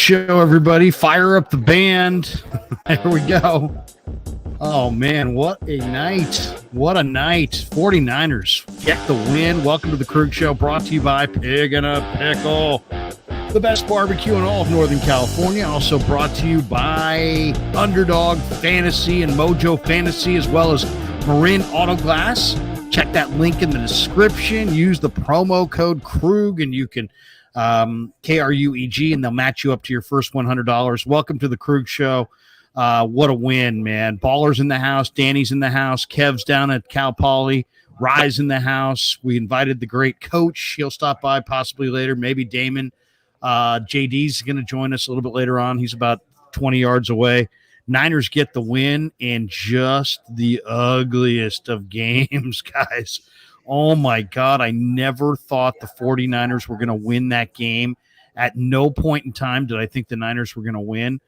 Show, everybody. Fire up the band. There we go. Oh, man, what a night. What a night. 49ers get the win. Welcome to the Krug Show, brought to you by Pig and a Pickle, the best barbecue in all of Northern California. Also brought to you by Underdog Fantasy and Mojo Fantasy, as well as Marin Auto Glass. Check that link in the description. Use the promo code Krug, and you can KRUEG, and they'll match you up to your first $100. Welcome to the Krug Show. What a win, man. Baller's in the house. Danny's in the house. Kev's down at Cal Poly. Rye's in the house. We invited the great coach. He'll stop by possibly later. Maybe Damon. JD's going to join us a little bit later on. He's about 20 yards away. Niners get the win in just the ugliest of games, guys. Oh, my God. I never thought the 49ers were going to win that game. At no point in time did I think the Niners were going to win.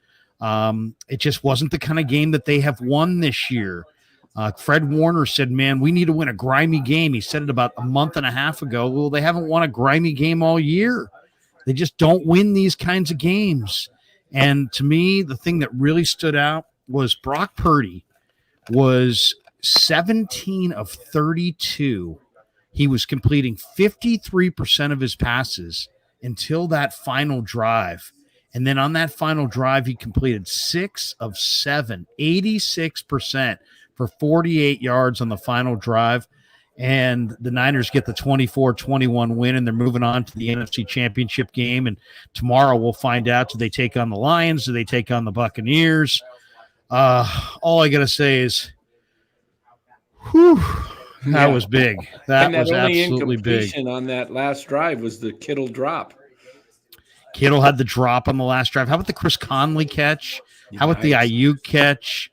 It just wasn't the kind of game that they have won this year. Fred Warner said, man, we need to win a grimy game. He said it about a month and a half ago. Well, they haven't won a grimy game all year. They just don't win these kinds of games. And to me, the thing that really stood out was Brock Purdy was 17 of 32. He was completing 53% of his passes until that final drive. And then on that final drive, he completed 6 of 7, 86% for 48 yards on the final drive. And the Niners get the 24-21 win, and they're moving on to the NFC Championship game. And tomorrow we'll find out, do they take on the Lions? Do they take on the Buccaneers? All I got to say is, whew, that was big. That was absolutely big. On that last drive was the Kittle drop. Kittle had the drop on the last drive. How about the Chris Conley catch? How about the Ayuk catch?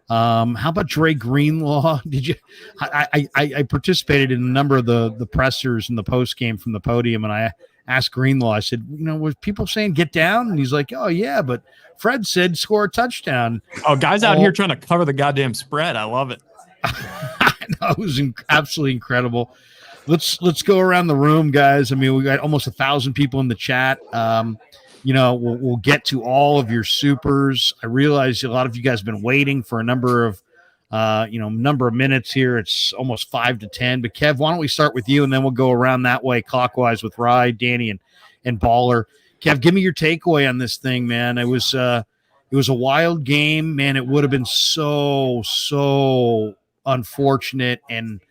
How about Dre Greenlaw? Did you? I participated in a number of the pressers in the post game from the podium, and I asked Greenlaw. I said, was people saying get down? And he's like, oh yeah, but Fred said score a touchdown. Oh, guys out here trying to cover the goddamn spread. I love it. No, it was absolutely incredible. Let's go around the room, guys. I mean, we got almost 1,000 people in the chat. We'll get to all of your supers. I realize a lot of you guys have been waiting for a number of minutes here. It's almost 5 to 10. But Kev, why don't we start with you, and then we'll go around that way clockwise with Rye, Danny, and Baller. Kev, give me your takeaway on this thing, man. It was a wild game, man. It would have been so unfortunate, and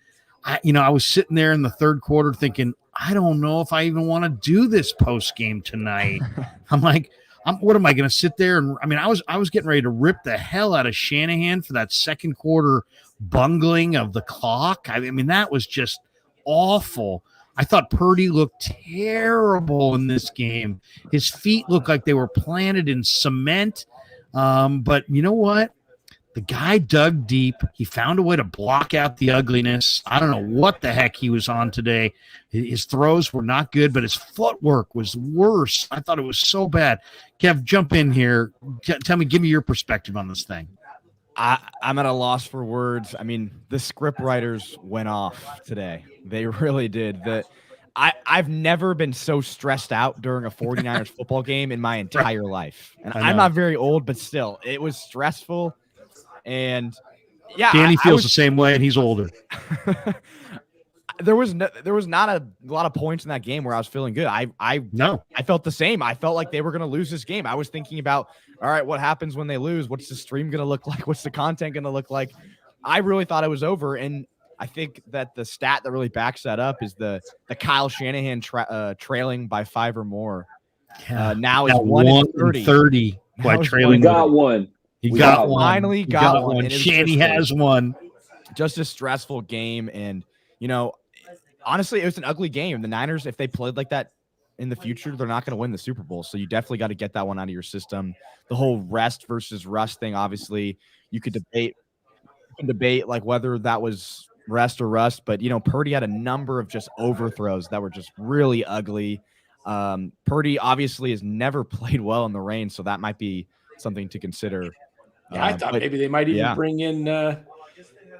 I was sitting there in the third quarter thinking, I don't know if I even want to do this post game tonight. I'm like, what am I going to sit there? And I mean, I was getting ready to rip the hell out of Shanahan for that second quarter bungling of the clock. I mean, that was just awful. I thought Purdy looked terrible in this game. His feet looked like they were planted in cement. But you know what? The guy dug deep. He found a way to block out the ugliness. I don't know what the heck he was on today. His throws were not good, but his footwork was worse. I thought it was so bad. Kev, jump in here. Give me your perspective on this thing. I'm at a loss for words. I mean, the script writers went off today. They really did. I've never been so stressed out during a 49ers football game in my entire life. And I'm not very old, but still, it was stressful. And yeah, Danny feels the same way, and he's older. There was not a lot of points in that game where I was feeling good. I felt the same. I felt like they were going to lose this game. I was thinking about, all right, what happens when they lose? What's the stream going to look like? What's the content going to look like? I really thought it was over, and I think that the stat that really backs that up is the Kyle Shanahan trailing by 5 or more. Now is 1-30 by trailing. Got one. He got one. Finally got one. Shanny has one. Just a stressful game. And, honestly, it was an ugly game. The Niners, if they played like that in the future, they're not going to win the Super Bowl. So you definitely got to get that one out of your system. The whole rest versus rust thing, obviously, you could debate like whether that was rest or rust. But, Purdy had a number of just overthrows that were just really ugly. Purdy obviously has never played well in the rain, so that might be something to consider. Yeah, I thought maybe they might even bring in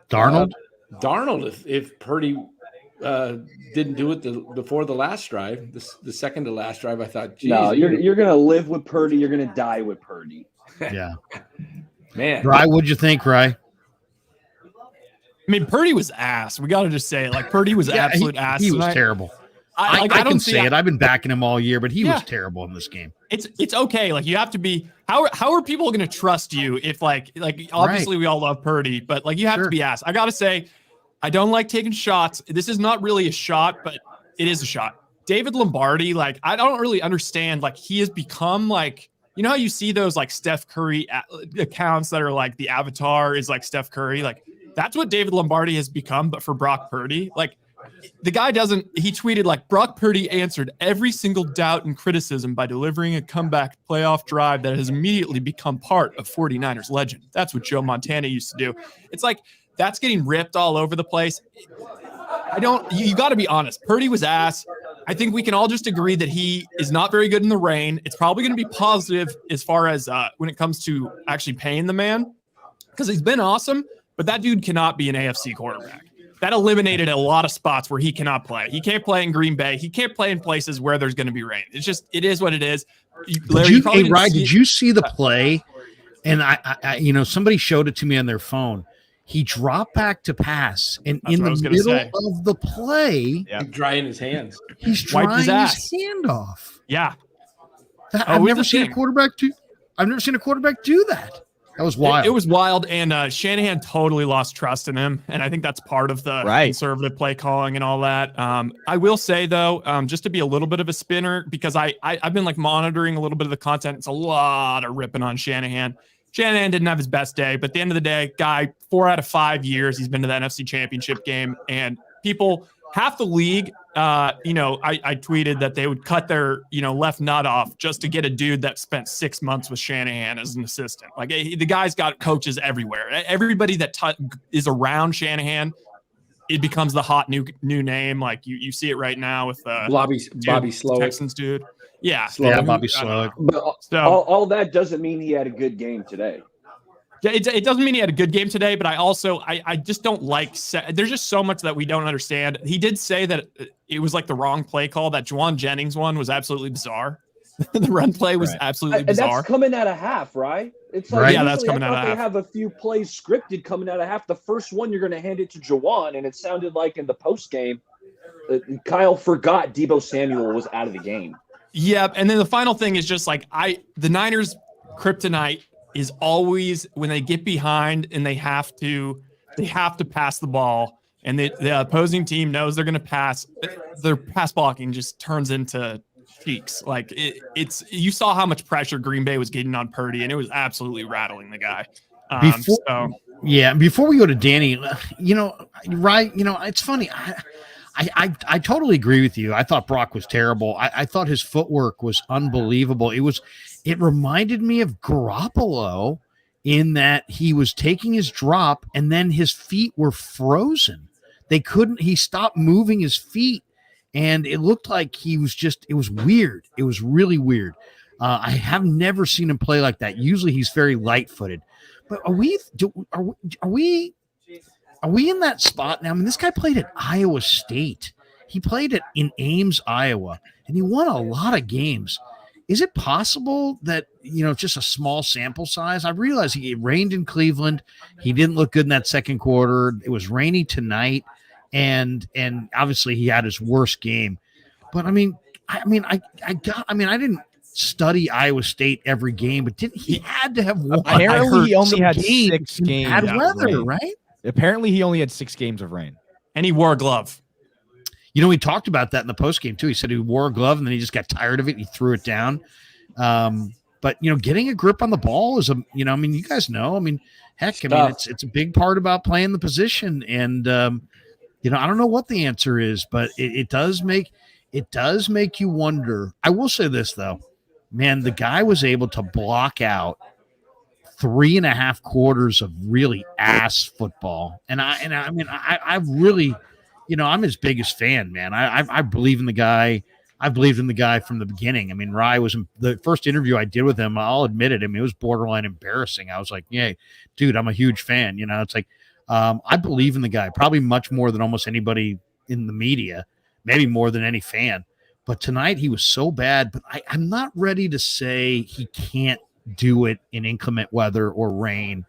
Darnold. Darnold if Purdy didn't do it before the last drive. The second to last drive, I thought, geez, no, you're gonna live with Purdy. You're gonna die with Purdy. Yeah, man. Rye, what'd you think, Rye? I mean, Purdy was ass. We got to just say it. Like, Purdy was absolute ass. He was tonight. terrible. I can say it. I've been backing him all year, but he was terrible in this game. It's okay. Like, you have to be. How are people going to trust you if like obviously we all love Purdy, but like you have to be ass. I got to say, I don't like taking shots. This is not really a shot, but it is a shot. David Lombardi, like, I don't really understand. Like, he has become like, you know how you see those like Steph Curry accounts that are like the avatar is like Steph Curry. Like, that's what David Lombardi has become, but for Brock Purdy. Like, the guy he tweeted like, Brock Purdy answered every single doubt and criticism by delivering a comeback playoff drive that has immediately become part of 49ers legend. That's what Joe Montana used to do. It's like, that's getting ripped all over the place. You got to be honest. Purdy was ass. I think we can all just agree that he is not very good in the rain. It's probably going to be positive as far as when it comes to actually paying the man, because he's been awesome, but that dude cannot be an AFC quarterback. That eliminated a lot of spots where he cannot play. He can't play in Green Bay. He can't play in places where there's going to be rain. It is what it is. Larry, did you see the play? And I somebody showed it to me on their phone. He dropped back to pass, and in the middle of the play, he's drying his hands. He's drying his hand off. Yeah, I've never seen a quarterback do that. That was wild. It was wild, and Shanahan totally lost trust in him, and I think that's part of the conservative play calling and all that. I will say though, just to be a little bit of a spinner, because I've been like monitoring a little bit of the content. It's a lot of ripping on Shanahan. Shanahan didn't have his best day, but at the end of the day, guy, 4 out of 5 years, he's been to the NFC Championship game, and people, half the league, I tweeted that they would cut their, left nut off just to get a dude that spent 6 months with Shanahan as an assistant. Like, the guy's got coaches everywhere. Everybody that is around Shanahan, it becomes the hot new name. Like you see it right now with Bobby Slowick, Texans dude. Yeah, Bobby Slowick. But all that doesn't mean he had a good game today. Yeah, it doesn't mean he had a good game today, but I just don't like. There's just so much that we don't understand. He did say that it was like the wrong play call. That Juwan Jennings one was absolutely bizarre. The run play was absolutely bizarre. And that's coming out of half, right? It's like that's coming out of half. They have a few plays scripted coming out of half. The first one you're going to hand it to Juwan, and it sounded like in the post game, Kyle forgot Deebo Samuel was out of the game. Yeah, and then the final thing is just like the Niners' kryptonite is always when they get behind and they have to pass the ball, and the opposing team knows they're going to pass. Their pass blocking just turns into cheeks. Like it's you saw how much pressure Green Bay was getting on Purdy, and it was absolutely rattling the guy. Before we go to Danny, it's funny. I totally agree with you. I thought Brock was terrible. I thought his footwork was unbelievable. It reminded me of Garoppolo in that he was taking his drop and then his feet were frozen. He stopped moving his feet, and it looked like it was weird. It was really weird. I have never seen him play like that. Usually he's very light-footed. But are we in that spot now? I mean, this guy played at Iowa State. He played in Ames, Iowa, and he won a lot of games. Is it possible that, just a small sample size? I realize it rained in Cleveland. He didn't look good in that second quarter. It was rainy tonight, and obviously he had his worst game. But I didn't study Iowa State every game, but he had to have won. Apparently he only had 6 games. Bad weather, right? Apparently he only had 6 games of rain. And he wore a glove. He talked about that in the postgame too. He said he wore a glove and then he just got tired of it. And he threw it down. But getting a grip on the ball is you guys know, heck, it's a big part about playing the position. And, I don't know what the answer is, but it does make you wonder. I will say this though, man, the guy was able to block out 3.5 quarters of really ass football. And I really, I'm his biggest fan, man. I believe in the guy. I believed in the guy from the beginning. Rye was the first interview I did with him. I'll admit it. It was borderline embarrassing. I was like, yeah, dude, I'm a huge fan. It's like, I believe in the guy probably much more than almost anybody in the media, maybe more than any fan. But tonight he was so bad. But I'm not ready to say he can't do it in inclement weather or rain.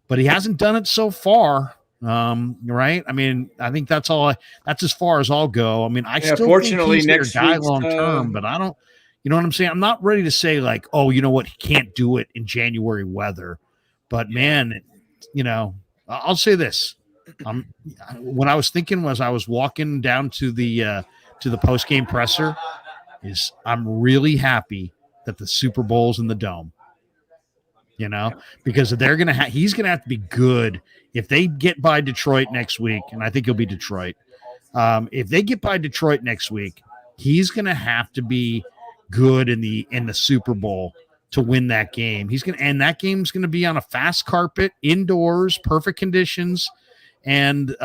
But he hasn't done it so far. Right? I mean, I think that's as far as I'll go. I mean, I still fortunately, think he's next their guy week's, long term, but I don't. You know what I'm saying? I'm not ready to say like, oh, you know what, he can't do it in January weather. But man, you know, I'll say this. When I was thinking as I was walking down to the post game presser, is I'm really happy that the Super Bowl's in the Dome. You know, because he's gonna have to be good if they get by Detroit next week, and I think he'll be Detroit. If they get by Detroit next week, he's gonna have to be good in the Super Bowl to win that game. And that game's gonna be on a fast carpet, indoors, perfect conditions, and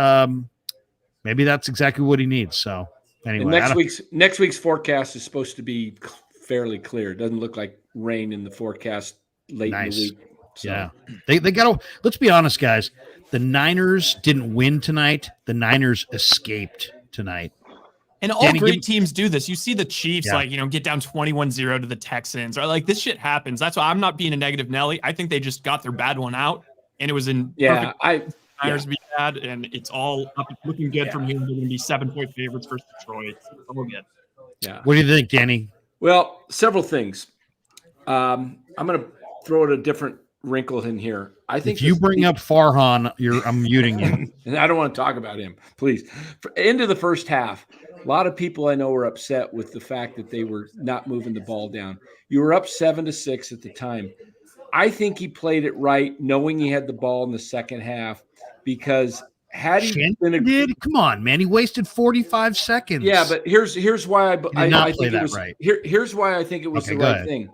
maybe that's exactly what he needs. So anyway, and next week's forecast is supposed to be fairly clear. It doesn't look like rain in the forecast late in the week. So. Yeah, they got to. Let's be honest, guys. The Niners didn't win tonight. The Niners escaped tonight. And all great teams do this. You see the Chiefs, get down 21-0 to the Texans. Or like, this shit happens. That's why I'm not being a negative Nelly. I think they just got their bad one out, and it was in Niners be bad, and it's all up, looking good from here. They're going to be 7-point favorites versus Detroit. So it's all good. Yeah. What do you think, Danny? Well, several things. I'm going to throw a different wrinkle in here. I think if you bring up Farhan, I'm muting you. And I don't want to talk about him, please. Into the first half, a lot of people I know were upset with the fact that they were not moving the ball down. You were up 7-6 at the time. I think he played it right, knowing he had the ball in the second half, because had he been come on, man, he wasted 45 seconds. Yeah, but here's why I think it was right. Here's why I think it was the right thing.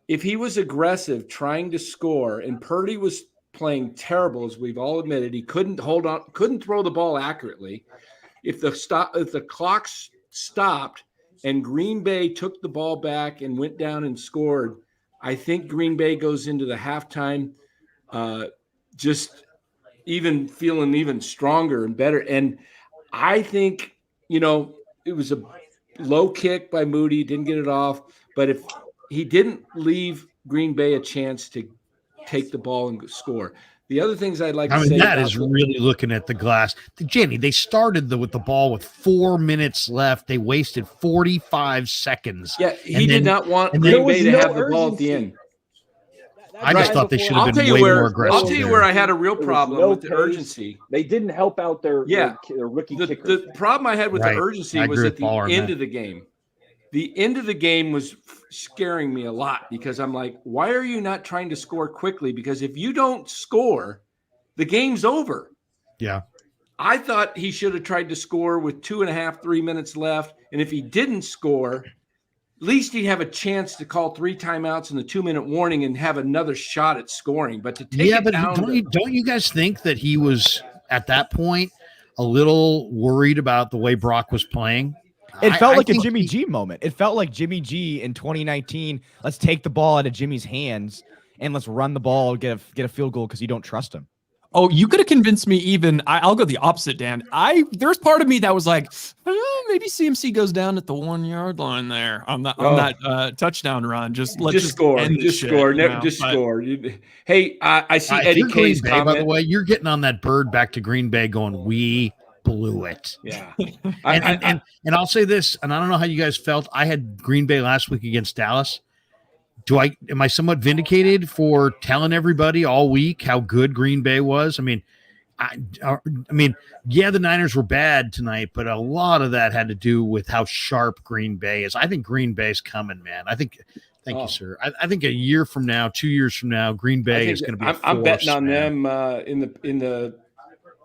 If he was aggressive trying to score, and Purdy was playing terrible, as we've all admitted, he couldn't throw the ball accurately. If the clock stopped and Green Bay took the ball back and went down and scored, I think Green Bay goes into the halftime just even feeling even stronger and better. And I think, it was a low kick by Moody, didn't get it off, but if he didn't leave Green Bay a chance to take the ball and score. The other things I'd like to say. That is really looking at the glass. Jenny, they started with the ball with 4 minutes left. They wasted 45 seconds. Yeah, he did not want Green Bay to have the ball at the end. I just thought they should have been way more aggressive. I'll tell you where I had a real problem with the urgency. They didn't help out their rookie kicker. The problem I had with the urgency was at the end of the game. The end of the game was scaring me a lot, because I'm like, why are you not trying to score quickly? Because if you don't score, the game's over. Yeah. I thought he should have tried to score with 2.5, 3 minutes left. And if he didn't score, at least he'd have a chance to call 3 timeouts and the 2-minute warning and have another shot at scoring. But to take it down, don't you guys think that he was at that point a little worried about the way Brock was playing? It felt like a Jimmy G moment. It felt like Jimmy G in 2019. Let's take the ball out of Jimmy's hands and let's run the ball, get a field goal because you don't trust him. Oh, you could have convinced me even. I'll go the opposite, Dan. There's part of me that was like, maybe CMC goes down at the 1 yard line there on that touchdown run. Just score. Hey, I see Eddie K's comment. By the way, you're getting on that bird back to Green Bay going, we blew it. Yeah. and I'll say this, and I don't know how you guys felt. I had Green Bay last week against Dallas. Am I somewhat vindicated for telling everybody all week how good Green Bay was? I mean, the Niners were bad tonight, but a lot of that had to do with how sharp Green Bay is. I think Green Bay's coming, man. Thank you, sir. I think a year from now, 2 years from now, Green Bay is going to be. I'm betting on them in the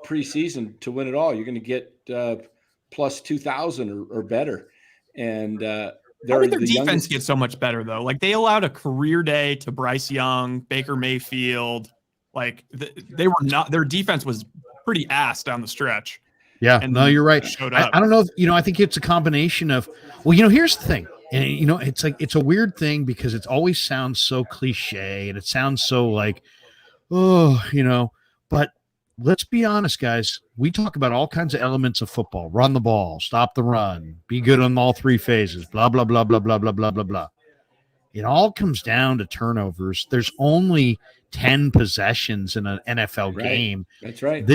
preseason to win it all. You're going to get plus 2,000 or better, and. How did their defense get so much better, though? Like, they allowed a career day to Bryce Young, Baker Mayfield. Like, they were not. Their defense was pretty ass down the stretch. Yeah, and no, you're right. I don't know if I think it's a combination of. Well, here's the thing, and it's like it's a weird thing because it always sounds so cliche and it sounds so like, but let's be honest, guys. We talk about all kinds of elements of football: run the ball, stop the run, be good on all three phases, blah blah blah blah blah blah blah blah blah. It all comes down to turnovers. There's only 10 possessions in an NFL game. That's right.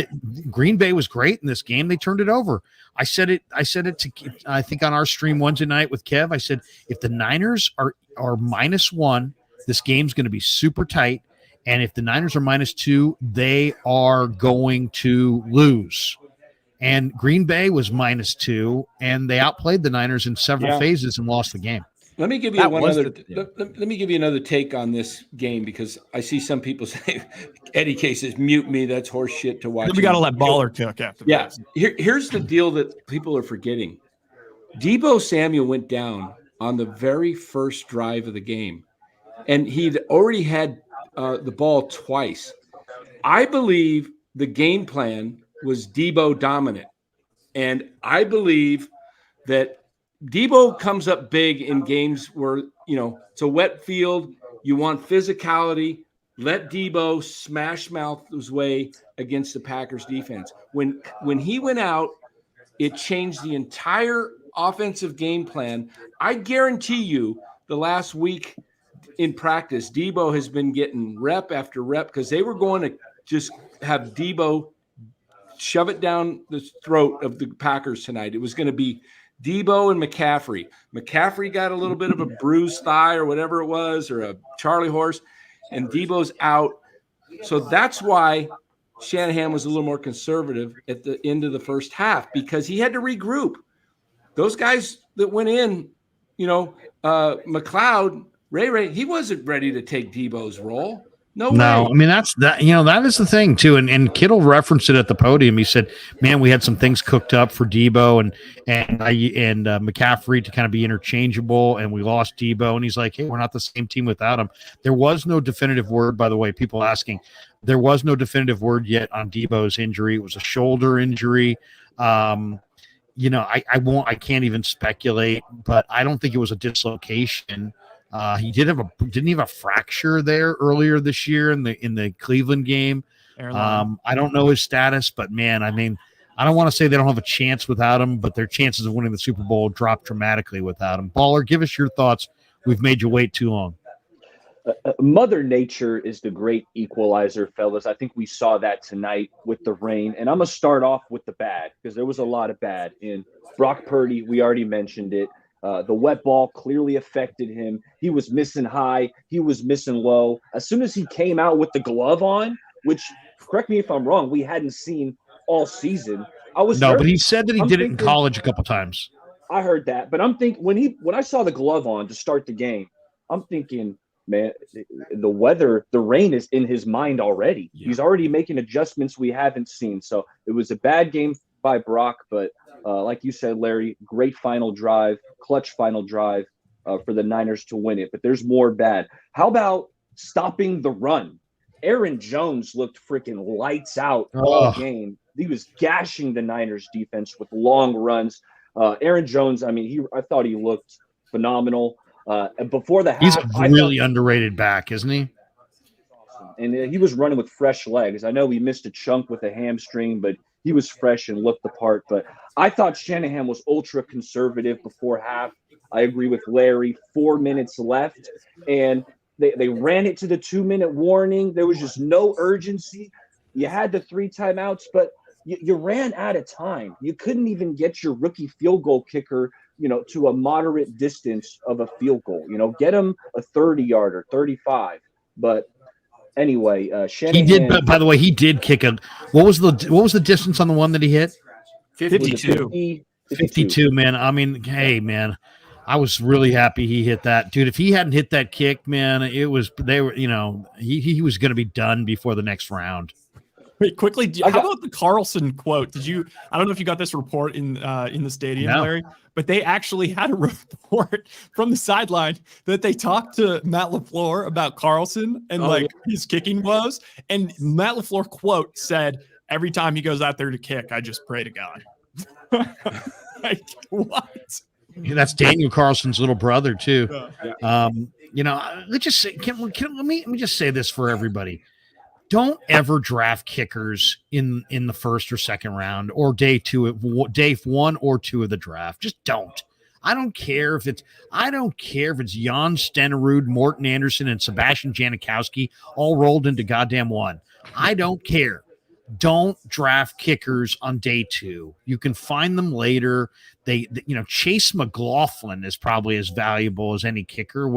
Green Bay was great in this game. They turned it over. I said it to, I think on our stream Wednesday night with Kev, I said, if the Niners are -1, this game's going to be super tight. And if the Niners are -2, they are going to lose. And Green Bay was -2, and they outplayed the Niners in several phases and lost the game. Let me give you let me give you another take on this game, because I see some people say, Eddie K says, mute me. That's horse shit to watch. Then we got to let Baller cook after that. Here's the deal that people are forgetting. Deebo Samuel went down on the very first drive of the game, and he'd already had the ball twice. I believe the game plan was Deebo dominant, and I believe that Deebo comes up big in games where, it's a wet field. You want physicality. Let Deebo smash mouth his way against the Packers defense. When he went out, it changed the entire offensive game plan. I guarantee you the last week in practice, Deebo has been getting rep after rep, because they were going to just have Deebo shove it down the throat of the Packers tonight. It was going to be Deebo and McCaffrey. McCaffrey got a little bit of a bruised thigh or whatever it was, or a Charlie horse, and Deebo's out. So that's why Shanahan was a little more conservative at the end of the first half, because he had to regroup. Those guys that went in, McLeod, Ray, he wasn't ready to take Deebo's role. No, I mean, that is the thing too. And Kittle referenced it at the podium. He said, man, we had some things cooked up for Deebo and McCaffrey to kind of be interchangeable, and we lost Deebo. And he's like, hey, we're not the same team without him. There was no definitive word, by the way, people asking, there was no definitive word yet on Deebo's injury. It was a shoulder injury. I can't even speculate, but I don't think it was a dislocation. He didn't he have a fracture there earlier this year in the Cleveland game. I don't know his status, but man, I mean, I don't want to say they don't have a chance without him, but their chances of winning the Super Bowl drop dramatically without him. Baller, give us your thoughts. We've made you wait too long. Mother Nature is the great equalizer, fellas. I think we saw that tonight with the rain. And I'm going to start off with the bad, because there was a lot of bad. In Brock Purdy, we already mentioned it. The wet ball clearly affected him. He was missing high. He was missing low. As soon as he came out with the glove on, which, correct me if I'm wrong, we hadn't seen all season. But he said that he did it in college a couple times. I heard that, but I'm thinking when I saw the glove on to start the game, I'm thinking, man, the weather, the rain is in his mind already. Yeah. He's already making adjustments we haven't seen. So it was a bad game by Brock, but like you said, Larry, great final drive, clutch final drive for the Niners to win it. But there's more bad. How about stopping the run? Aaron Jones looked freaking lights out all game. He was gashing the Niners defense with long runs. Aaron Jones, I mean, I thought he looked phenomenal. And before the half, he's a really underrated back, isn't he? And he was running with fresh legs. I know he missed a chunk with a hamstring, but he was fresh and looked the part. But I thought Shanahan was ultra conservative before half. I agree with Larry. 4 minutes left, and they ran it to the 2-minute warning. There was just no urgency. You had the 3 timeouts, but you ran out of time. You couldn't even get your rookie field goal kicker, to a moderate distance of a field goal. Get him a 30-yarder, 35. But anyway, Shanahan. He did. By the way, he did kick a. What was the distance on the one that he hit? 52. 52, man. I mean, hey, man, I was really happy he hit that, dude. If he hadn't hit that kick, man, he was going to be done before the next round. Wait, quickly, how about the Carlson quote? I don't know if you got this report in the stadium, Larry, but they actually had a report from the sideline that they talked to Matt LaFleur about Carlson and his kicking woes. And Matt LaFleur quote said, every time he goes out there to kick, I just pray to God. Like, what? Yeah, that's Daniel Carlson's little brother too. Let's just say, let me just say this for everybody. don't ever draft kickers in the first or second round or day 1 or 2 of the draft. Just don't. I don't care if it's Jan Stenerud, Morton Anderson, and Sebastian Janikowski all rolled into goddamn one. I don't care. Don't draft kickers on day 2. You can find them later. Chase McLaughlin is probably as valuable as any kicker.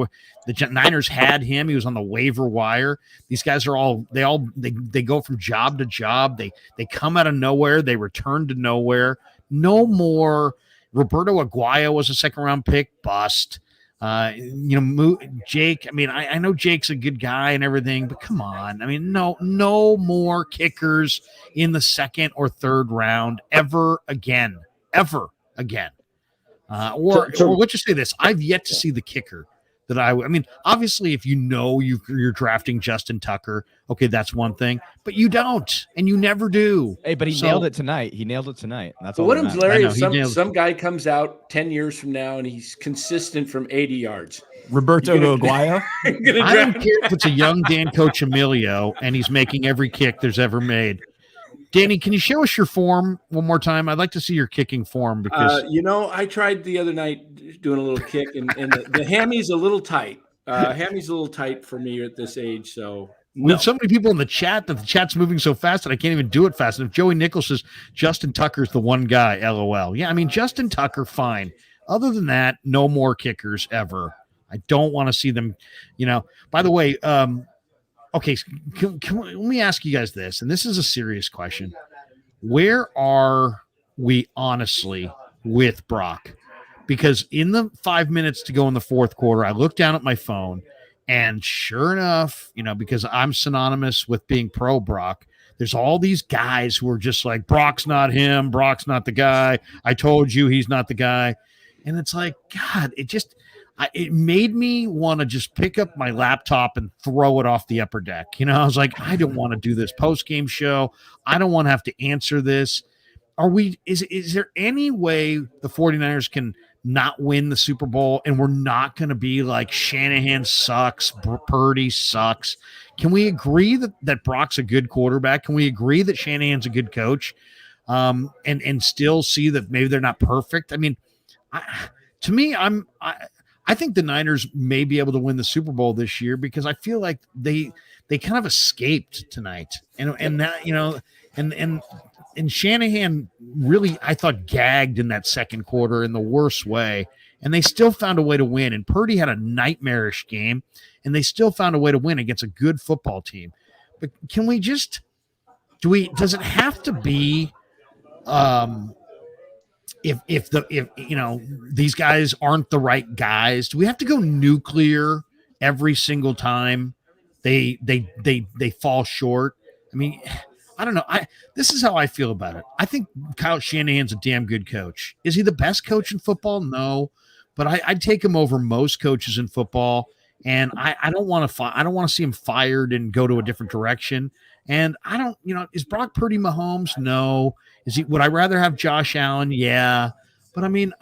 The Niners had him. He was on the waiver wire. These guys are they go from job to job. They come out of nowhere. They return to nowhere. No more. Roberto Aguayo was a second round pick. Bust. Jake. I mean, I know Jake's a good guy and everything, but come on. I mean, no more kickers in the second or third round ever again. Or let's just say this: I've yet to see the kicker that I mean, obviously, if you're drafting Justin Tucker, okay, that's one thing, but you don't, and you never do. Hey, but he nailed it tonight. That's all. What if Larry? If some guy comes out 10 years from now and he's consistent from 80 yards. Roberto Aguayo. I don't care if it's a young Dan Coach Emilio and he's making every kick there's ever made. Danny, can you show us your form one more time? I'd like to see your kicking form because I tried the other night doing a little kick, and the hammy's a little tight. Hammy's a little tight for me at this age. So with so many people in the chat that the chat's moving so fast that I can't even do it fast. And if Joey Nichols says Justin Tucker's the one guy, LOL. Yeah, I mean Justin Tucker, fine. Other than that, no more kickers ever. I don't want to see them. By the way. Okay, let me ask you guys this, and this is a serious question. Where are we honestly with Brock? Because in the 5 minutes to go in the fourth quarter, I looked down at my phone, and sure enough, because I'm synonymous with being pro Brock, there's all these guys who are just like, Brock's not him, Brock's not the guy, I told you he's not the guy. And it's like, God, it made me want to just pick up my laptop and throw it off the upper deck. I was like, I don't want to do this post-game show. I don't want to have to answer this. Is there any way the 49ers can not win the Super Bowl and we're not going to be like Shanahan sucks, Purdy sucks? Can we agree that Brock's a good quarterback? Can we agree that Shanahan's a good coach? And still see that maybe they're not perfect? I mean, I think the Niners may be able to win the Super Bowl this year because I feel like they kind of escaped tonight, and that and Shanahan really, I thought, gagged in that second quarter in the worst way, and they still found a way to win. And Purdy had a nightmarish game, and they still found a way to win against a good football team. But can we just does it have to be if these guys aren't the right guys, do we have to go nuclear every single time they fall short? I mean, I don't know. This is how I feel about it. I think Kyle Shanahan's a damn good coach. Is he the best coach in football? No, but I'd take him over most coaches in football. And I don't want to see him fired and go to a different direction. And I don't, is Brock Purdy Mahomes? No. Would I rather have Josh Allen? Yeah. But I mean,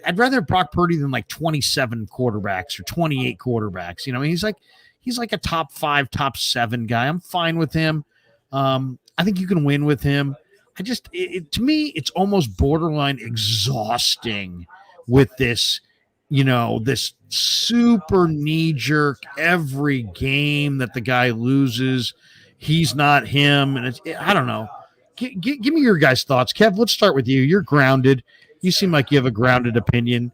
I'd rather have Brock Purdy than like 27 quarterbacks or 28 quarterbacks. He's like a top 5, top 7 guy. I'm fine with him. I think you can win with him. To me, it's almost borderline exhausting with this, this super knee-jerk every game that the guy loses. He's not him. And I don't know. Give me your guys' thoughts. Kev, let's start with you. You're grounded. You seem like you have a grounded opinion.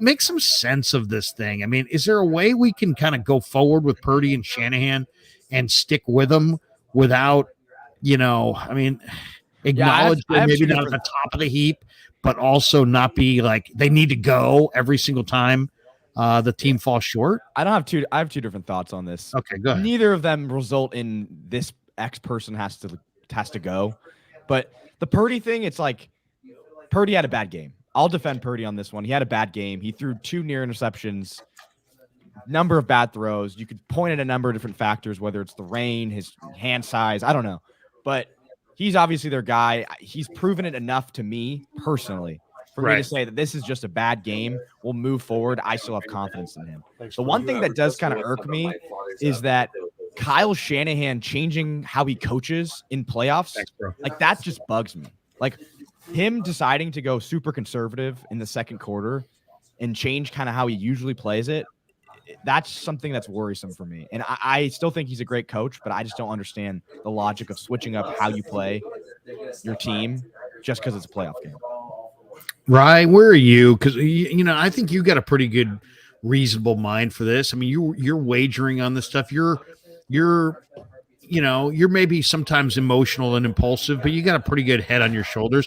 Make some sense of this thing. I mean, is there a way we can kind of go forward with Purdy and Shanahan and stick with them without, acknowledge they're maybe not at the top of the heap, but also not be like they need to go every single time the team falls short? I have two different thoughts on this. Okay, go ahead. Neither of them result in this X person has to go. But the Purdy thing, it's like Purdy had a bad game. I'll defend Purdy on this one. He had a bad game. He threw 2 near interceptions, number of bad throws. You could point at a number of different factors, whether it's the rain, his hand size, I don't know. But he's obviously their guy. He's proven it enough to me personally for me to say that this is just a bad game. We'll move forward. I still have confidence in him. The one thing that does kind of irk me is that Kyle Shanahan changing how he coaches in playoffs, like that just bugs me. Like him deciding to go super conservative in the second quarter and change kind of how he usually plays it. That's something that's worrisome for me. And I still think he's a great coach, but I just don't understand the logic of switching up how you play your team just because it's a playoff game. Right. Where are you? Because, I think you got a pretty good, reasonable mind for this. I mean, you're wagering on this stuff. You're maybe sometimes emotional and impulsive, but you got a pretty good head on your shoulders.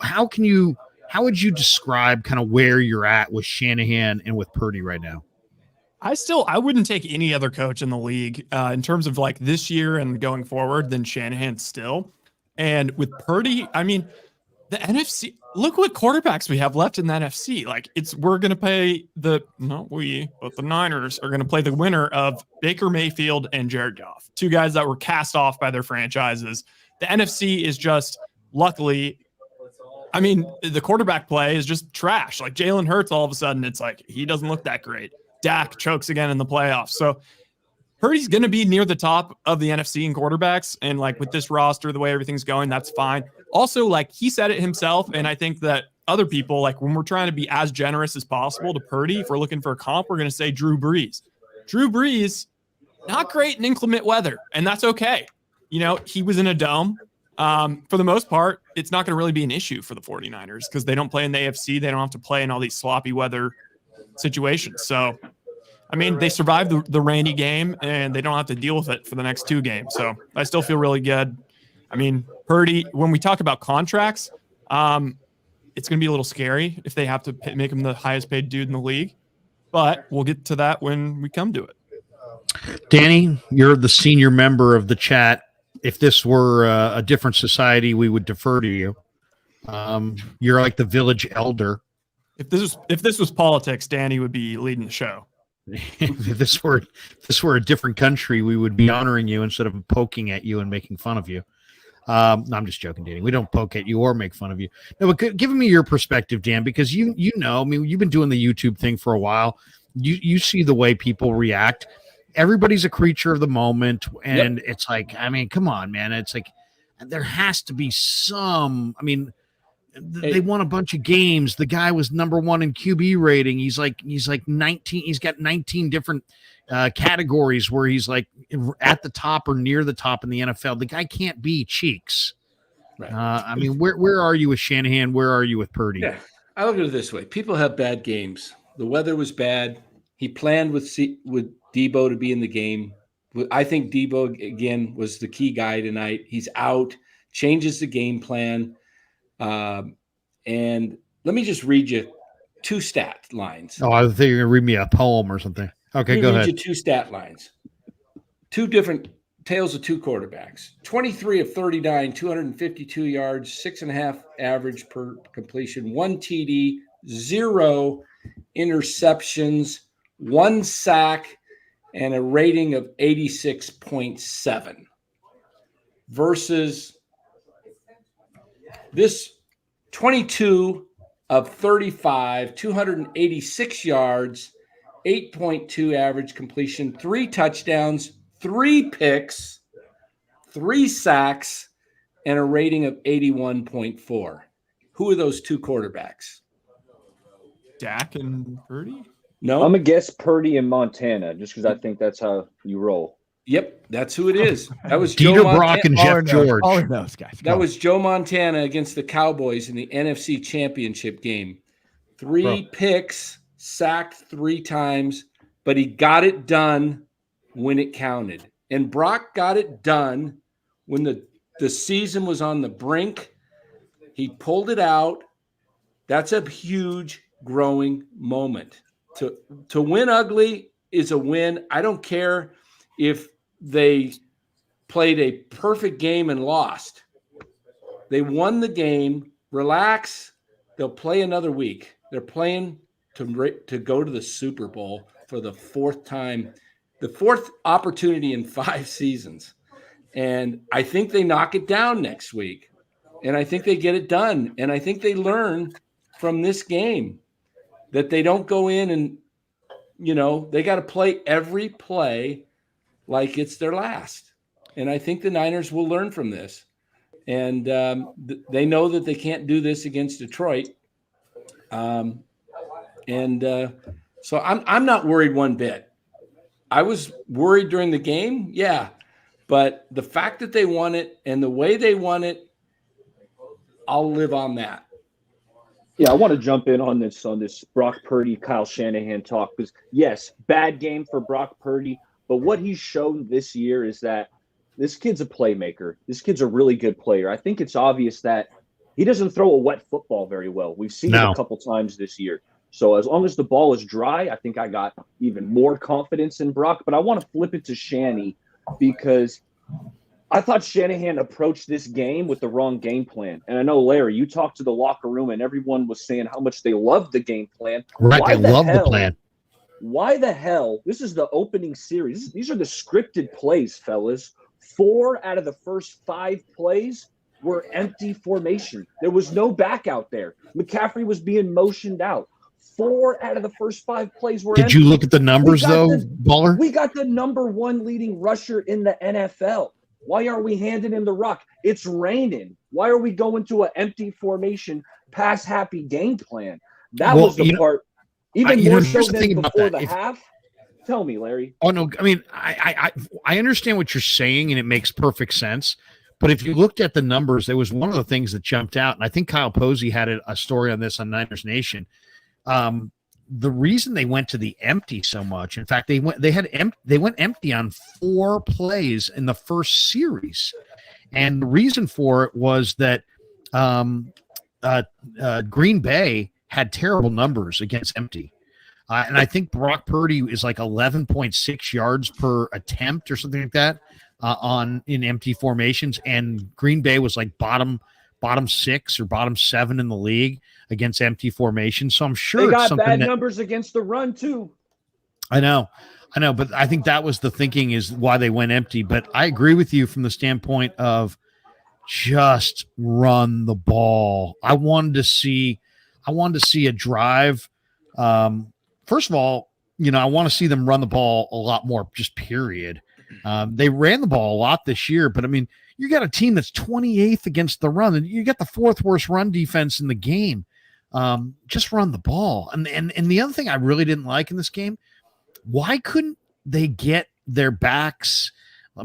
How would you describe kind of where you're at with Shanahan and with Purdy right now? I wouldn't take any other coach in the league in terms of like this year and going forward than Shanahan still. And with Purdy, I mean, the NFC, look what quarterbacks we have left in the NFC. Like we're going to play but the Niners are going to play the winner of Baker Mayfield and Jared Goff, two guys that were cast off by their franchises. The NFC is just luckily, I mean, the quarterback play is just trash. Like Jalen Hurts, all of a sudden, it's like he doesn't look that great. Dak chokes again in the playoffs. So Purdy's going to be near the top of the NFC in quarterbacks. And like with this roster, the way everything's going, that's fine. Also, like he said it himself. And I think that other people, like when we're trying to be as generous as possible to Purdy, if we're looking for a comp, we're going to say Drew Brees. Drew Brees, not great in inclement weather. And that's okay. He was in a dome. For the most part, it's not going to really be an issue for the 49ers because they don't play in the AFC. They don't have to play in all these sloppy weather situations. So, I mean, they survived the rainy game and they don't have to deal with it for the next two games. So I still feel really good. I mean, Purdy, when we talk about contracts, it's going to be a little scary if they have to make him the highest paid dude in the league, but we'll get to that when we come to it. Danny, you're the senior member of the chat. If this were a different society, we would defer to you. You're like the village elder. If this was politics, Danny would be leading the show. If this were a different country, we would be honoring you instead of poking at you and making fun of you. No, I'm just joking, Danny. We don't poke at you or make fun of you. No, but give me your perspective, Dan, because I mean, you've been doing the YouTube thing for a while. You see the way people react. Everybody's a creature of the moment, and It's like, I mean, come on, man. It's like there has to be some. I mean, they won a bunch of games. The guy was number one in QB rating. He's like 19. He's got 19 different categories where he's like at the top or near the top in the NFL. The guy can't be cheeks. Right. I mean, where are you with Shanahan? Where are you with Purdy? Yeah, I look at it this way: people have bad games. The weather was bad. He planned with Deebo to be in the game. I think Deebo again was the key guy tonight. He's out. Changes the game plan. And let me just read you two stat lines. Oh, I think you're going to read me a poem or something. Okay, go ahead. Read you two stat lines. Two different tales of two quarterbacks. 23 of 39, 252 yards, 6.5 average per completion, 1 TD, 0 interceptions, 1 sack, and a rating of 86.7 versus this 22 of 35, 286 yards, 8.2 average completion, 3 touchdowns, 3 picks, 3 sacks, and a rating of 81.4. Who are those two quarterbacks? Dak and Purdy? No. I'm going to guess Purdy and Montana just because I think that's how you roll. Yep, that's who it is. That was Dieter Brock and Jeff George. All of those guys. That was Joe Montana against the Cowboys in the NFC Championship game. 3 picks, sacked 3 times, but he got it done when it counted. And Brock got it done when the season was on the brink. He pulled it out. That's a huge growing moment. To win ugly is a win. I don't care if they played a perfect game and lost. They won the game. Relax. They'll play another week. They're playing to go to the Super Bowl for the 4th time, the 4th opportunity in 5 seasons. And I think they knock it down next week. And I think they get it done. And I think they learn from this game that they don't go in and, they got to play every play like it's their last. And I think the Niners will learn from this. And they know that they can't do this against Detroit. So I'm not worried one bit. I was worried during the game, yeah. But the fact that they won it and the way they won it, I'll live on that. Yeah, I want to jump in on this Brock Purdy, Kyle Shanahan talk, because yes, bad game for Brock Purdy, but what he's shown this year is that this kid's a playmaker. This kid's a really good player. I think it's obvious that he doesn't throw a wet football very well. We've seen it a couple times this year. So as long as the ball is dry, I think I got even more confidence in Brock. But I want to flip it to Shanny, because I thought Shanahan approached this game with the wrong game plan. And I know, Larry, you talked to the locker room and everyone was saying how much they loved the game plan. Right, they love the plan. Why the hell? This is the opening series. These are the scripted plays, fellas. 4 out of the first 5 plays were empty formation. There was no back out there. McCaffrey was being motioned out. 4 out of the first 5 plays were empty. Did you look at the numbers, though, Baller? We got the number 1 leading rusher in the NFL. Why aren't we handing him the rock? It's raining. Why are we going to an empty formation, pass-happy game plan? That was the part. Even more so than before the half. Tell me, Larry. Oh, no. I mean, I understand what you're saying, and it makes perfect sense. But if you looked at the numbers, there was one of the things that jumped out, and I think Kyle Posey had a story on this on Niners Nation. The reason they went to the empty so much, in fact, they went empty on 4 plays in the first series, and the reason for it was that Green Bay had terrible numbers against empty, and I think Brock Purdy is like 11.6 yards per attempt or something like that in empty formations, and Green Bay was like bottom 6 or bottom 7 in the league against empty formation. So I'm sure they got bad numbers against the run too. I know, but I think that was the thinking is why they went empty. But I agree with you from the standpoint of just run the ball. I wanted to see a drive. First of all, I want to see them run the ball a lot more, just period. They ran the ball a lot this year, but I mean, you got a team that's 28th against the run, and you got the 4th worst run defense in the game. Just run the ball. And the other thing I really didn't like in this game, why couldn't they get their backs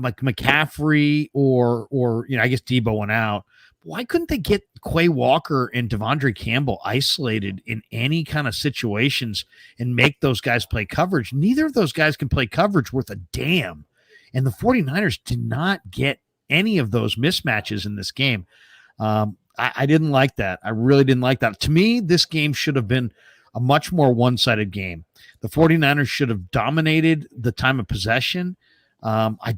like McCaffrey or I guess Deebo went out. Why couldn't they get Quay Walker and Devondre Campbell isolated in any kind of situations and make those guys play coverage? Neither of those guys can play coverage worth a damn. And the 49ers did not get any of those mismatches in this game. I didn't like that. I really didn't like that. To me, this game should have been a much more one-sided game. The 49ers should have dominated the time of possession. I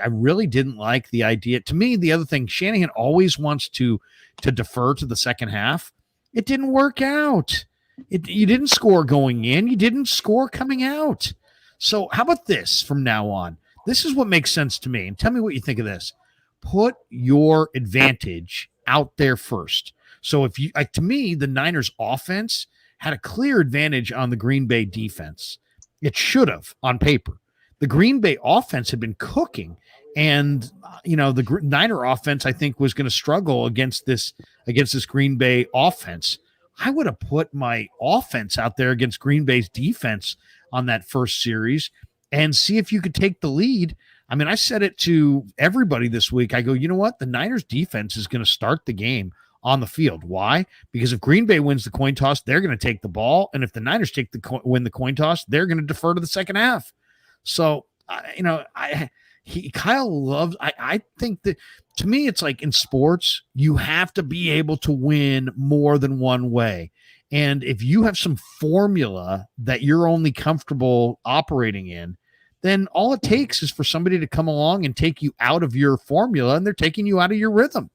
really didn't like the idea. To me, the other thing, Shanahan always wants to defer to the second half. It didn't work out. You didn't score going in. You didn't score coming out. So how about this from now on? This is what makes sense to me. And tell me what you think of this. Put your advantage out there first. So if you, to me, the Niners offense had a clear advantage on the Green Bay defense. It should have on paper. The Green Bay offense had been cooking, and the Niner offense I think was going to struggle against this Green Bay offense. I would have put my offense out there against Green Bay's defense on that first series and see if you could take the lead. I mean, I said it to everybody this week. I go, you know what? The Niners defense is going to start the game on the field. Why? Because if Green Bay wins the coin toss, they're going to take the ball. And if the Niners win the coin toss, they're going to defer to the second half. So, Kyle loves, I think that to me, it's like in sports, you have to be able to win more than one way. And if you have some formula that you're only comfortable operating in, then all it takes is for somebody to come along and take you out of your formula, and they're taking you out of your rhythm.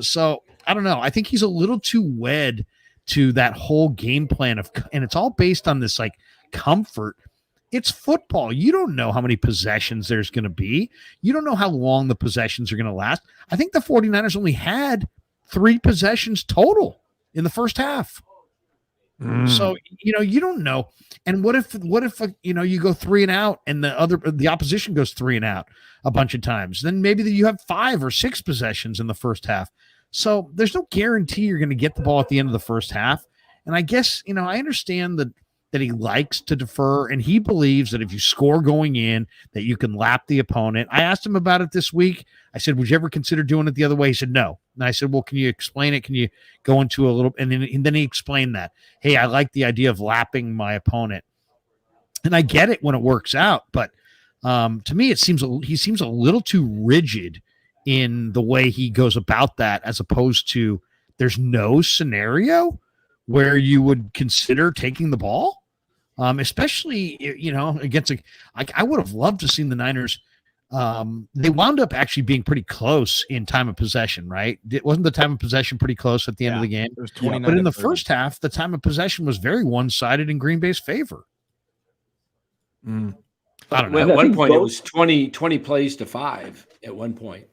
So I don't know. I think he's a little too wed to that whole game plan and it's all based on this like comfort. It's football. You don't know how many possessions there's going to be. You don't know how long the possessions are going to last. I think the 49ers only had 3 possessions total in the first half. So, you don't know. And what if you go 3 and out and the opposition goes 3 and out a bunch of times? Then maybe you have 5 or 6 possessions in the first half. So there's no guarantee you're going to get the ball at the end of the first half. And I guess, I understand that he likes to defer, and he believes that if you score going in, that you can lap the opponent. I asked him about it this week. I said, would you ever consider doing it the other way? He said, no. And I said, well, can you explain it? Can you go into a little, and then he explained that, hey, I like the idea of lapping my opponent. And I get it when it works out, but to me, he seems a little too rigid in the way he goes about that, as opposed to there's no scenario where you would consider taking the ball. Especially, against I would have loved to see the Niners. They wound up actually being pretty close in time of possession, right? Wasn't the time of possession pretty close at the end of the game? It was 29. But in the first half, the time of possession was very one-sided in Green Bay's favor. I don't know. At one point, it was 20 plays to 5 at one point.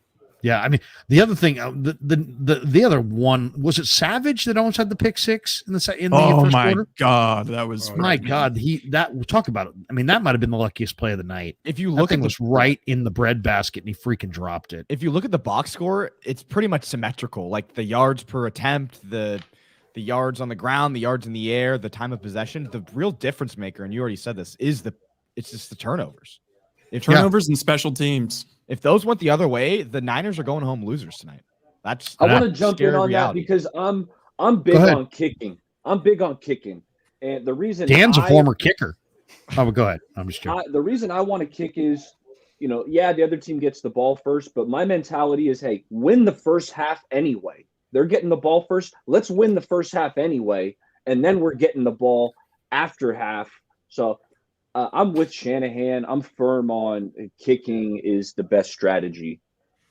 Yeah, I mean, the other thing, the other one, was it Savage that almost had the pick 6 in the first quarter? God, that was God. We'll talk about it. I mean, that might have been the luckiest play of the night. If you look, it was right in the breadbasket, and he freaking dropped it. If you look at the box score, it's pretty much symmetrical. Like the yards per attempt, the yards on the ground, the yards in the air, the time of possession. The real difference maker, and you already said this, it's just the turnovers. Turnovers and special teams. If those went the other way, the Niners are going home losers tonight. I want to jump in on that because I'm big on kicking. And the reason Dan's a former kicker. Oh, go ahead. I'm just joking. The reason I want to kick is, the other team gets the ball first, but my mentality is, hey, win the first half anyway. They're getting the ball first. Let's win the first half anyway, and then we're getting the ball after half. So I'm with Shanahan. I'm firm on kicking is the best strategy.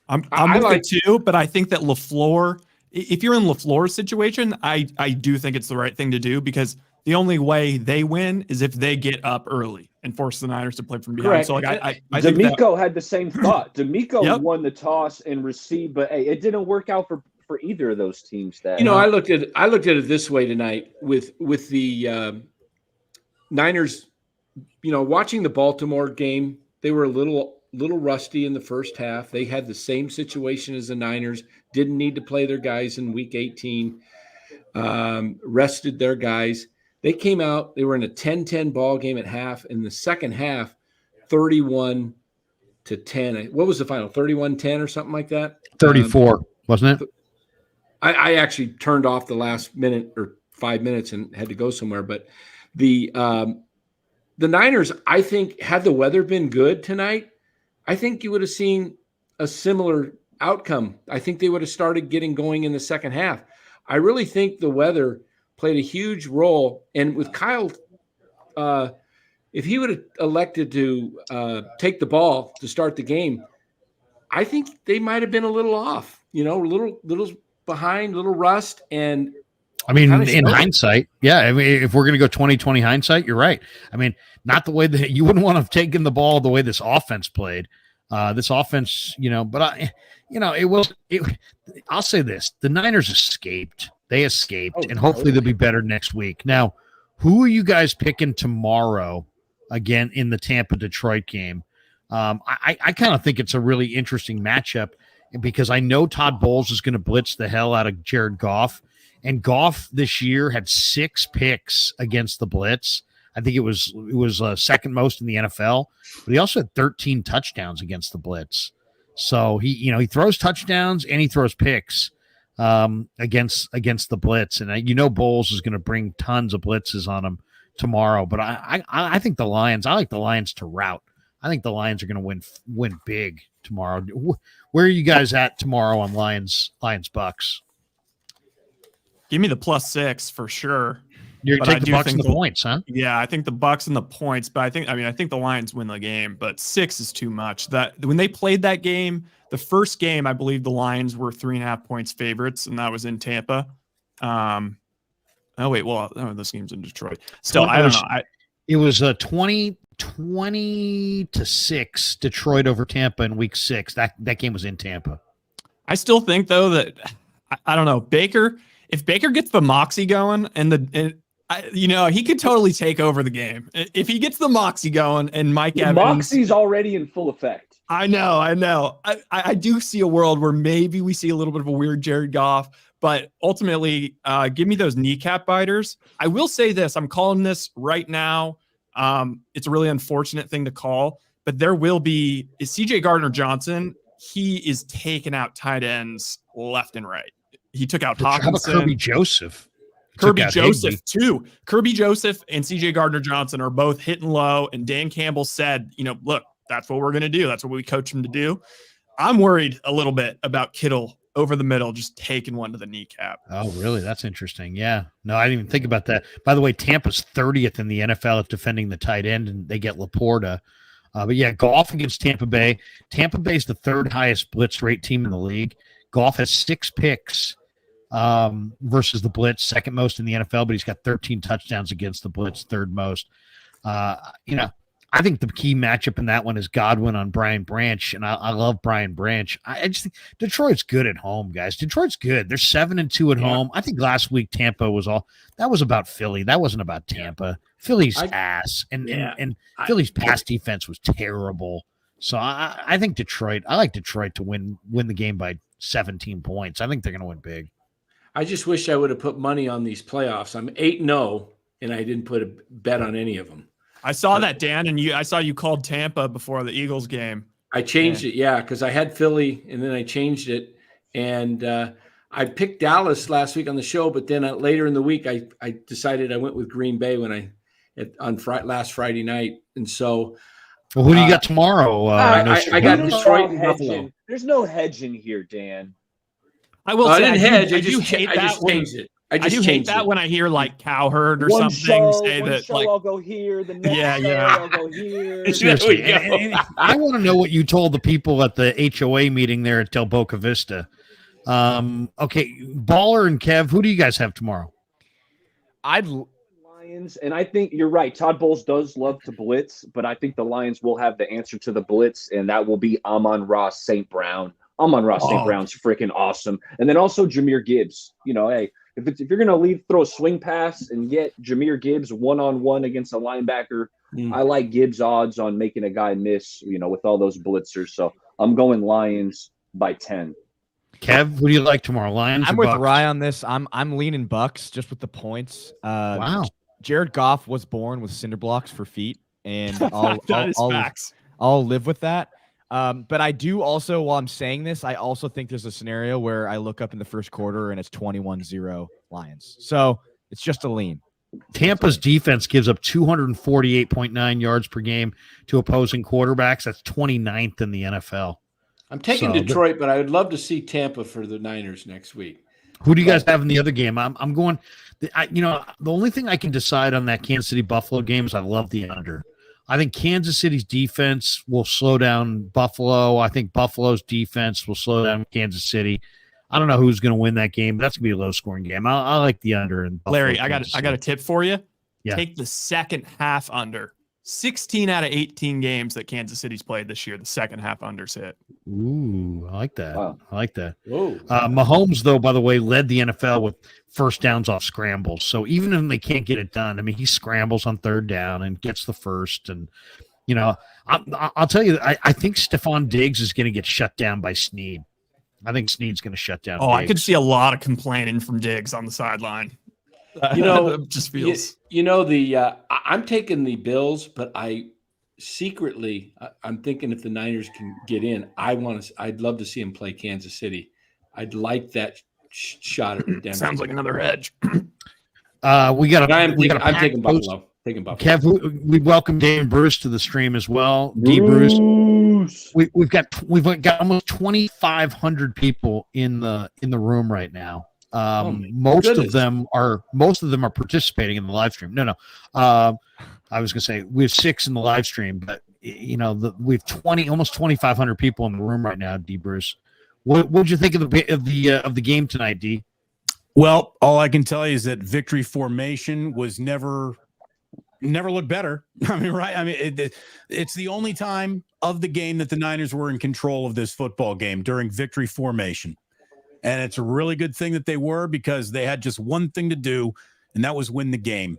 I'm with it too, but I think that LaFleur, if you're in LaFleur's situation, I do think it's the right thing to do, because the only way they win is if they get up early and force the Niners to play from behind. Correct. So I D'Amico had the same thought. D'Amico won the toss and received, but hey, it didn't work out for either of those teams. I looked at it this way tonight with the Niners. Watching the Baltimore game, they were a little rusty in the first half. They had the same situation as the Niners, didn't need to play their guys in week 18, rested their guys. They came out, they were in a 10-10 ball game at half. In the second half, 31-10. What was the final? 31-10 or something like that? 34, wasn't it? I actually turned off the last minute or 5 minutes and had to go somewhere. But the Niners, I think, had the weather been good tonight, I think you would have seen a similar outcome. I think they would have started getting going in the second half. I really think the weather played a huge role. And with Kyle, if he would have elected to take the ball to start the game, I think they might have been a little off, a little behind, little rust. And I mean, in hindsight, yeah. I mean, if we're going to go 20/20 hindsight, you're right. I mean, not the way that you wouldn't want to have taken the ball the way this offense played. This offense, but I'll say this: the Niners escaped. They escaped, and hopefully they'll be better next week. Now, who are you guys picking tomorrow again in the Tampa-Detroit game? I kind of think it's a really interesting matchup because I know Todd Bowles is going to blitz the hell out of Jared Goff. And Goff this year had 6 picks against the blitz. I think it was second most in the NFL, but he also had 13 touchdowns against the blitz. So he throws touchdowns and he throws picks against the blitz. And Bowles is going to bring tons of blitzes on him tomorrow. But I think the Lions. I like the Lions to rout. I think the Lions are going to win big tomorrow. Where are you guys at tomorrow on Lions Bucks? Give me the +6 for sure. You're going to take the Bucks and the points, huh? Yeah, I think the Bucks and the points, but I think the Lions win the game, but 6 is too much. That when they played that game, the first game, I believe the Lions were 3.5 points favorites, and that was in Tampa. This game's in Detroit. Still, I don't know. It was 20-6 Detroit over Tampa in week 6. That game was in Tampa. I still think though that I don't know, Baker. If Baker gets the moxie going and He could totally take over the game if he gets the moxie going. And Mike Evans, moxie's already in full effect. I know. I do see a world where maybe we see a little bit of a weird Jared Goff, but ultimately, give me those kneecap biters. I will say this: I'm calling this right now. It's a really unfortunate thing to call, but there will be CJ Gardner-Johnson. He is taking out tight ends left and right. He took out Hawkinson. How about Kirby Joseph? Kirby Joseph too. Kirby Joseph and CJ Gardner-Johnson are both hitting low, and Dan Campbell said, look, that's what we're going to do. That's what we coach him to do. I'm worried a little bit about Kittle over the middle, just taking one to the kneecap. Oh, really? That's interesting. Yeah. No, I didn't even think about that. By the way, Tampa's 30th in the NFL at defending the tight end, and they get Laporta. But yeah, Goff against Tampa Bay. Tampa Bay's the third highest blitz rate team in the league. Goff has 6 picks versus the blitz, second most in the NFL, but he's got 13 touchdowns against the blitz, third most. I think the key matchup in that one is Godwin on Brian Branch, and I love Brian Branch. I just think Detroit's good at home, guys. Detroit's good. They're 7-2 at home. I think last week Tampa was about Philly. That wasn't about Tampa. Philly's ass, and Philly's pass defense was terrible. So I think Detroit. I like Detroit to win the game by 17 points. I think they're going to win big. I just wish I would have put money on these playoffs. I'm 8-0, and I didn't put a bet on any of them. I saw that, Dan, and I saw you called Tampa before the Eagles game. I changed it, because I had Philly, and then I changed it, and I picked Dallas last week on the show, but then later in the week, I decided I went with Green Bay last Friday night, and so. Well, who do you got tomorrow? I got Detroit and Buffalo. There's no hedging here, Dan. I will say, I didn't hedge. I just changed it. I do hate that when I hear like Cowherd or one something show, say one that show like I'll go here, the next show I'll go here. Seriously, and I want to know what you told the people at the HOA meeting there at Del Boca Vista. Okay, Baller and Kev, who do you guys have tomorrow? Lions, and I think you're right. Todd Bowles does love to blitz, but I think the Lions will have the answer to the blitz, and that will be Amon-Ra St. Brown. Amon-Ra St. Brown's freaking awesome, and then also Jahmyr Gibbs. Hey. If you're going to throw a swing pass and get Jahmyr Gibbs one-on-one against a linebacker, I like Gibbs' odds on making a guy miss, with all those blitzers. So I'm going Lions by 10. Kev, who do you like tomorrow? Lions? I'm or with Bucks? Rye on this. I'm leaning Bucks just with the points. Wow. Jared Goff was born with cinder blocks for feet, and facts. I'll live with that. But I do also, while I'm saying this, I also think there's a scenario where I look up in the first quarter and it's 21-0 Lions. So it's just a lean. Tampa's defense gives up 248.9 yards per game to opposing quarterbacks. That's 29th in the NFL. I'm taking Detroit, but I would love to see Tampa for the Niners next week. Who do you guys have in the other game? I'm going. The only thing I can decide on that Kansas City Buffalo game is I love the under. I think Kansas City's defense will slow down Buffalo. I think Buffalo's defense will slow down Kansas City. I don't know who's going to win that game, but that's going to be a low-scoring game. I like the under. In Buffalo, Larry, I got a tip for you. Yeah. Take the second half under. 16 out of 18 games that Kansas City's played this year, the second half unders hit. Ooh, I like that. Wow. I like that. Whoa. Mahomes, though, by the way, led the NFL with first downs off scrambles. So even if they can't get it done, I mean, he scrambles on third down and gets the first. And, I'll tell you, I think Stephon Diggs is going to get shut down by Snead. I think Snead's going to shut down Diggs. I could see a lot of complaining from Diggs on the sideline. It just feels. I'm taking the Bills, but I'm thinking if the Niners can get in, I'd love to see him play Kansas City. I'd like that shot at redemption. Sounds like another edge. I'm taking Buffalo. Kev, we welcome Dave Bruce to the stream as well. D Bruce, we've got almost 2,500 people in the room right now. Most of them are participating in the live stream. No. I was gonna say we have 6 in the live stream, but we have almost 2,500 people in the room right now. D Bruce, what did you think of the game tonight, D? Well, all I can tell you is that victory formation was never looked better. I mean, right? I mean, it's the only time of the game that the Niners were in control of this football game during victory formation. And it's a really good thing that they were, because they had just one thing to do, and that was win the game.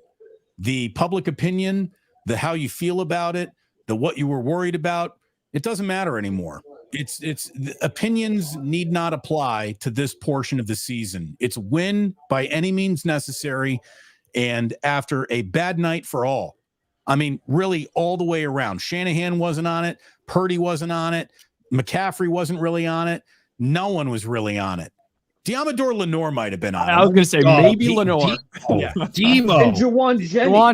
The public opinion, the how you feel about it, the what you were worried about, it doesn't matter anymore. It's the opinions need not apply to this portion of the season. It's win by any means necessary, and after a bad night for all. I mean, really all the way around. Shanahan wasn't on it. Purdy wasn't on it. McCaffrey wasn't really on it. No one was really on it. Diamador Lenore might have been on it. I was going to say maybe Lenore. Deebo. And Juwan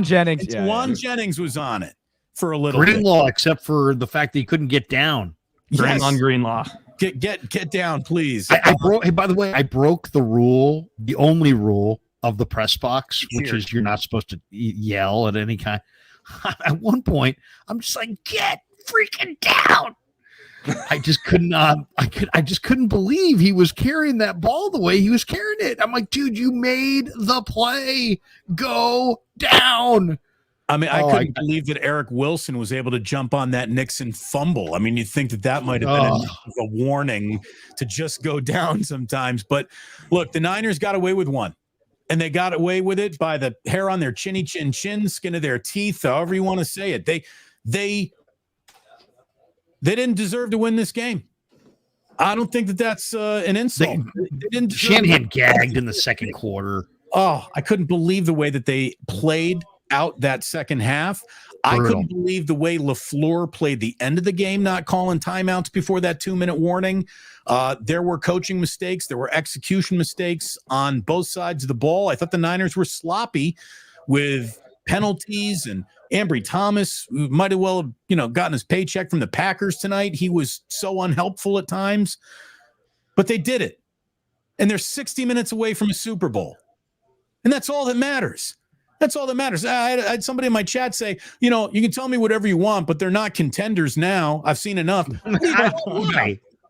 Jennings. Juwan Jennings was on it for a little Greenlaw, except for the fact that he couldn't get down. Draymond Greenlaw. Get down, please. I broke. Hey, by the way, I broke the rule, the only rule of the press box, which is you're not supposed to yell at any kind. At one point, I'm just like, get freaking down. I just could not. I just couldn't believe he was carrying that ball the way he was carrying it. I'm like, dude, you made the play. Go down. I mean, I couldn't believe that Eric Wilson was able to jump on that Nixon fumble. I mean, you'd think that might have been a warning to just go down sometimes. But look, the Niners got away with one, and they got away with it by the hair on their chinny chin, skin of their teeth, however you want to say it. They didn't deserve to win this game. I don't think that's an insult. They didn't. Shanahan gagged in the second quarter. Oh, I couldn't believe the way that they played out that second half. Brutal. I couldn't believe the way LaFleur played the end of the game, not calling timeouts before that 2-minute warning. There were coaching mistakes. There were execution mistakes on both sides of the ball. I thought the Niners were sloppy with penalties, and Ambry Thomas, who might have well have, gotten his paycheck from the Packers tonight. He was so unhelpful at times, but they did it. And they're 60 minutes away from a Super Bowl. And that's all that matters. That's all that matters. I had somebody in my chat say, you can tell me whatever you want, but they're not contenders now. I've seen enough.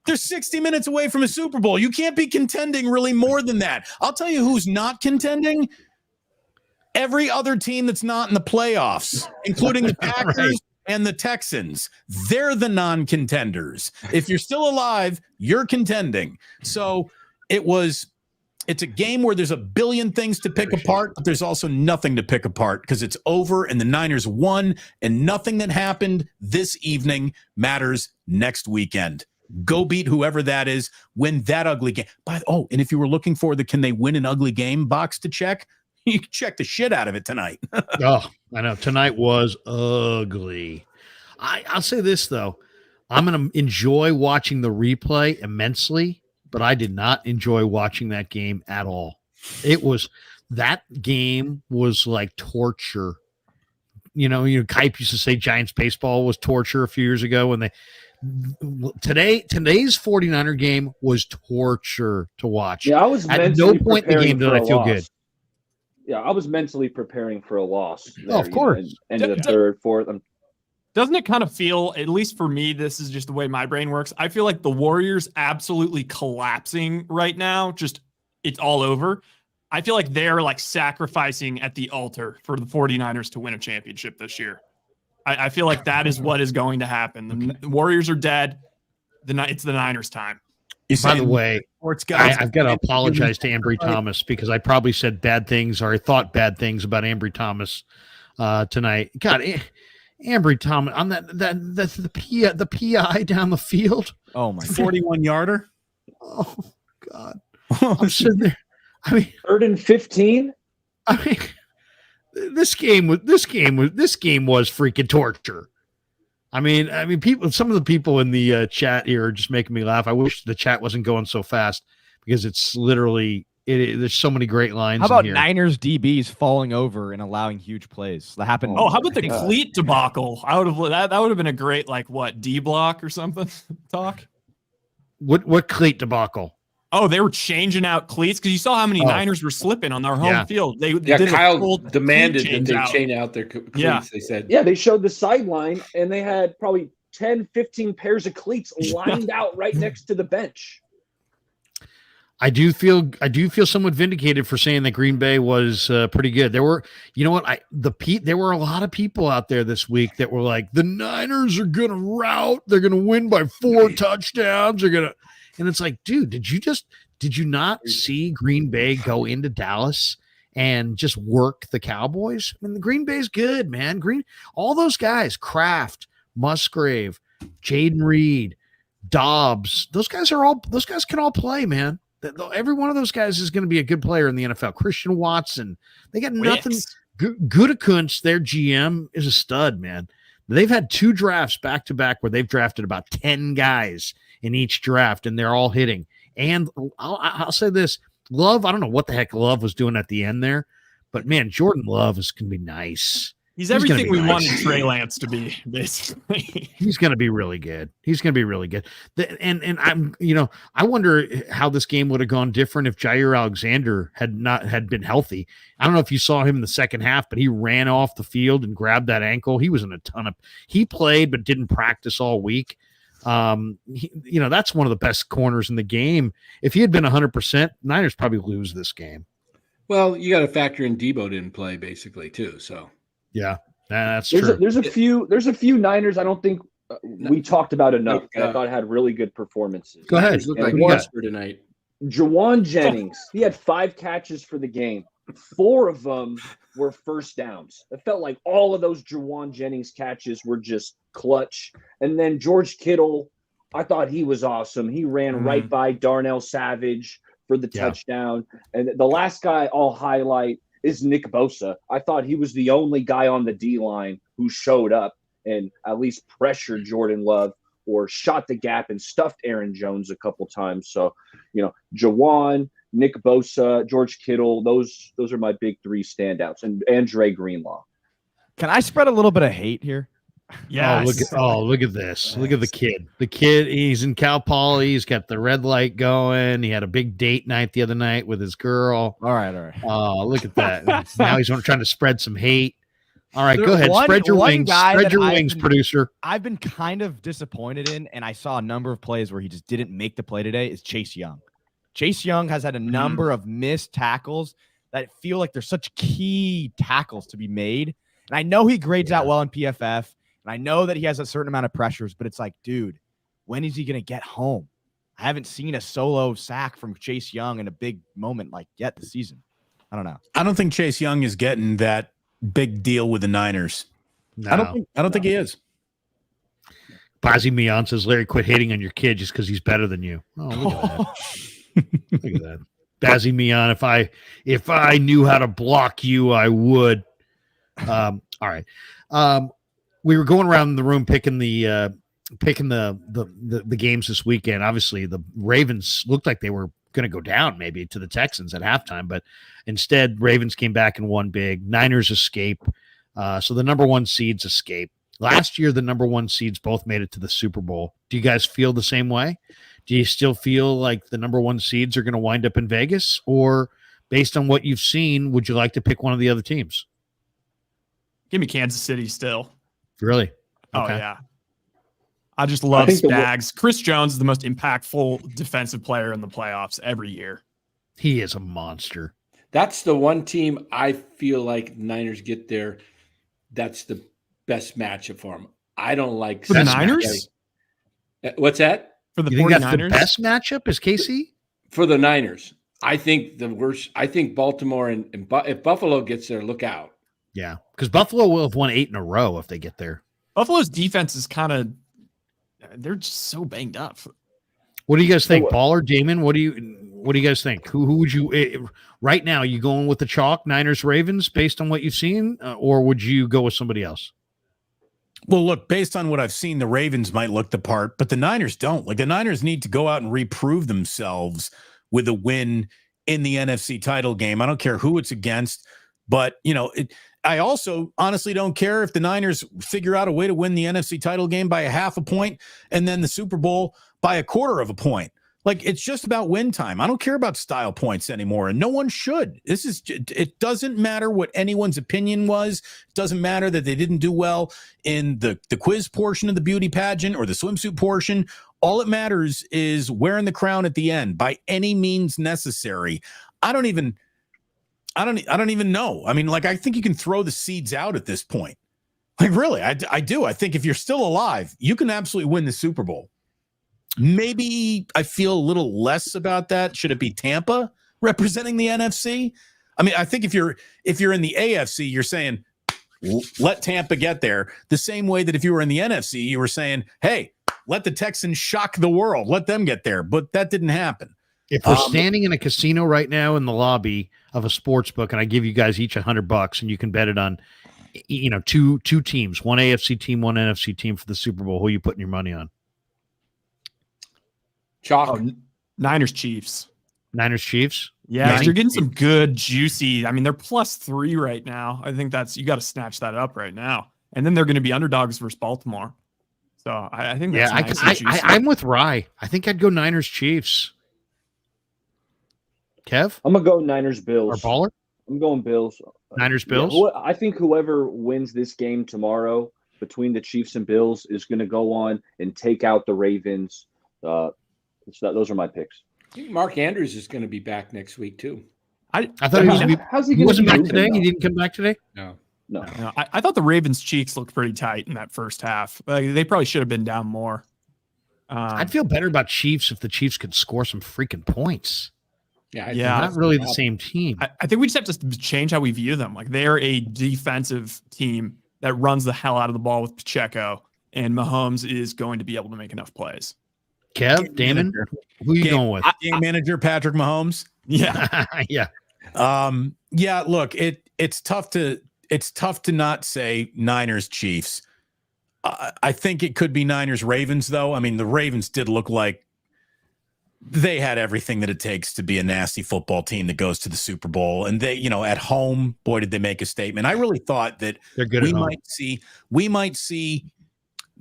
They're 60 minutes away from a Super Bowl. You can't be contending really more than that. I'll tell you who's not contending. Every other team that's not in the playoffs, including the Packers and the Texans. They're the non-contenders. If you're still alive, you're contending. So it's a game where there's a billion things to pick apart, but there's also nothing to pick apart because it's over and the Niners won, and nothing that happened this evening matters next weekend. Go beat whoever that is, win that ugly game. And if you were looking for the can they win an ugly game box to check, you can check the shit out of it tonight. Oh, I know. Tonight was ugly. I'll say this, though. I'm going to enjoy watching the replay immensely, but I did not enjoy watching that game at all. That game was like torture. Kipe used to say Giants baseball was torture a few years ago when today's 49er game was torture to watch. Yeah, I was at no point in the game did I feel good. Yeah, I was mentally preparing for a loss. There, of course. End of the third, fourth. Doesn't it kind of feel, at least for me, this is just the way my brain works. I feel like the Warriors absolutely collapsing right now. Just it's all over. I feel like they're like sacrificing at the altar for the 49ers to win a championship this year. I feel like that is what is going to happen. The Warriors are dead. It's the Niners' time. By the way, I've got to apologize to Ambry Thomas because I probably said bad things or I thought bad things about Ambry Thomas tonight. God, Ambry Thomas on that's the PI down the field. Oh my 41-yarder. Oh God. I'm sitting there. I mean 3rd and 15. I mean this game was freaking torture. I mean, some of the people in the chat here are just making me laugh. I wish the chat wasn't going so fast because it's literally there's so many great lines. How about in here. Niners DBs falling over and allowing huge plays? That happened. Oh, how about the cleat debacle? That would have been a great D block or something talk. What cleat debacle? Oh, they were changing out cleats because you saw how many Niners were slipping on their home field. Kyle demanded that they chain out their cleats. Yeah. They said, they showed the sideline and they had probably 10, 15 pairs of cleats lined out right next to the bench. I do feel somewhat vindicated for saying that Green Bay was pretty good. There were, there were a lot of people out there this week that were like, the Niners are going to rout. They're going to win by 4 touchdowns. And it's like, dude, did you not see Green Bay go into Dallas and just work the Cowboys. I mean, the Green Bay's good, man. All those guys, Kraft, Musgrave, Jaden Reed, Dobbs, those guys can all play, man. Every one of those guys is going to be a good player in the NFL. Christian Watson, they got nothing. Gutekunst, their GM, is a stud, man. They've had 2 drafts back to back where they've drafted about 10 guys in each draft, and they're all hitting. And I'll say this, Love, I don't know what the heck Love was doing at the end there, but man, Jordan Love is going to be nice. He's everything we wanted Trey Lance to be, basically. He's going to be really good. And I'm, I wonder how this game would have gone different if Jair Alexander had been healthy. I don't know if you saw him in the second half, but he ran off the field and grabbed that ankle. He was in he played, but didn't practice all week. That's one of the best corners in the game. If he had been 100%, Niners probably lose this game. Well, you got to factor in Deebo didn't play basically too. So. Yeah, that's true. There's a few Niners I don't think we talked about enough that I thought had really good performances. Go ahead. Look like monster tonight. Jawan Jennings, he had 5 catches for the game. 4 of them were first downs. It felt like all of those Jawan Jennings catches were just clutch. And then George Kittle, I thought he was awesome. He ran right by Darnell Savage for the touchdown. And the last guy I'll highlight is Nick Bosa. I thought he was the only guy on the D-line who showed up and at least pressured Jordan Love or shot the gap and stuffed Aaron Jones a couple times. So, Jawan, Nick Bosa, George Kittle, those are my big 3 standouts, and Dre Greenlaw. Can I spread a little bit of hate here? Yeah. Look at this. Look at the kid. The kid, he's in Cal Poly. He's got the red light going. He had a big date night the other night with his girl. All right. Oh, look at that. Now he's trying to spread some hate. All right, go ahead. Spread your wings. Spread your wings, producer. I've been kind of disappointed in, and I saw a number of plays where he just didn't make the play today, is Chase Young. Chase Young has had a number of missed tackles that feel like they're such key tackles to be made. And I know he grades out well in PFF. And I know that he has a certain amount of pressures, but it's like, dude, when is he going to get home? I haven't seen a solo sack from Chase Young in a big moment like yet this season. I don't know. I don't think Chase Young is getting that big deal with the Niners. No, I don't think he is. Bazzi Mian says, Larry, quit hating on your kid just because he's better than you. Oh, look at that. Look at that. Bazzi Mian, if I knew how to block you, I would. All right. We were going around the room picking the games this weekend. Obviously, the Ravens looked like they were going to go down maybe to the Texans at halftime, but instead, Ravens came back and won big. Niners escape. So the number 1 seeds escape. Last year, the number 1 seeds both made it to the Super Bowl. Do you guys feel the same way? Do you still feel like the number 1 seeds are going to wind up in Vegas? Or based on what you've seen, would you like to pick one of the other teams? Give me Kansas City still. Really? Oh, yeah. I just love Spags. Chris Jones is the most impactful defensive player in the playoffs every year. He is a monster. That's the one team I feel like Niners get there. That's the best matchup for them. I don't like for the Niners. What's that? For the 49ers? That's the best matchup is KC? For the Niners. I think the worst. I think Baltimore and if Buffalo gets there, look out. Yeah, because Buffalo will have won 8 in a row if they get there. Buffalo's defense is they're just so banged up. What do you guys think, Baller, Damon? What do you guys think? Who would you right now? You going with the chalk, Niners, Ravens, based on what you've seen, or would you go with somebody else? Well, look, based on what I've seen, the Ravens might look the part, but the Niners don't. Like the Niners need to go out and reprove themselves with a win in the NFC title game. I don't care who it's against, but I also honestly don't care if the Niners figure out a way to win the NFC title game by a half a point and then the Super Bowl by a quarter of a point. Like, it's just about win time. I don't care about style points anymore, and no one should. It doesn't matter what anyone's opinion was. It doesn't matter that they didn't do well in the quiz portion of the beauty pageant or the swimsuit portion. All it matters is wearing the crown at the end by any means necessary. I don't even know. I mean, like, I think you can throw the seeds out at this point. Like, really, I do. I think if you're still alive, you can absolutely win the Super Bowl. Maybe I feel a little less about that. Should it be Tampa representing the NFC? I mean, I think if you're in the AFC, you're saying let Tampa get there. The same way that if you were in the NFC, you were saying, hey, let the Texans shock the world, let them get there. But that didn't happen. If we're standing in a casino right now in the lobby of a sports book, and I give you guys each $100, and you can bet it on, two teams, one AFC team, one NFC team for the Super Bowl. Who are you putting your money on? Chalk. Niners Chiefs. Niners Chiefs. Yeah, you're getting some good juicy. I mean, they're +3 right now. I think you got to snatch that up right now. And then they're going to be underdogs versus Baltimore. So I think that's nice. I'm with Rye. I think I'd go Niners Chiefs. Kev? I'm gonna go Niners Bills. Or Baller? I'm going Bills. Niners Bills? Yeah, I think whoever wins this game tomorrow between the Chiefs and Bills is going to go on and take out the Ravens. Those are my picks. I think Mark Andrews is going to be back next week too. I thought he wasn't back today. He didn't come back today. No. I thought the Ravens' cheeks looked pretty tight in that first half. They probably should have been down more. I'd feel better about Chiefs if the Chiefs could score some freaking points. Yeah, not really the same team. I think we just have to change how we view them. Like, they're a defensive team that runs the hell out of the ball with Pacheco, and Mahomes is going to be able to make enough plays. Kev, Damon, who are you going with? Game manager Patrick Mahomes. Yeah, yeah. Look, it's tough to not say Niners Chiefs. I think it could be Niners Ravens though. I mean, the Ravens did look like they had everything that it takes to be a nasty football team that goes to the Super Bowl. And they, at home, boy, did they make a statement. I really thought that they're good. We might see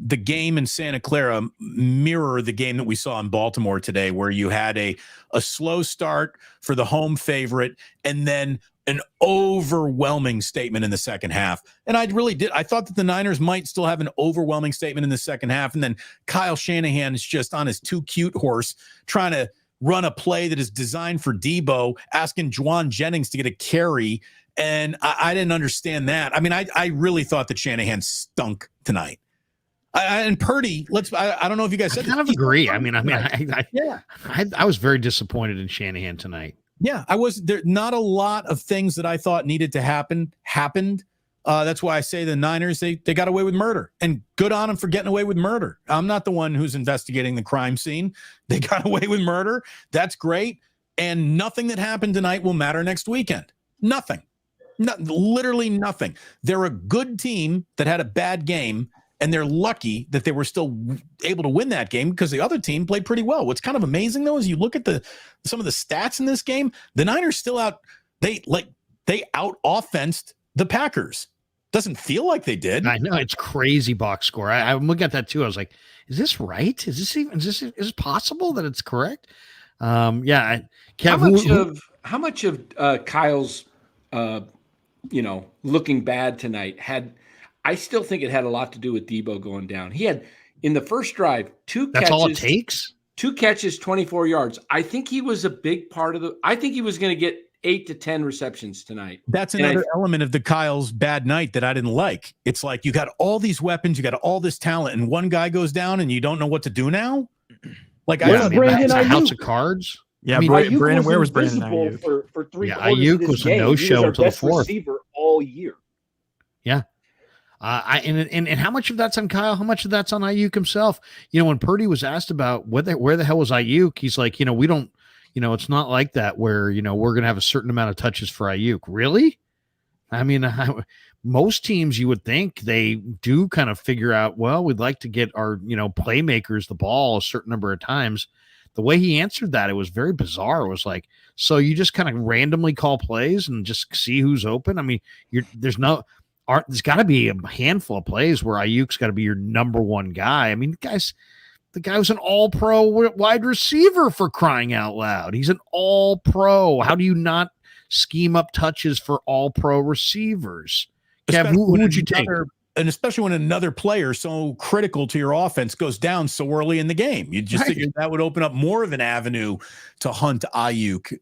the game in Santa Clara mirror the game that we saw in Baltimore today, where you had a slow start for the home favorite and then an overwhelming statement in the second half. And I thought that the Niners might still have an overwhelming statement in the second half. And then Kyle Shanahan is just on his too cute horse trying to run a play that is designed for Deebo, asking Juwan Jennings to get a carry. And I didn't understand that. I mean, I really thought that Shanahan stunk tonight. And Purdy, I don't know if you guys said I kind of agree. I was very disappointed in Shanahan tonight. Yeah, I was there. Not a lot of things that I thought needed to happen happened. That's why I say the Niners, they got away with murder, and good on them for getting away with murder. I'm not the one who's investigating the crime scene. They got away with murder. That's great. And nothing that happened tonight will matter next weekend. Nothing. Literally nothing. They're a good team that had a bad game, and they're lucky that they were still able to win that game because the other team played pretty well. What's kind of amazing, though, is you look at some of the stats in this game, the Niners still they out-offensed the Packers. Doesn't feel like they did. I know, it's crazy box score. I'm looking at that too. I was like, is this right? Is this possible that it's correct? Yeah. Kev, how much of Kyle's looking bad tonight I still think it had a lot to do with Deebo going down. He had, in the first drive, That's all it takes? 2 catches, 24 yards. I think he was a big part of I think he was going to get 8 to 10 receptions tonight. That's another element of the Kyle's bad night that I didn't like. It's like you got all these weapons, you got all this talent, and one guy goes down and you don't know what to do now? Like, it's a house of cards. Yeah, Brandon, where was Brandon Ayuk? For 3 quarters Ayuk was a no-show until the fourth. Receiver all year. Yeah. And how much of that's on Kyle? How much of that's on Ayuk himself? When Purdy was asked about where the hell was Ayuk, he's like, we don't, it's not like that where, we're going to have a certain amount of touches for Ayuk. Really? I mean, most teams you would think they do kind of figure out, well, we'd like to get our, playmakers the ball a certain number of times. The way he answered that, it was very bizarre. It was like, so you just kind of randomly call plays and just see who's open. I mean, there's got to be a handful of plays where Ayuk's got to be your number one guy. I mean, the guy was an all-pro wide receiver, for crying out loud. He's an all-pro. How do you not scheme up touches for all-pro receivers? Kev, who would you take? And especially when another player so critical to your offense goes down so early in the game. You just figured that would open up more of an avenue to hunt Ayuk.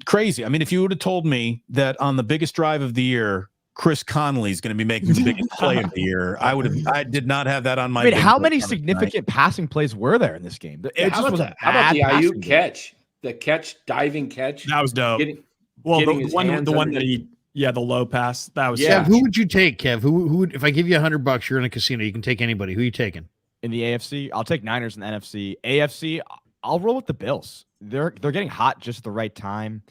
Crazy. I mean, if you would have told me that on the biggest drive of the year, Chris Conley is going to be making the biggest play of the year, I did not have that on my. I mean, how many significant passing plays were there in this game? How about the Ayuk catch? diving catch. That was dope. Getting the one under that the low pass. That was Kev, who would you take, Kev? Who would, if I give you $100, you're in a casino, you can take anybody. Who are you taking? In the AFC, I'll take Niners in the NFC. AFC, I'll roll with the Bills. They're getting hot just at the right time.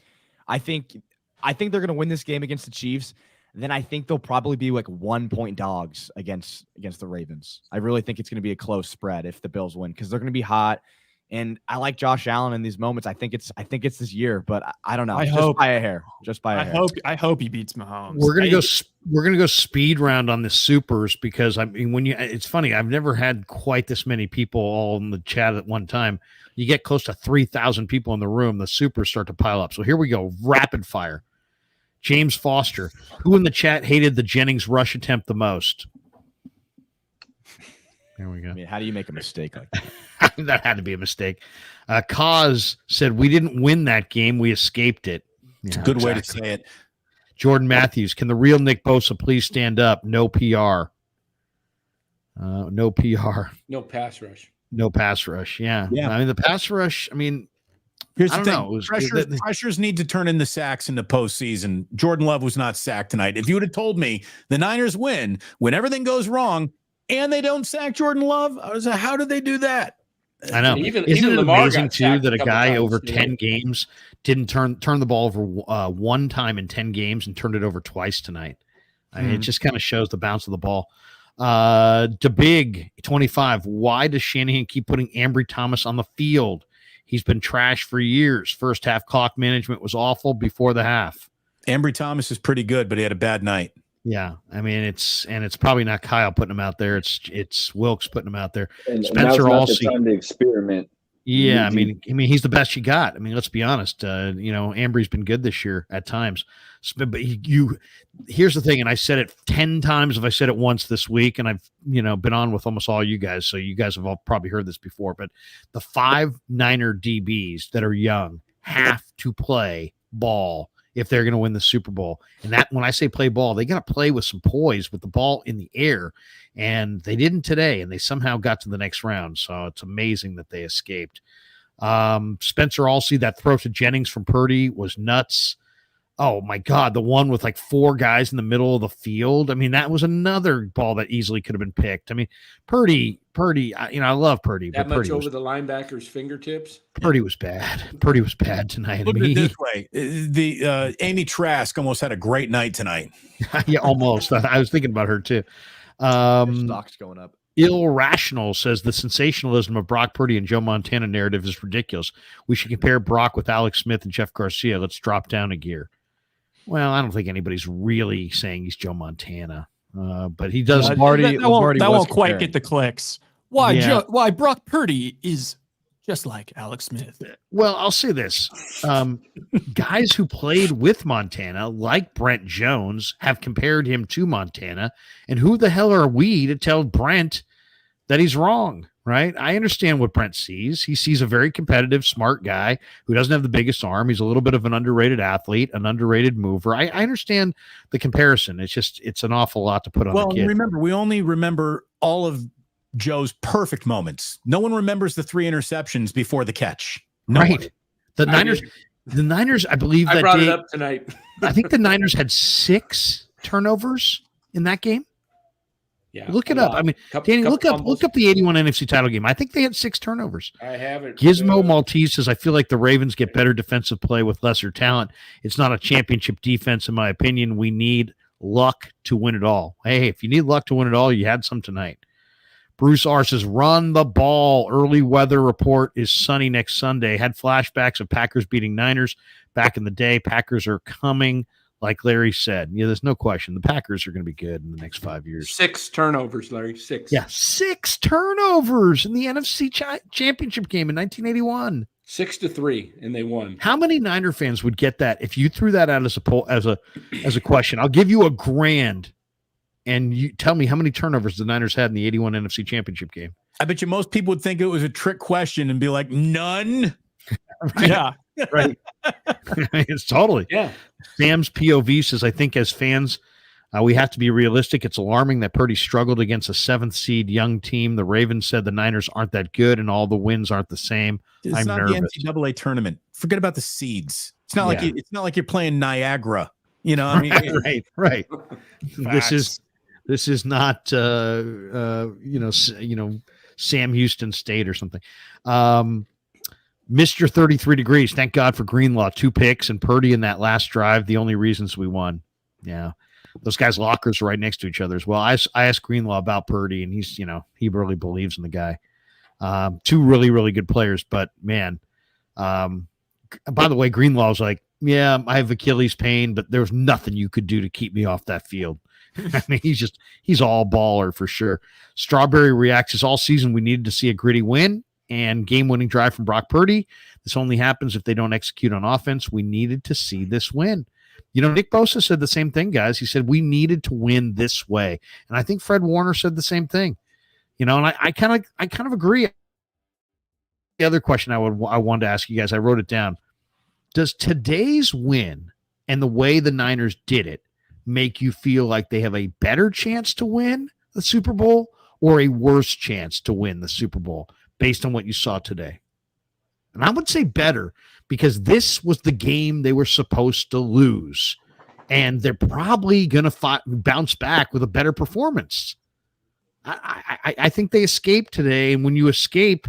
I think they're going to win this game against the Chiefs. Then I think they'll probably be like 1-point dogs against the Ravens. I really think it's going to be a close spread if the Bills win because they're going to be hot. And I like Josh Allen in these moments. I think it's this year, but I don't know. Just by a hair. I hope he beats Mahomes. We're gonna go speed round on the supers because it's funny. I've never had quite this many people all in the chat at one time. You get close to 3,000 people in the room, the supers start to pile up. So here we go, rapid fire. James Foster, who in the chat hated the Jennings rush attempt the most? There we go. I mean, how do you make a mistake like that? That had to be a mistake. Kaz said, we didn't win that game. We escaped it. It's a good way to say it. Jordan Matthews, can the real Nick Bosa please stand up? No PR. No PR. No pass rush. No pass rush. Yeah. I mean, the pass rush, here's the thing. Pressures need to turn into sacks in the postseason. Jordan Love was not sacked tonight. If you would have told me the Niners win when everything goes wrong and they don't sack Jordan Love, I was like, how did they do that? I know. Isn't it Lamar amazing too that a guy times, over 10 games didn't turn the ball over one time in 10 games and turned it over twice tonight? I mean, it just kind of shows the bounce of the ball. DeBig 25. Why does Shanahan keep putting Ambry Thomas on the field? He's been trashed for years. First half clock management was awful before the half. Ambry Thomas is pretty good, but he had a bad night. Yeah, I mean it's probably not Kyle putting him out there. It's Wilkes putting him out there. And Spencer now's not the time to experiment. Yeah, I mean he's the best you got. I mean, let's be honest. Ambry's been good this year at times. But here's the thing, and I said it 10 times if I said it once this week, and I've been on with almost all you guys, so you guys have all probably heard this before. But the 5 Niner DBs that are young have to play ball if they're going to win the Super Bowl. And that, when I say play ball, they got to play with some poise with the ball in the air. And they didn't today, and they somehow got to the next round. So it's amazing that they escaped. Spencer Alsey, that throw to Jennings from Purdy was nuts. Oh, my God, the one with like 4 guys in the middle of the field. I mean, that was another ball that easily could have been picked. I mean, Purdy, I love Purdy. That but much Purdy over the linebacker's fingertips? Purdy was bad. Purdy was bad tonight. Look at it this way. The Amy Trask almost had a great night tonight. Yeah, almost. I was thinking about her, too. Stock's going up. Irrational says the sensationalism of Brock Purdy and Joe Montana narrative is ridiculous. We should compare Brock with Alex Smith and Jeff Garcia. Let's drop down a gear. Well, I don't think anybody's really saying he's Joe Montana, but he does. That won't quite get the clicks. Why Brock Purdy is just like Alex Smith. Well, I'll say this. Guys who played with Montana, like Brent Jones, have compared him to Montana. And who the hell are we to tell Brent that he's wrong, right? I understand what Brent sees. He sees a very competitive, smart guy who doesn't have the biggest arm. He's a little bit of an underrated athlete, an underrated mover. I understand the comparison. It's an awful lot to put on the kid. Remember, we only remember all of Joe's perfect moments. No one remembers the 3 interceptions before the catch. No right. one. The Niners, I believe I brought it up tonight. I think the Niners had 6 turnovers in that game. Yeah, look it up. I mean, Danny, look up the 81 NFC title game. I think they had 6 turnovers. I have it. Gizmo Maltese says, I feel like the Ravens get better defensive play with lesser talent. It's not a championship defense, in my opinion. We need luck to win it all. Hey, if you need luck to win it all, you had some tonight. Bruce R says, run the ball. Early weather report is sunny next Sunday. Had flashbacks of Packers beating Niners back in the day. Packers are coming, like Larry said. Yeah, there's no question. The Packers are going to be good in the next 5 years. 6 turnovers, Larry. 6. Yeah, 6 turnovers in the NFC Championship game in 1981. 6-3, and they won. How many Niner fans would get that if you threw that out as a poll, as a question? I'll give you $1,000. And you tell me how many turnovers the Niners had in the 81 NFC Championship game. I bet you most people would think it was a trick question and be like, none. Right. Yeah. Right. It's totally. Yeah. Sam's POV says, I think as fans We have to be realistic. It's alarming that Purdy struggled against a 7th seed young team. The Ravens said the Niners aren't that good and all the wins aren't the same. It's not nervous. the NCAA tournament. Forget about the seeds. It's not like you're playing Niagara. You know, I mean, right. This is not Sam Houston State or something. Mr. 33 degrees. Thank God for Greenlaw. 2 picks and Purdy in that last drive. The only reasons we won. Yeah. Those guys' lockers are right next to each other as well. I asked Greenlaw about Purdy, and he's, he really believes in the guy. 2 really, really good players, but man, by the way, Greenlaw's like, yeah, I have Achilles pain, but there's nothing you could do to keep me off that field. I mean, he's all baller for sure. Strawberry reacts as all season. We needed to see a gritty win and game-winning drive from Brock Purdy. This only happens if they don't execute on offense. We needed to see this win. Nick Bosa said the same thing, guys. He said we needed to win this way, and I think Fred Warner said the same thing. And I kind of agree. The other question I wanted to ask you guys, I wrote it down. Does today's win and the way the Niners did it make you feel like they have a better chance to win the Super Bowl or a worse chance to win the Super Bowl based on what you saw today? And I would say better, because this was the game they were supposed to lose, and they're probably going to bounce back with a better performance. I think they escaped today, and when you escape,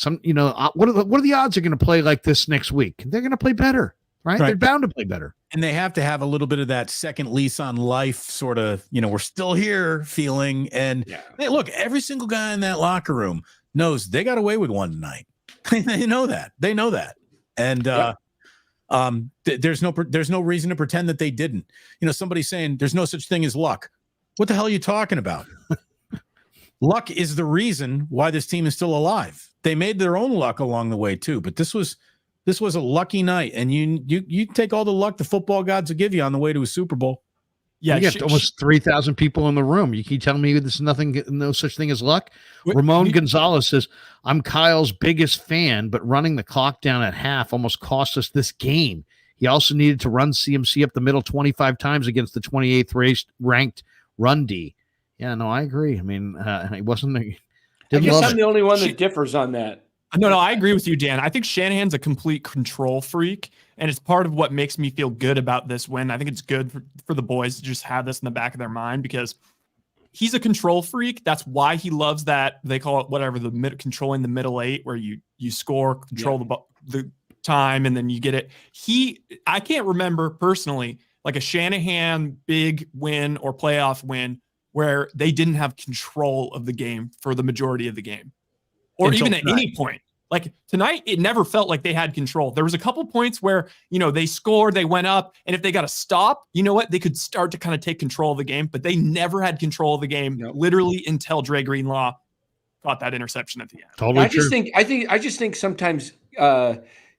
what are the odds they're going to play like this next week? They're going to play better, right? They're bound to play better. And they have to have a little bit of that second lease on life sort of, we're still here feeling. And hey, look, every single guy in that locker room knows they got away with one tonight. They know that. And there's no reason to pretend that they didn't. Somebody's saying there's no such thing as luck. What the hell are you talking about? Luck is the reason why this team is still alive. They made their own luck along the way too, but this was a lucky night, and you take all the luck the football gods will give you on the way to a Super Bowl. Yeah, you got almost 3,000 people in the room. You keep telling me there's no such thing as luck? Ramon Gonzalez says, I'm Kyle's biggest fan, but running the clock down at half almost cost us this game. He also needed to run CMC up the middle 25 times against the 28th ranked run D. Yeah, no, I agree. I mean, it wasn't. I guess I'm the only one that differs on that. No, I agree with you, Dan. I think Shanahan's a complete control freak, and it's part of what makes me feel good about this win. I think it's good for the boys to just have this in the back of their mind, because he's a control freak. That's why he loves that. They call it whatever, controlling the middle 8, where you score, control the time, and then you get it. I can't remember personally like a Shanahan big win or playoff win where they didn't have control of the game for the majority of the game. Or even at any point. Like tonight, it never felt like they had control. There was a couple points where, they scored, they went up, and if they got a stop, you know what? They could start to kind of take control of the game, but they never had control of the game, literally until Dre Greenlaw caught that interception at the end. Totally I just think sometimes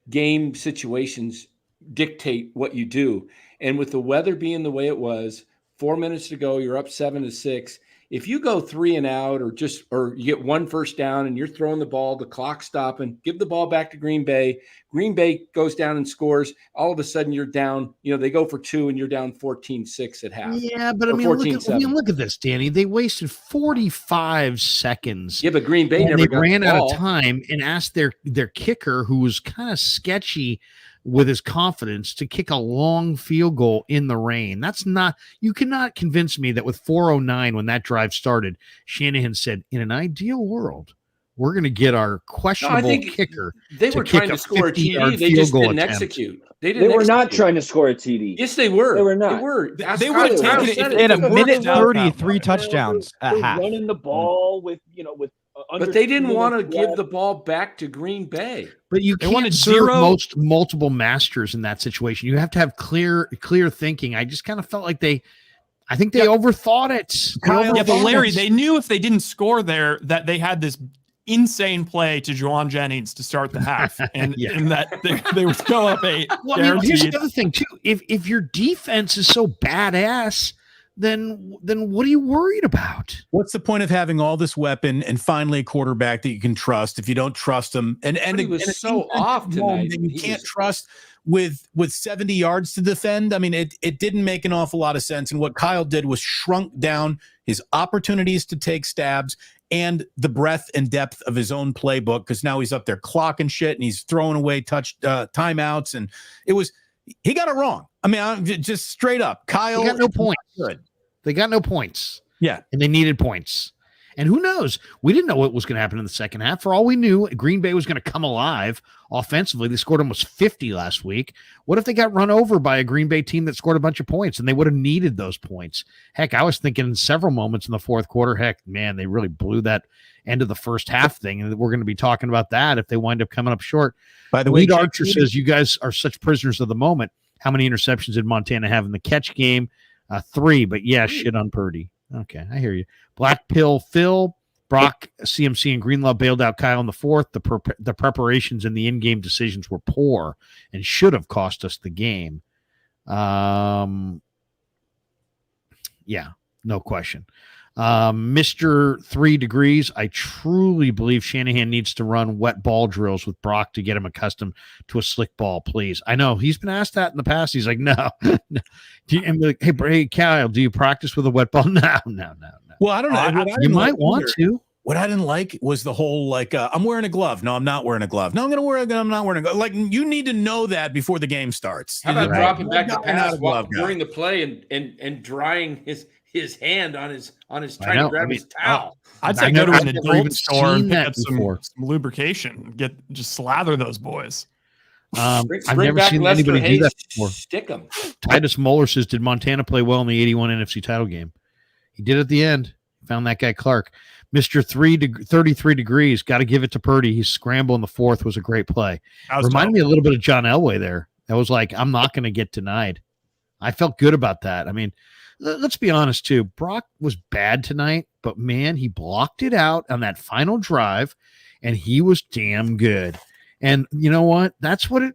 game situations dictate what you do. And with the weather being the way it was, 4 minutes to go, you're up 7-6. If you go 3 and out, or you get 1 first down and you're throwing the ball, the clock stopping, give the ball back to Green Bay. Green Bay goes down and scores. All of a sudden you're down, they go for 2 and you're down 14-6 at half. Yeah, but I mean, look at this, Danny. They wasted 45 seconds. Yeah, but Green Bay never ran out of time and asked their kicker, who was kind of sketchy with his confidence, to kick a long field goal in the rain. You cannot convince me that with 4:09 when that drive started, Shanahan said, in an ideal world, we're going to get our questionable kicker. They were trying to score a TD. They just didn't execute. They were not trying to score a TD. Yes, they were. They were not. They would have taken it if they had a minute 30, 3 touchdowns at half. Running the ball with but they didn't want to give the ball back to Green Bay. But you can't serve multiple masters in that situation. You have to have clear thinking. I just kind of felt like I think they overthought it. But Larry, they knew if they didn't score there that they had this insane play to Juwan Jennings to start the half, and that they would go up 8. Well, here's the other thing too. If your defense is so badass, then what are you worried about? What's the point of having all this weapon and finally a quarterback that you can trust if you don't trust him? And he was so off tonight. That you can't trust with 70 yards to defend. I mean, it didn't make an awful lot of sense. And what Kyle did was shrunk down his opportunities to take stabs and the breadth and depth of his own playbook, because now he's up there clocking shit and he's throwing away timeouts. And he got it wrong. I mean, I'm just straight up. Kyle, they got no points. Good. They got no points. Yeah. And they needed points. And who knows? We didn't know what was going to happen in the second half. For all we knew, Green Bay was going to come alive offensively. They scored almost 50 last week. What if they got run over by a Green Bay team that scored a bunch of points and they would have needed those points? Heck, I was thinking in several moments in the fourth quarter, heck, man, they really blew that end of the first half thing. And we're going to be talking about that if they wind up coming up short. By the way, Lead Archer says, you guys are such prisoners of the moment. How many interceptions did Montana have in the catch game? 3, but yeah, shit on Purdy. Okay, I hear you. Black Pill Phil, Brock, CMC, and Greenlaw bailed out Kyle in the fourth. The preparations and the in-game decisions were poor and should have cost us the game. Yeah, no question. Mr. 3 Degrees, I truly believe Shanahan needs to run wet ball drills with Brock to get him accustomed to a slick ball, please. I know he's been asked that in the past. He's like, no. And be like, hey, Kyle, do you practice with a wet ball? No. Well, I don't know. You might want to. What I didn't like was the whole I'm wearing a glove. No, I'm not wearing a glove. No, I'm not wearing a glove. Like, you need to know that before the game starts. How about dropping back the pass during the play and drying his hand on his trying to grab his towel? I'd say go to an adult store and pick up some lubrication. Just slather those boys. I've never seen anybody do that before. Stick them. Titus Moeller says, did Montana play well in the 81 NFC title game? He did at the end. Found that guy Clark. Mr. 33 Degrees, got to give it to Purdy. His scramble in the fourth was a great play. Reminded me a little bit of John Elway there. That was like, I'm not going to get denied. I felt good about that. I mean, let's be honest too. Brock was bad tonight, but man, he blocked it out on that final drive, and he was damn good. And you know what? That's what it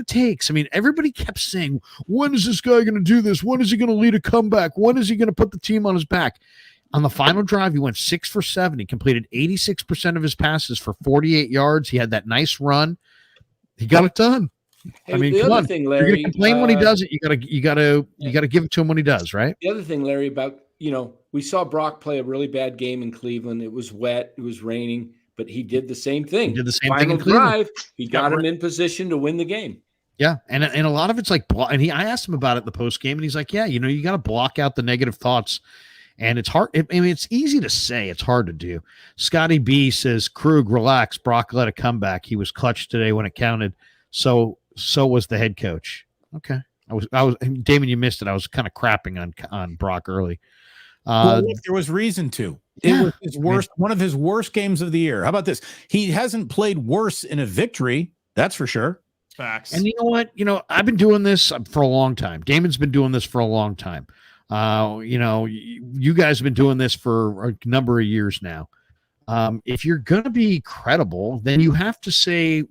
takes. I mean, everybody kept saying, when is this guy going to do this? When is he going to lead a comeback? When is he going to put the team on his back? On the final drive, he went 6 for 7. He completed 86% of his passes for 48 yards. He had that nice run. He got it done. Hey, I mean, the come other on. thing, Larry, you're gonna complain when he does it. You gotta give it to him when he does, right? The other thing, Larry, about we saw Brock play a really bad game in Cleveland. It was wet, it was raining, but he did the same thing. He did the same final thing in Cleveland. drive. He got him in position to win the game. Yeah, and a lot of it's like, and I asked him about it in the post game, and he's like, yeah, you got to block out the negative thoughts. And it's hard. I mean, it's easy to say. It's hard to do. Scotty B says, Krug, relax. Brock let a comeback. He was clutch today when it counted. So was the head coach. Okay. I was Damon, you missed it. I was kind of crapping on Brock early. Well, look, there was reason to. It was his worst, one of his worst games of the year. How about this? He hasn't played worse in a victory. That's for sure. Facts. And you know what? I've been doing this for a long time. Damon's been doing this for a long time. You guys have been doing this for a number of years now. If you're going to be credible, then you have to say,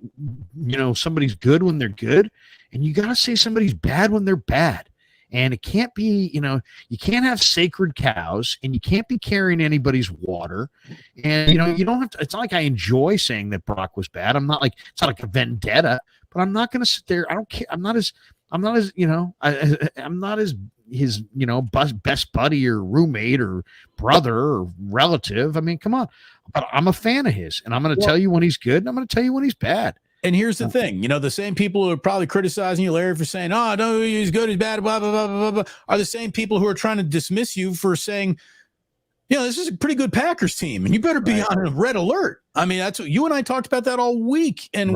somebody's good when they're good, and you got to say somebody's bad when they're bad. And it can't be, you can't have sacred cows, and you can't be carrying anybody's water. And, you don't have to, it's not like I enjoy saying that Brock was bad. It's not like a vendetta, but I'm not going to sit there. I don't care. I'm not as his best buddy or roommate or brother or relative. I mean, come on. But I'm a fan of his, and I'm going to tell you when he's good, and I'm going to tell you when he's bad. And here's the thing, the same people who are probably criticizing you, Larry, for saying, oh, no, he's good, he's bad, blah, blah, blah, blah, blah, are the same people who are trying to dismiss you for saying, this is a pretty good Packers team, and you better be on a red alert. I mean, that's what you and I talked about that all week. And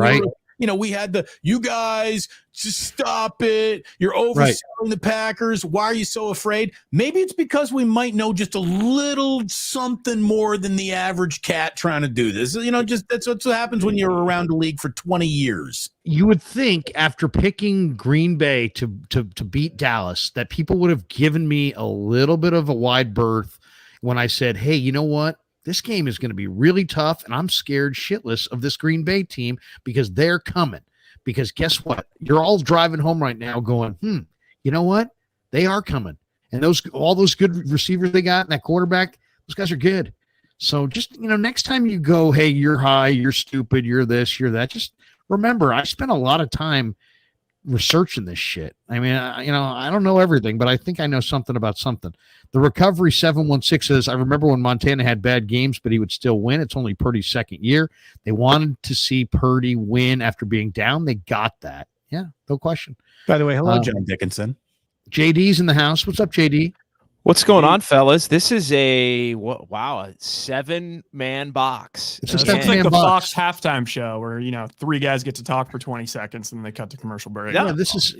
we had you guys just stop it. You're overselling the Packers. Why are you so afraid? Maybe it's because we might know just a little something more than the average cat trying to do this. That's what happens when you're around the league for 20 years. You would think after picking Green Bay to beat Dallas that people would have given me a little bit of a wide berth when I said, hey, you know what? This game is going to be really tough, and I'm scared shitless of this Green Bay team because they're coming. Because guess what? You're all driving home right now going, you know what? They are coming. And all those good receivers they got and that quarterback, those guys are good. So just, next time you go, hey, you're high, you're stupid, you're this, you're that, just remember, I spent a lot of time researching this shit. I mean, I don't know everything, but I think I know something about something. The Recovery 716 says, I remember when Montana had bad games, but he would still win. It's only Purdy's second year. They wanted to see Purdy win after being down. They got that. Yeah, no question. By the way, hello, John Dickinson. JD's in the house. What's up, JD? What's going on, fellas? This is a 7-man box. It's like the Fox halftime show where 3 guys get to talk for 20 seconds and then they cut to commercial break. Yeah, this is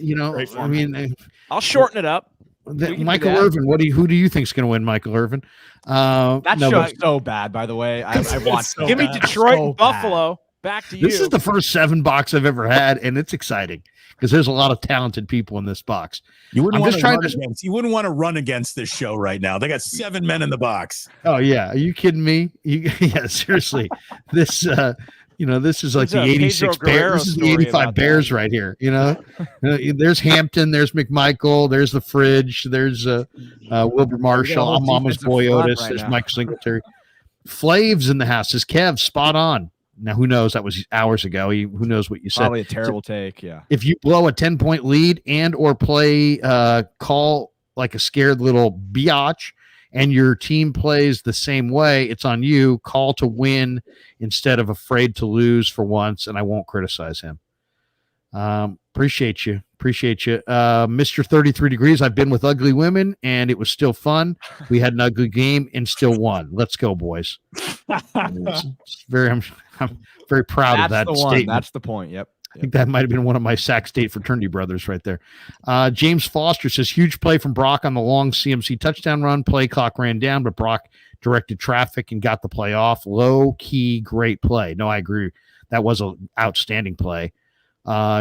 I mean, I'll shorten it up. Michael Irvin. Who do you think is going to win, Michael Irvin? That show is so bad, by the way. I watched. Give me Detroit and Buffalo. Back to you. This is the first 7 box I've ever had, and it's exciting because there's a lot of talented people in this box. You wouldn't want to run against this show right now. They got 7 men in the box. Oh yeah, are you kidding me? Yeah, seriously. This this is like the 86 Bears. This is the 85 Bears right here. There's Hampton, there's McMichael, there's the Fridge, there's Wilbur Marshall, I'm Mama's Boy Otis, there's Mike Singletary. Flav's in the house. Says Kev, spot on. Now, who knows? That was hours ago. Who knows what you said? Probably a terrible take, yeah. If you blow a 10-point lead and or play call like a scared little biatch and your team plays the same way, it's on you. Call to win instead of afraid to lose for once, and I won't criticize him. Appreciate you. Mr. 33 Degrees, I've been with ugly women, and it was still fun. We had an ugly game and still won. Let's go, boys. I'm very proud of that statement. That's the point. Yep. I think that might have been one of my Sac State fraternity brothers right there. James Foster says, huge play from Brock on the long CMC touchdown run. Play clock ran down, but Brock directed traffic and got the play off. Low-key, great play. No, I agree. That was an outstanding play.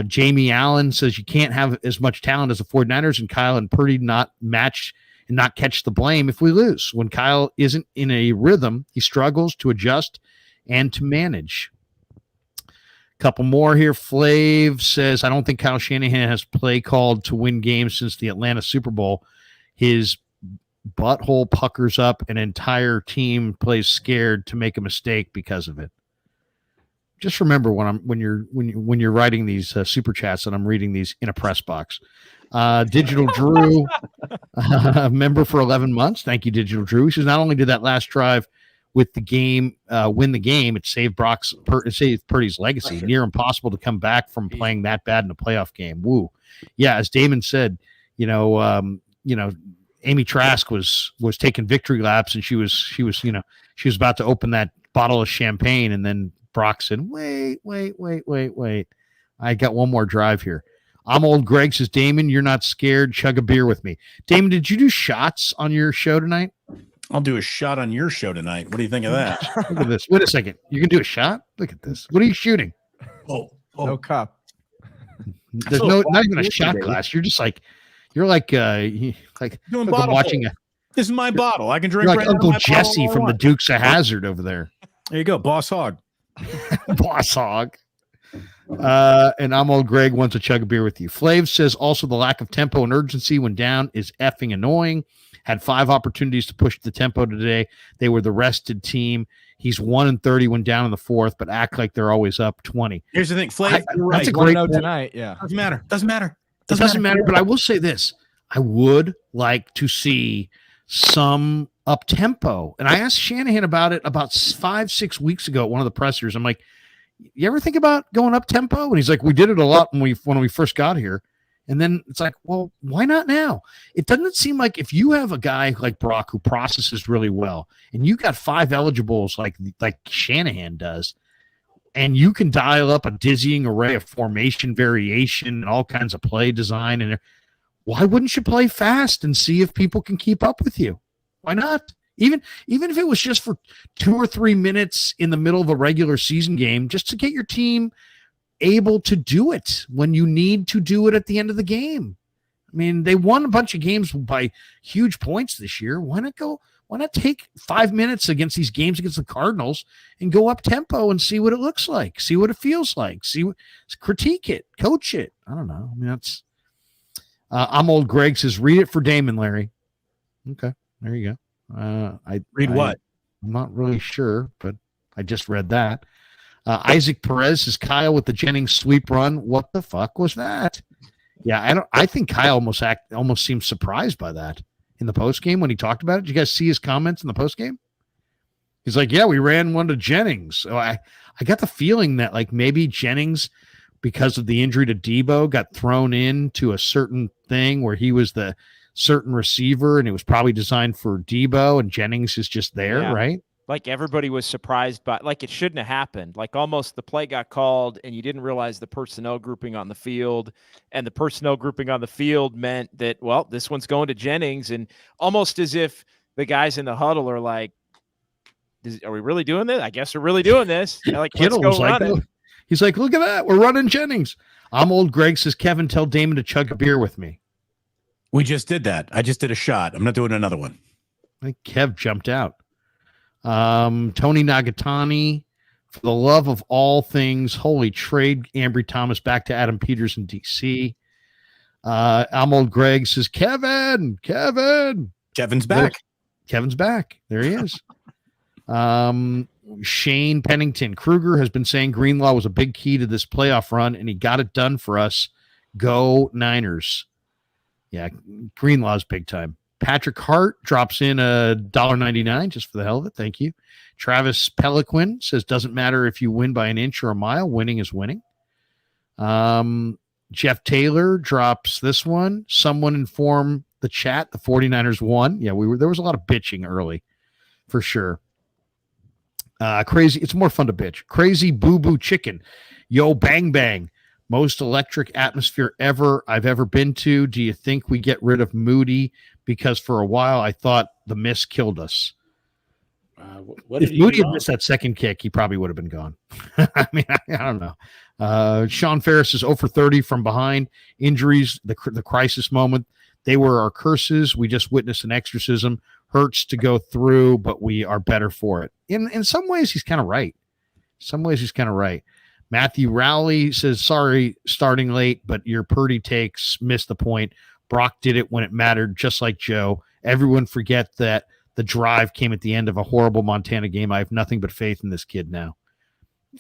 Jamie Allen says you can't have as much talent as the 49ers and Kyle and Purdy not match and not catch the blame if we lose. When Kyle isn't in a rhythm, he struggles to adjust and to manage. Couple more here. Flav says, I don't think Kyle Shanahan has play called to win games since the Atlanta Super Bowl. His butthole puckers up, an entire team plays scared to make a mistake because of it. Just remember when you're writing these super chats and I'm reading these in a press box. Digital Drew, member for 11 months. Thank you, Digital Drew. He says not only did that last drive with the game win the game, it saved Purdy's legacy. Sure. Near impossible to come back from playing that bad in a playoff game. Woo. Yeah, as Damon said, Amy Trask was taking victory laps and she was about to open that bottle of champagne, and then Brock said, wait. I got one more drive here. I'm old Greg says, Damon, you're not scared. Chug a beer with me. Damon, did you do shots on your show tonight? I'll do a shot on your show tonight. What do you think of that? Look at this. Wait a second. You can do a shot? Look at this. What are you shooting? Oh. No cup. There's not even a shot glass. You're just like doing watching this is my bottle. I can drink. You're like Uncle Jesse from the Dukes of Hazzard over there. There you go, Boss Hog. Boss Hog. And I'm old Greg wants to chug a beer with you. Flav says also the lack of tempo and urgency when down is effing annoying. Had 5 opportunities to push the tempo today. They were the rested team. He's 1-30 when down in the 4th, but act like they're always up 20. Here's the thing, Flav. That's a great point. Tonight. Yeah, doesn't matter. It doesn't matter. But I will say this: I would like to see some up tempo. And I asked Shanahan about it about 5-6 weeks ago at one of the pressers. I'm like, you ever think about going up tempo? And he's like, we did it a lot when we first got here. And then it's like, well, why not now? It doesn't seem like if you have a guy like Brock who processes really well, and you got 5 eligibles like Shanahan does, and you can dial up a dizzying array of formation variation and all kinds of play design, and why wouldn't you play fast and see if people can keep up with you? Why not? Even if it was just for 2 or 3 minutes in the middle of a regular season game, just to get your team able to do it when you need to do it at the end of the game. I mean, they won a bunch of games by huge points this year. Why not take 5 minutes against these games against the Cardinals and go up tempo and see what it looks like, see what it feels like, critique it, coach it. I don't know. I mean, that's I'm old Greg says, read it for Damon, Larry. Okay, there you go. I Read what? I'm not really sure, but I just read that. Isaac Perez says Kyle with the Jennings sweep run. What the fuck was that? Yeah, I think Kyle almost seemed surprised by that in the post game when he talked about it. Did you guys see his comments in the post game? He's like, yeah, we ran one to Jennings. So I got the feeling that like maybe Jennings, because of the injury to Deebo, got thrown into a certain thing where he was the certain receiver and it was probably designed for Deebo and Jennings is just there, right? Like everybody was surprised by, like it shouldn't have happened. Like almost the play got called and you didn't realize the personnel grouping on the field, and the personnel grouping on the field meant that, well, this one's going to Jennings, and almost as if the guys in the huddle are like, are we really doing this? I guess we're really doing this. Like, let's go run it. He's like, look at that. We're running Jennings. I'm old Greg says, Kevin, tell Damon to chug a beer with me. We just did that. I just did a shot. I'm not doing another one. I think Kev jumped out. Tony Nagatani, for the love of all things, holy, trade Ambry Thomas back to Adam Peters in DC. I'm old Greg says, Kevin's back. Kevin's back. There he is. Shane Pennington Kruger has been saying Greenlaw was a big key to this playoff run, and he got it done for us. Go Niners. Yeah, Greenlaw's big time. Patrick Hart drops in $1.99 just for the hell of it. Thank you. Travis Peliquin says, doesn't matter if you win by an inch or a mile, winning is winning. Jeff Taylor drops this one. Someone inform the chat the 49ers won. Yeah, there was a lot of bitching early for sure. Crazy. It's more fun to bitch. Crazy Boo Boo Chicken. Yo, bang, bang. Most electric atmosphere I've ever been to. Do you think we get rid of Moody? Because for a while I thought the miss killed us. If Moody had missed that second kick, he probably would have been gone. I mean, I don't know. Sean Ferris is 0 for 30 from behind. Injuries, the crisis moment. They were our curses. We just witnessed an exorcism. Hurts to go through, but we are better for it. In some ways, he's kind of right. Matthew Rowley says, sorry, starting late, but your Purdy takes missed the point. Brock did it when it mattered, just like Joe. Everyone forget that the drive came at the end of a horrible Montana game. I have nothing but faith in this kid now.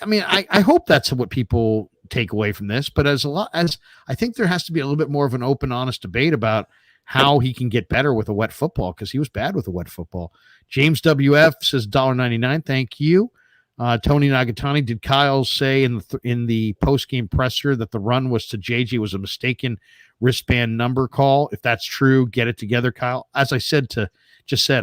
I mean, I hope that's what people take away from this, but as I think there has to be a little bit more of an open, honest debate about how he can get better with a wet football, because he was bad with a wet football. James WF says $1.99. Thank you. Tony Nagatani, did Kyle say in the post-game presser that the run was to JJ was a mistaken wristband number call? If that's true, get it together, Kyle. As I said,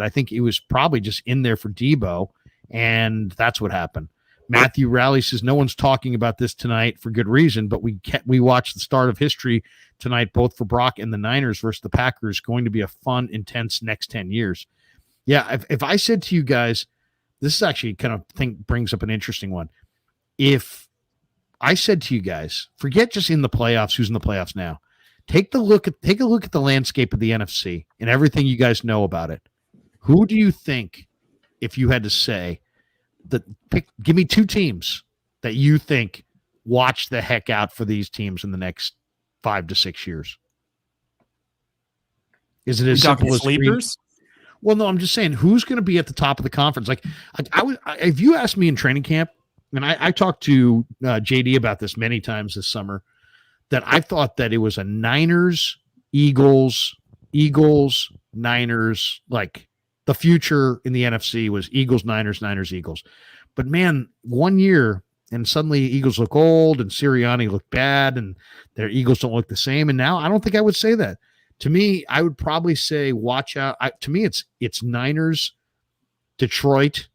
I think it was probably just in there for Deebo, and that's what happened. Matthew Rowley says no one's talking about this tonight for good reason, but we watched the start of history tonight, both for Brock and the Niners versus the Packers. Going to be a fun, intense next 10 years. Yeah, if I said to you guys, this is actually kind of brings up an interesting one. If I said to you guys, forget just in the playoffs, who's in the playoffs now. Take a look at the landscape of the NFC and everything you guys know about it. Who do you think, if you had to say give me two teams that you think watch the heck out for these teams in the next 5 to 6 years? Is it as simple as sleepers? Well, no, I'm just saying who's going to be at the top of the conference. Like if you asked me in training camp, and I talked to JD about this many times this summer, that I thought that it was a Niners, Eagles, Niners, like the future in the NFC was Eagles, Niners, Eagles. But man, 1 year and suddenly Eagles look old and Sirianni look bad and their Eagles don't look the same. And now I don't think I would say that. To me, I would probably say watch out. To me, it's Niners, Detroit,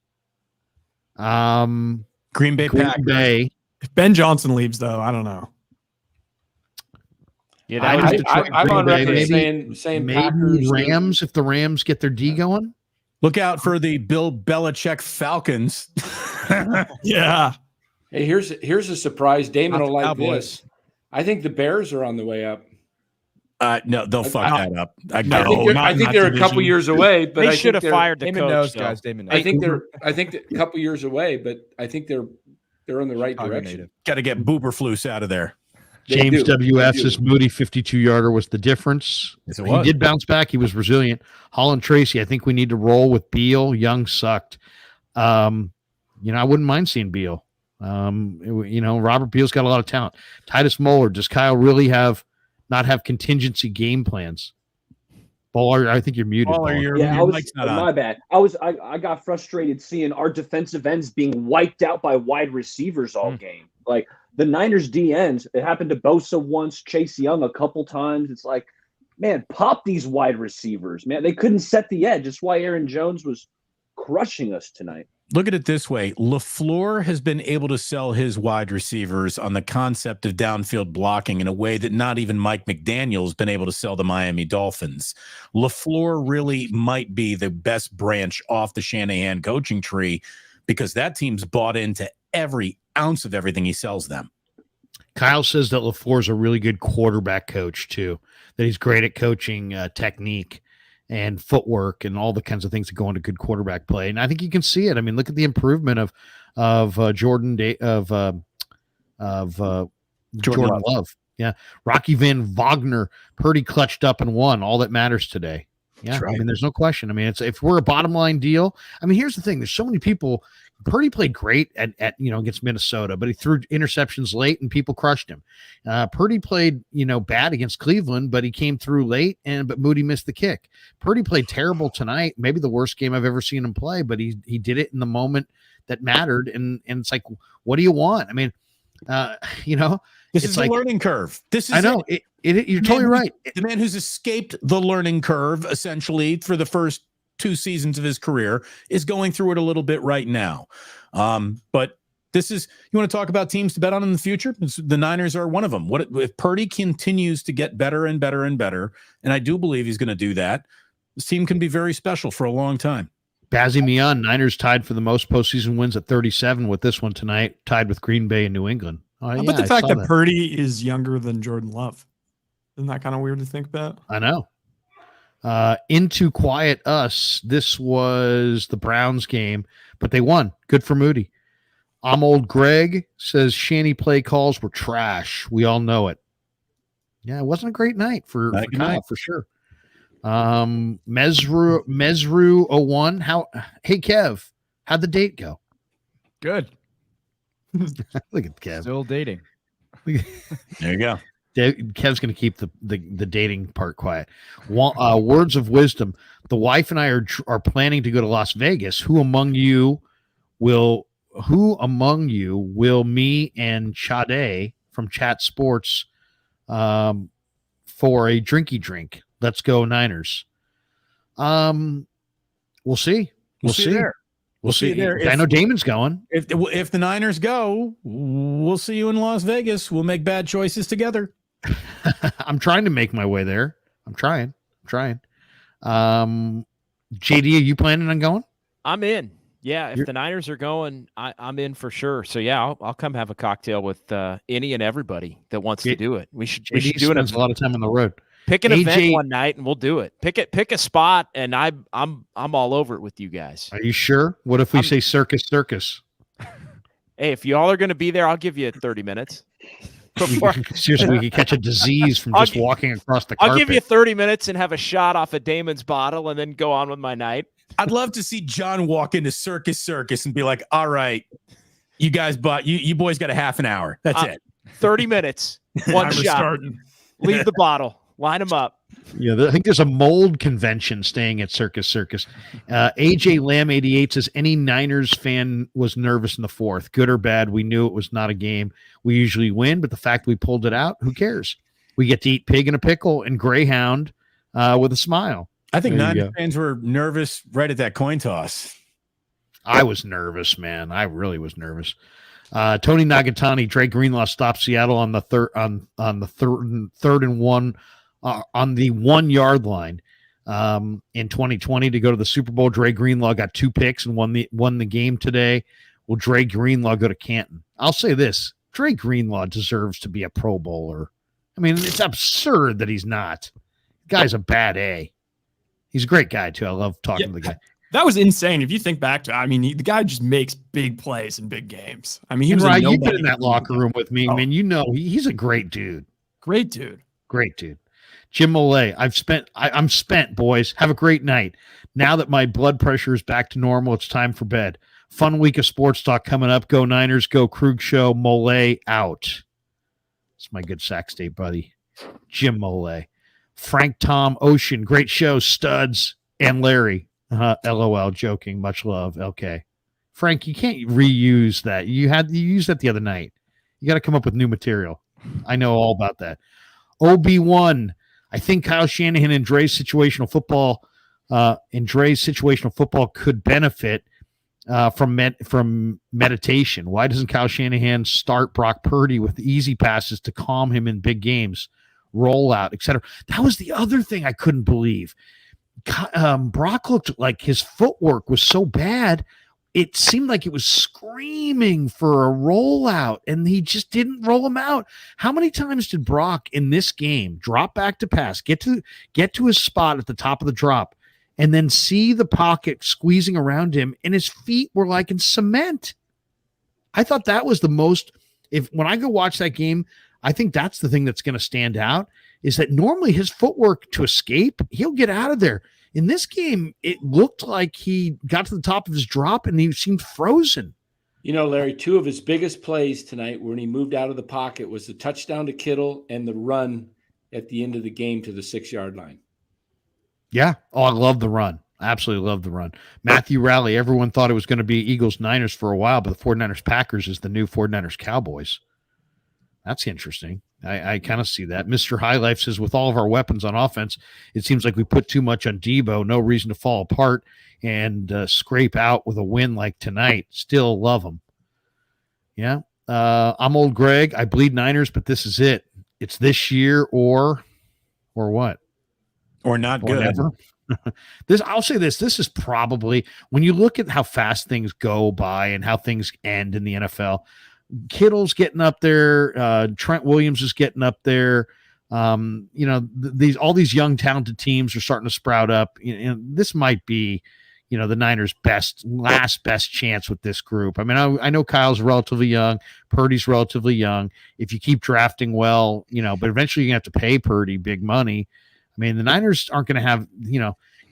Green Bay. If Ben Johnson leaves, though, I don't know. Yeah, I'm on record saying maybe Packers, Rams if the Rams get their D going. Look out for the Bill Belichick Falcons. Yeah. Hey, here's a surprise. Damon will like this. I think the Bears are on the way up. No, they'll fuck that up. I think they're a couple years away, but they should have fired the Damon coach. Knows, guys. Damon knows. I think they're a couple years away, but I think they're in the right direction. Got to get Booberflus out of there. James WF says Moody 52-yarder was the difference. Yes, He did bounce back. He was resilient. Holland Tracy, I think we need to roll with Beal. Young sucked. I wouldn't mind seeing Beal. Robert Beal's got a lot of talent. Titus Moeller, does Kyle really not have contingency game plans? Baller, I think you're muted. My bad. I got frustrated seeing our defensive ends being wiped out by wide receivers all game. Like the Niners DNs, it happened to Bosa once, Chase Young a couple times. It's like, man, pop these wide receivers, man. They couldn't set the edge. That's why Aaron Jones was crushing us tonight. Look at it this way. LaFleur has been able to sell his wide receivers on the concept of downfield blocking in a way that not even Mike McDaniel has been able to sell the Miami Dolphins. LaFleur really might be the best branch off the Shanahan coaching tree because that team's bought into every ounce of everything he sells them. Kyle says that LaFleur's a really good quarterback coach too, that he's great at coaching technique and footwork and all the kinds of things that go into good quarterback play. And I think you can see it. I mean, look at the improvement of Jordan Love. Yeah. Rocky Van Wagner, Purdy clutched up and won. All that matters today. Yeah. Right. I mean, there's no question. I mean, if we're a bottom line deal, I mean, here's the thing. There's so many people. Purdy played great at against Minnesota, but he threw interceptions late and people crushed him. Purdy played, bad against Cleveland, but he came through late but Moody missed the kick. Purdy played terrible tonight. Maybe the worst game I've ever seen him play, but he did it in the moment that mattered. And it's like, what do you want? I mean, this is like a learning curve. I know you're totally right. The man who's escaped the learning curve essentially for the first 2 seasons of his career is going through it a little bit right now. But this is, you want to talk about teams to bet on in the future? The Niners are one of them. If Purdy continues to get better and better and better, and I do believe he's going to do that, this team can be very special for a long time. Bazzi Mian, Niners tied for the most postseason wins at 37 with this one tonight, tied with Green Bay and New England. But the fact that Purdy is younger than Jordan Love, isn't that kind of weird to think about? I know. Into Quiet Us. This was the Browns game, but they won. Good for Moody. I'm Old Greg says Shanny play calls were trash. We all know it. Yeah, it wasn't a great night for Kyle, for sure. Mesru 01. Hey Kev, how'd the date go? Good. Look at Kev. Still dating. There you go. Kev's going to keep the dating part quiet. Words of wisdom. The wife and I are planning to go to Las Vegas. Who among you will me and Chade from Chat Sports for a drinky drink? Let's go Niners. We'll see. We'll see there. We'll see there. I know Damon's going. If the Niners go, we'll see you in Las Vegas. We'll make bad choices together. I'm trying to make my way there. I'm trying. JD, are you planning on going? I'm in. Yeah, if the Niners are going, I'm in for sure. So yeah, I'll come have a cocktail with any and everybody that wants to do it. We should do it. A lot of time on the road. Pick an event one night and we'll do it. Pick a spot, and I'm all over it with you guys. Are you sure? What if we say circus? Hey, if y'all are going to be there, I'll give you 30 minutes. Seriously, we could catch a disease from just walking across the carpet. I'll give you 30 minutes and have a shot off of Damon's bottle and then go on with my night. I'd love to see John walk into Circus and be like, all right, you guys, you boys got a half an hour. That's it. 30 minutes. One shot. Leave the bottle. Line them up. Yeah, I think there's a mold convention staying at Circus. AJ Lamb 88 says any Niners fan was nervous in the fourth, good or bad. We knew it was not a game we usually win, but the fact we pulled it out, who cares? We get to eat pig in a pickle and Greyhound with a smile. I think Niners fans were nervous right at that coin toss. I was nervous, man. I really was nervous. Tony Nagatani, Drake Greenlaw stopped Seattle on the third and one. On the 1 yard line in 2020 to go to the Super Bowl. Dre Greenlaw got 2 picks and won the game today. Will Dre Greenlaw go to Canton? I'll say this. Dre Greenlaw deserves to be a Pro Bowler. I mean, it's absurd that he's not. The guy's a bad A. He's a great guy, too. I love talking to the guy. That was insane. If you think back to, I mean, the guy just makes big plays in big games. I mean, he was right. a You've been in that locker room with me. I mean, you know, he's a great dude. Great dude. Great dude. Jim Molay, I'm spent, boys. Have a great night. Now that my blood pressure is back to normal, it's time for bed. Fun week of sports talk coming up. Go Niners, go Krug Show. Molay out. It's my good Sac State buddy, Jim Molay. Frank, Tom, Ocean, great show, Studs, and Larry. LOL, joking. Much love. Okay. Frank, you can't reuse that. You used that the other night. You got to come up with new material. I know all about that. OB1, I think Kyle Shanahan and Dre's situational football could benefit from meditation. Why doesn't Kyle Shanahan start Brock Purdy with easy passes to calm him in big games, rollout, etc.? That was the other thing I couldn't believe. Brock looked like his footwork was so bad. It seemed like it was screaming for a rollout, and he just didn't roll him out. How many times did Brock in this game drop back to pass, get to his spot at the top of the drop, and then see the pocket squeezing around him, and his feet were like in cement? I thought that was the most – when I go watch that game, I think that's the thing that's going to stand out, is that normally his footwork to escape, he'll get out of there. In this game, it looked like he got to the top of his drop and he seemed frozen. You know, Larry, two of his biggest plays tonight when he moved out of the pocket was the touchdown to Kittle and the run at the end of the game to the 6-yard line. Yeah. Oh, I love the run. I absolutely love the run. Matthew Rally, everyone thought it was going to be Eagles-Niners for a while, but the 49ers-Packers is the new 49ers-Cowboys. That's interesting. I kind of see that. Mr. High Life says, with all of our weapons on offense, it seems like we put too much on Deebo. No reason to fall apart and scrape out with a win like tonight. Still love them. Yeah. I'm old Greg. I bleed Niners, but this is it. It's this year or what? Or not or good. Never. I'll say this. This is probably, when you look at how fast things go by and how things end in the NFL, Kittle's getting up there. Trent Williams is getting up there. You know, all these young talented teams are starting to sprout up. This might be, the Niners' last best chance with this group. I mean, I know Kyle's relatively young. Purdy's relatively young. If you keep drafting well, but eventually you're going to have to pay Purdy big money. I mean, the Niners aren't going to have,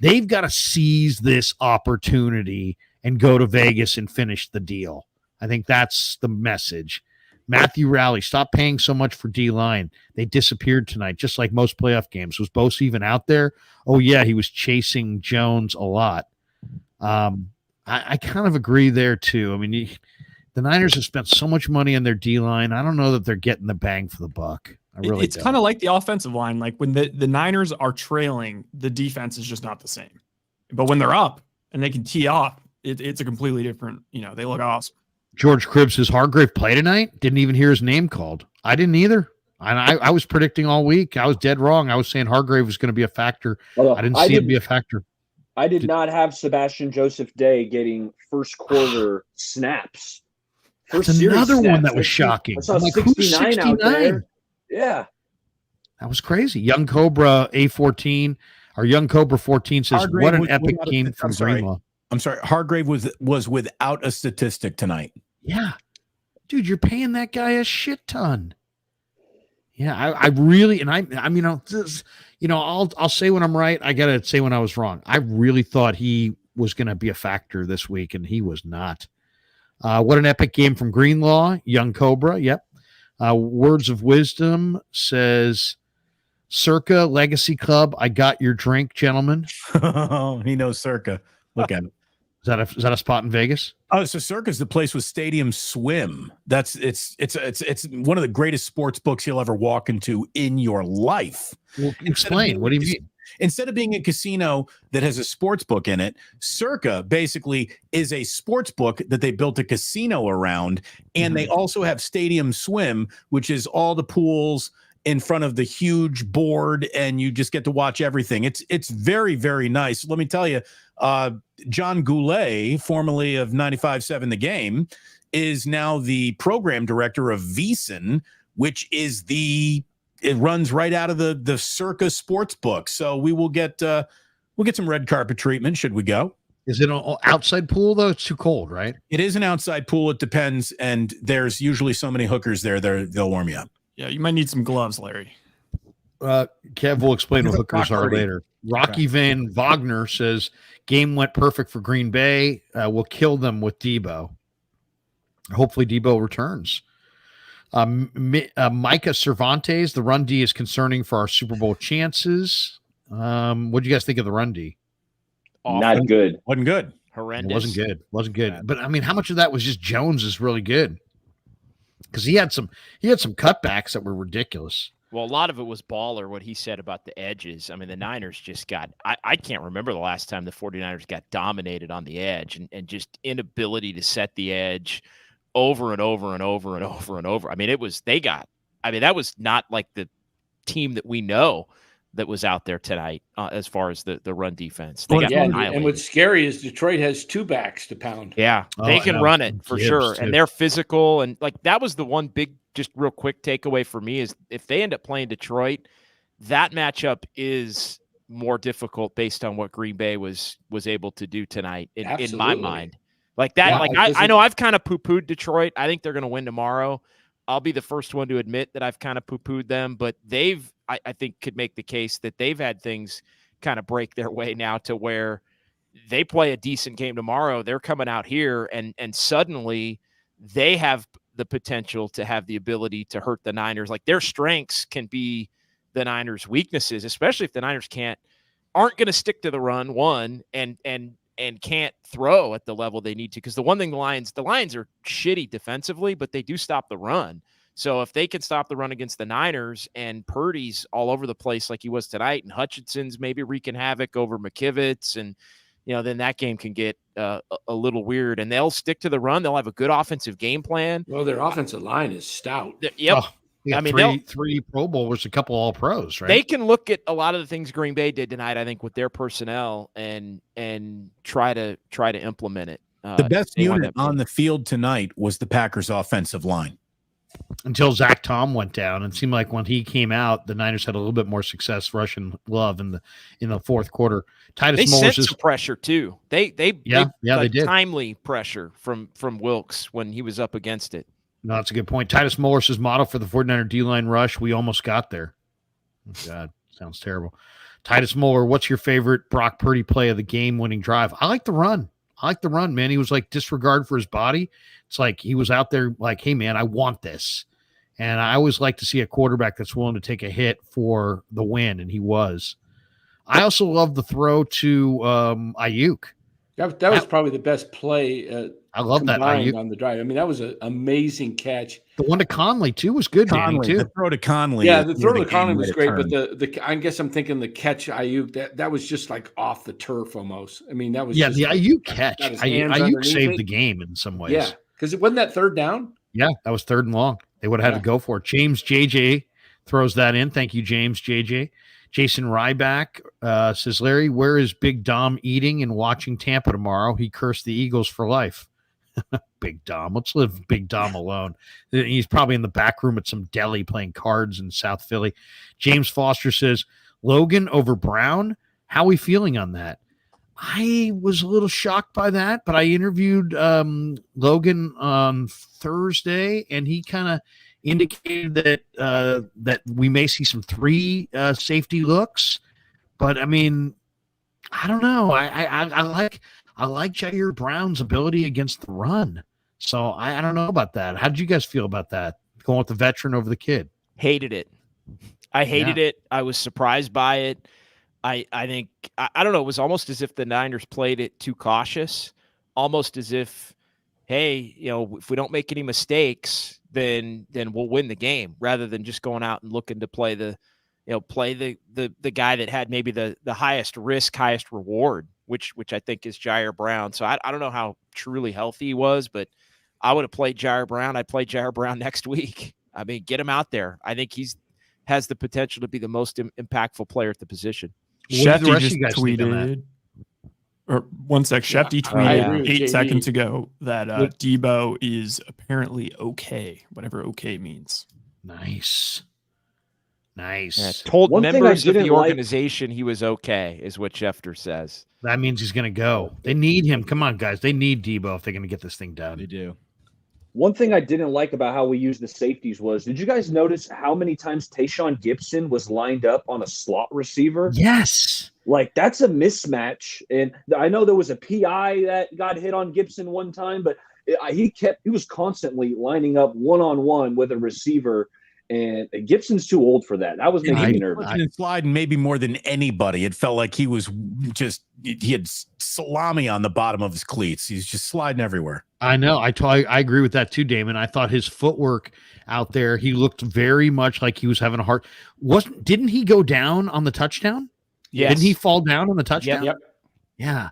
they've got to seize this opportunity and go to Vegas and finish the deal. I think that's the message. Matthew Rally, stop paying so much for D-line. They disappeared tonight, just like most playoff games. Was Bosa even out there? Oh, yeah, he was chasing Jones a lot. I kind of agree there, too. I mean, the Niners have spent so much money on their D-line. I don't know that they're getting the bang for the buck. It's kind of like the offensive line. Like when the Niners are trailing, the defense is just not the same. But when they're up and they can tee off, it's a completely different, they look awesome. George Cribbs says, Hargrave play tonight? Didn't even hear his name called. I didn't either. And I was predicting all week. I was dead wrong. I was saying Hargrave was going to be a factor. I didn't see him be a factor. I did not have Sebastian Joseph Day getting first quarter snaps. That's another one that was shocking. I saw 69 out there. Yeah. That was crazy. Young Cobra A14, or Young Cobra 14 says, Hargrave, what an epic game from Greenlaw. I'm sorry. Hargrave was without a statistic tonight. Yeah. Dude, you're paying that guy a shit ton. Yeah, I really, and I'll say when I'm right. I got to say when I was wrong. I really thought he was going to be a factor this week, and he was not. What an epic game from Greenlaw. Young Cobra. Yep. Words of Wisdom says, Circa Legacy Club. I got your drink, gentlemen. He knows Circa. Look at it. Is that a spot in Vegas? Oh, so Circa's the place with Stadium Swim. It's one of the greatest sports books you'll ever walk into in your life. Well, explain. What do you mean? Instead of being a casino that has a sports book in it, Circa basically is a sports book that they built a casino around, and they also have Stadium Swim, which is all the pools in front of the huge board, and you just get to watch everything. It's very, very nice. Let me tell you, John Goulet, formerly of 95.7 The Game, is now the program director of VEASAN, which is it runs right out of the Circa sports book. So we will get some red carpet treatment should we go. Is it an outside pool though? It's too cold, right? It is an outside pool. It depends, and there's usually so many hookers there. They'll warm you up. Yeah, you might need some gloves, Larry. Kev will explain what hookers are later. Rocky Van Wagner says game went perfect for Green Bay. We'll kill them with Deebo. Hopefully Deebo returns. Micah Cervantes, the run D is concerning for our Super Bowl chances. What do you guys think of the run D? Not good. Wasn't good. Horrendous. Wasn't good. But I mean, how much of that was just Jones is really good? Because he had some cutbacks that were ridiculous. Well, a lot of it was Baller, what he said about the edges. I mean, the Niners just got I can't remember the last time the 49ers got dominated on the edge and just inability to set the edge over and over and over and over and over. I mean, that was not like the team that we know that was out there tonight as far as the run defense. They got annihilated. And what's scary is Detroit has two backs to pound. Yeah, they can run it for sure. Too. And they're physical. And like that was the one big, just real quick takeaway for me is if they end up playing Detroit, that matchup is more difficult based on what Green Bay was able to do tonight in my mind. Like that, I know I've kind of poo-pooed Detroit. I think they're going to win tomorrow. I'll be the first one to admit that I've kind of poo-pooed them, but I think could make the case that they've had things kind of break their way now to where they play a decent game tomorrow. They're coming out here and suddenly they have the potential to have the ability to hurt the Niners. Like their strengths can be the Niners' weaknesses, especially if the Niners aren't going to stick to the run and can't throw at the level they need to. Because the one thing the Lions are shitty defensively, but they do stop the run. So if they can stop the run against the Niners and Purdy's all over the place like he was tonight, and Hutchinson's maybe wreaking havoc over McKivitz, and then that game can get a little weird. And they'll stick to the run. They'll have a good offensive game plan. Well, their offensive line is stout. Yep. Oh, I mean, three Pro Bowlers, a couple All Pros, right? They can look at a lot of the things Green Bay did tonight, I think, with their personnel and try to implement it. The best unit on the field tonight was the Packers' offensive line. Until Zach Tom went down, and it seemed like when he came out, the Niners had a little bit more success rushing Love in the fourth quarter. Titus Moore sent some pressure too. They did timely pressure from Wilkes when he was up against it. No, that's a good point. Titus Muller's model for the 49er D-line rush. We almost got there. Oh, God, sounds terrible. Titus Muller, what's your favorite Brock Purdy play of the game-winning drive? I like the run. Man. He was like disregard for his body. It's like he was out there like, hey, man, I want this. And I always like to see a quarterback that's willing to take a hit for the win, and he was. I also love the throw to Ayuk. That was probably the best play. I love that on the drive. I mean, that was an amazing catch. The one to Conley too was good. Danny, too. The throw to Conley. Yeah, the throw to Conley was great, but the I guess I'm thinking the catch Ayuk that was just like off the turf almost. I mean, that was the Ayuk catch. Ayuk saved the game in some ways. Yeah, because it wasn't that third down. Yeah, that was third and long. They would have had to go for it. James JJ throws that in. Thank you, James JJ. Jason Ryback says, Larry, where is Big Dom eating and watching Tampa tomorrow? He cursed the Eagles for life. Big Dom. Let's leave Big Dom alone. He's probably in the back room at some deli playing cards in South Philly. James Foster says, Logan over Brown. How are we feeling on that? I was a little shocked by that, but I interviewed Logan on Thursday, and he kind of indicated that we may see some three safety looks. But I mean, I don't know. I like Jair Brown's ability against the run. So I don't know about that. How did you guys feel about that? Going with the veteran over the kid? Hated it. I hated it. I was surprised by it. I think, I don't know, it was almost as if the Niners played it too cautious, almost as if, hey, if we don't make any mistakes, then we'll win the game, rather than just going out and looking to play the guy that had maybe the highest risk, highest reward, which I think is Jair Brown. So I don't know how truly healthy he was, but I would have played Jair Brown. I'd play Jair Brown next week. I mean, get him out there. I think has the potential to be the most impactful player at the position. Shefty just tweeted, or one sec, Shefty tweeted 8 seconds ago that Deebo is apparently okay, whatever okay means. Nice. Nice. Yeah, told One thing I members of didn't the like- organization he was okay, is what Schefter says. That means he's going to go. They need him. Come on, guys. They need Deebo if they're going to get this thing done. They do. One thing I didn't like about how we used the safeties was, did you guys notice how many times Tayshaun Gibson was lined up on a slot receiver? Yes. Like, that's a mismatch. And I know there was a PI that got hit on Gibson one time, but he was constantly lining up one-on-one with a receiver. And Gibson's too old for that. That was making me nervous. And sliding maybe more than anybody. It felt like he had salami on the bottom of his cleats. He's just sliding everywhere. I know. I agree with that too, Damon. I thought his footwork out there, he looked very much like he was having a heart. Didn't he go down on the touchdown? Yes. Didn't he fall down on the touchdown? Yep. Yeah.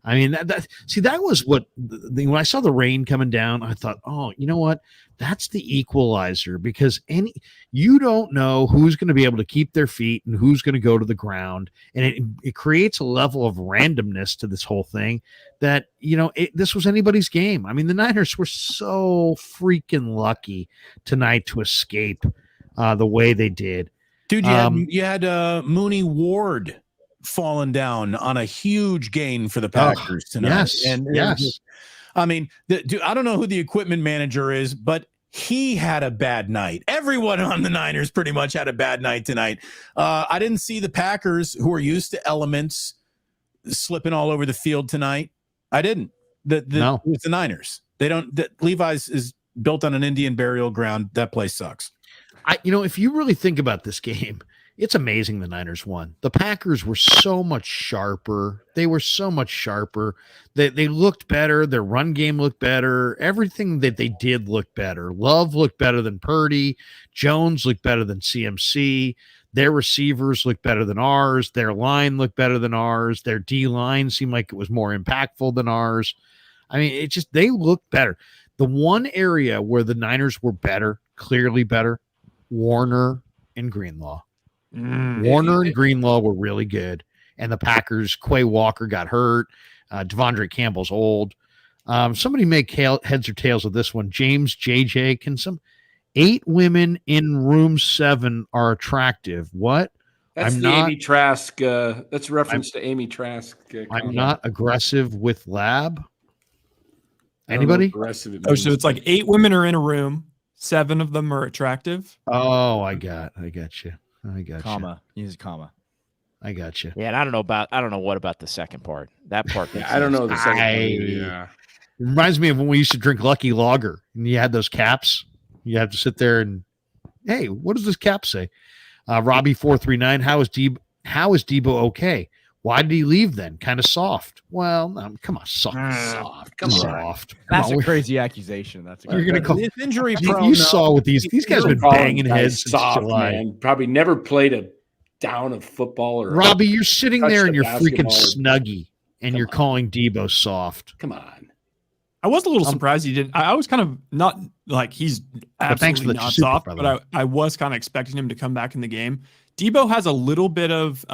I mean, that was what when I saw the rain coming down, I thought, oh, you know what? That's the equalizer, because you don't know who's going to be able to keep their feet and who's going to go to the ground. And it creates a level of randomness to this whole thing that, this was anybody's game. I mean, the Niners were so freaking lucky tonight to escape the way they did. Dude, you had Mooney Ward fallen down on a huge gain for the Packers tonight. Yes, yes. I mean, dude, I don't know who the equipment manager is, but he had a bad night. Everyone on the Niners pretty much had a bad night tonight. I didn't see the Packers, who are used to elements, slipping all over the field tonight. I didn't. No. It's the Niners. They don't. Levi's is built on an Indian burial ground. That place sucks. If you really think about this game, it's amazing the Niners won. The Packers were so much sharper. They were so much sharper. They looked better. Their run game looked better. Everything that they did looked better. Love looked better than Purdy. Jones looked better than CMC. Their receivers looked better than ours. Their line looked better than ours. Their D-line seemed like it was more impactful than ours. I mean, they looked better. The one area where the Niners were better, clearly better, Warner and Greenlaw. Warner and Greenlaw were really good, and the Packers, Quay Walker got hurt. Devondre Campbell's old. Somebody make heads or tails of this one. James JJ, can 8 women in room 7 are attractive? What? That's Amy Trask. That's a reference to Amy Trask. I'm not aggressive with lab. Anybody? Aggressive. So it's like 8 women are in a room. 7 of them are attractive. Oh, I got you. Comma. Use a comma. I got you. Yeah, and I don't know what about the second part. That part. I don't know the second part. Yeah. It reminds me of when we used to drink Lucky Lager and you had those caps. You have to sit there and, hey, what does this cap say? Robbie439, how is Deebo okay? Why did he leave then? Kind of soft. Well, come on, soft. Come soft. That's a crazy accusation. You're going to call this injury. You saw what these guys have been banging heads since soft, July. Man. Probably never played a down of football or. Robbie, you're sitting there in your freaking basketball. Snuggie and you're calling Deebo soft. Come on. I was a little surprised he didn't. I was kind of not like he's absolutely not soft, but I was kind of expecting him to come back in the game. Deebo has a little bit of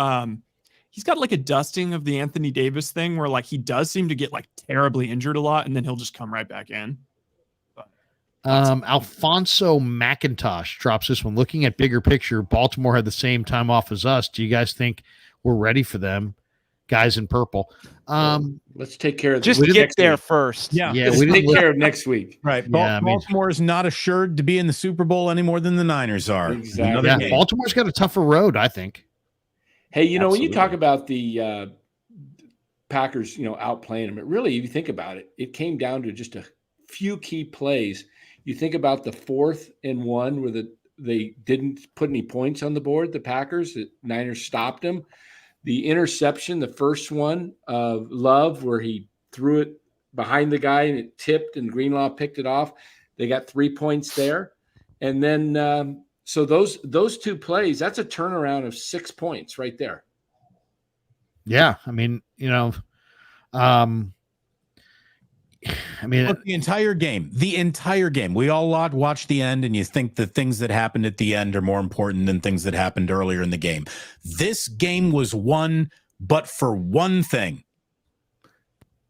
he's got like a dusting of the Anthony Davis thing where like he does seem to get like terribly injured a lot and then he'll just come right back in. Alfonso McIntosh drops this one. Looking at bigger picture, Baltimore had the same time off as us. Do you guys think we're ready for them? Guys in purple. Let's take care of this. Just get there first. Yeah. Let's take care of next week. Right. Baltimore is not assured to be in the Super Bowl any more than the Niners are. Exactly. Yeah, Baltimore's got a tougher road, I think. Hey, when you talk about the Packers, outplaying them, it really, if you think about it, it came down to just a few key plays. You think about the 4th and 1 where they didn't put any points on the board, the Packers, the Niners stopped them. The interception, the first one of Love, where he threw it behind the guy and it tipped and Greenlaw picked it off. They got 3 points there. And then so those 2 plays, that's a turnaround of 6 points right there. Yeah. I mean, look, the entire game. We all watch the end, and you think the things that happened at the end are more important than things that happened earlier in the game. This game was won, but for one thing: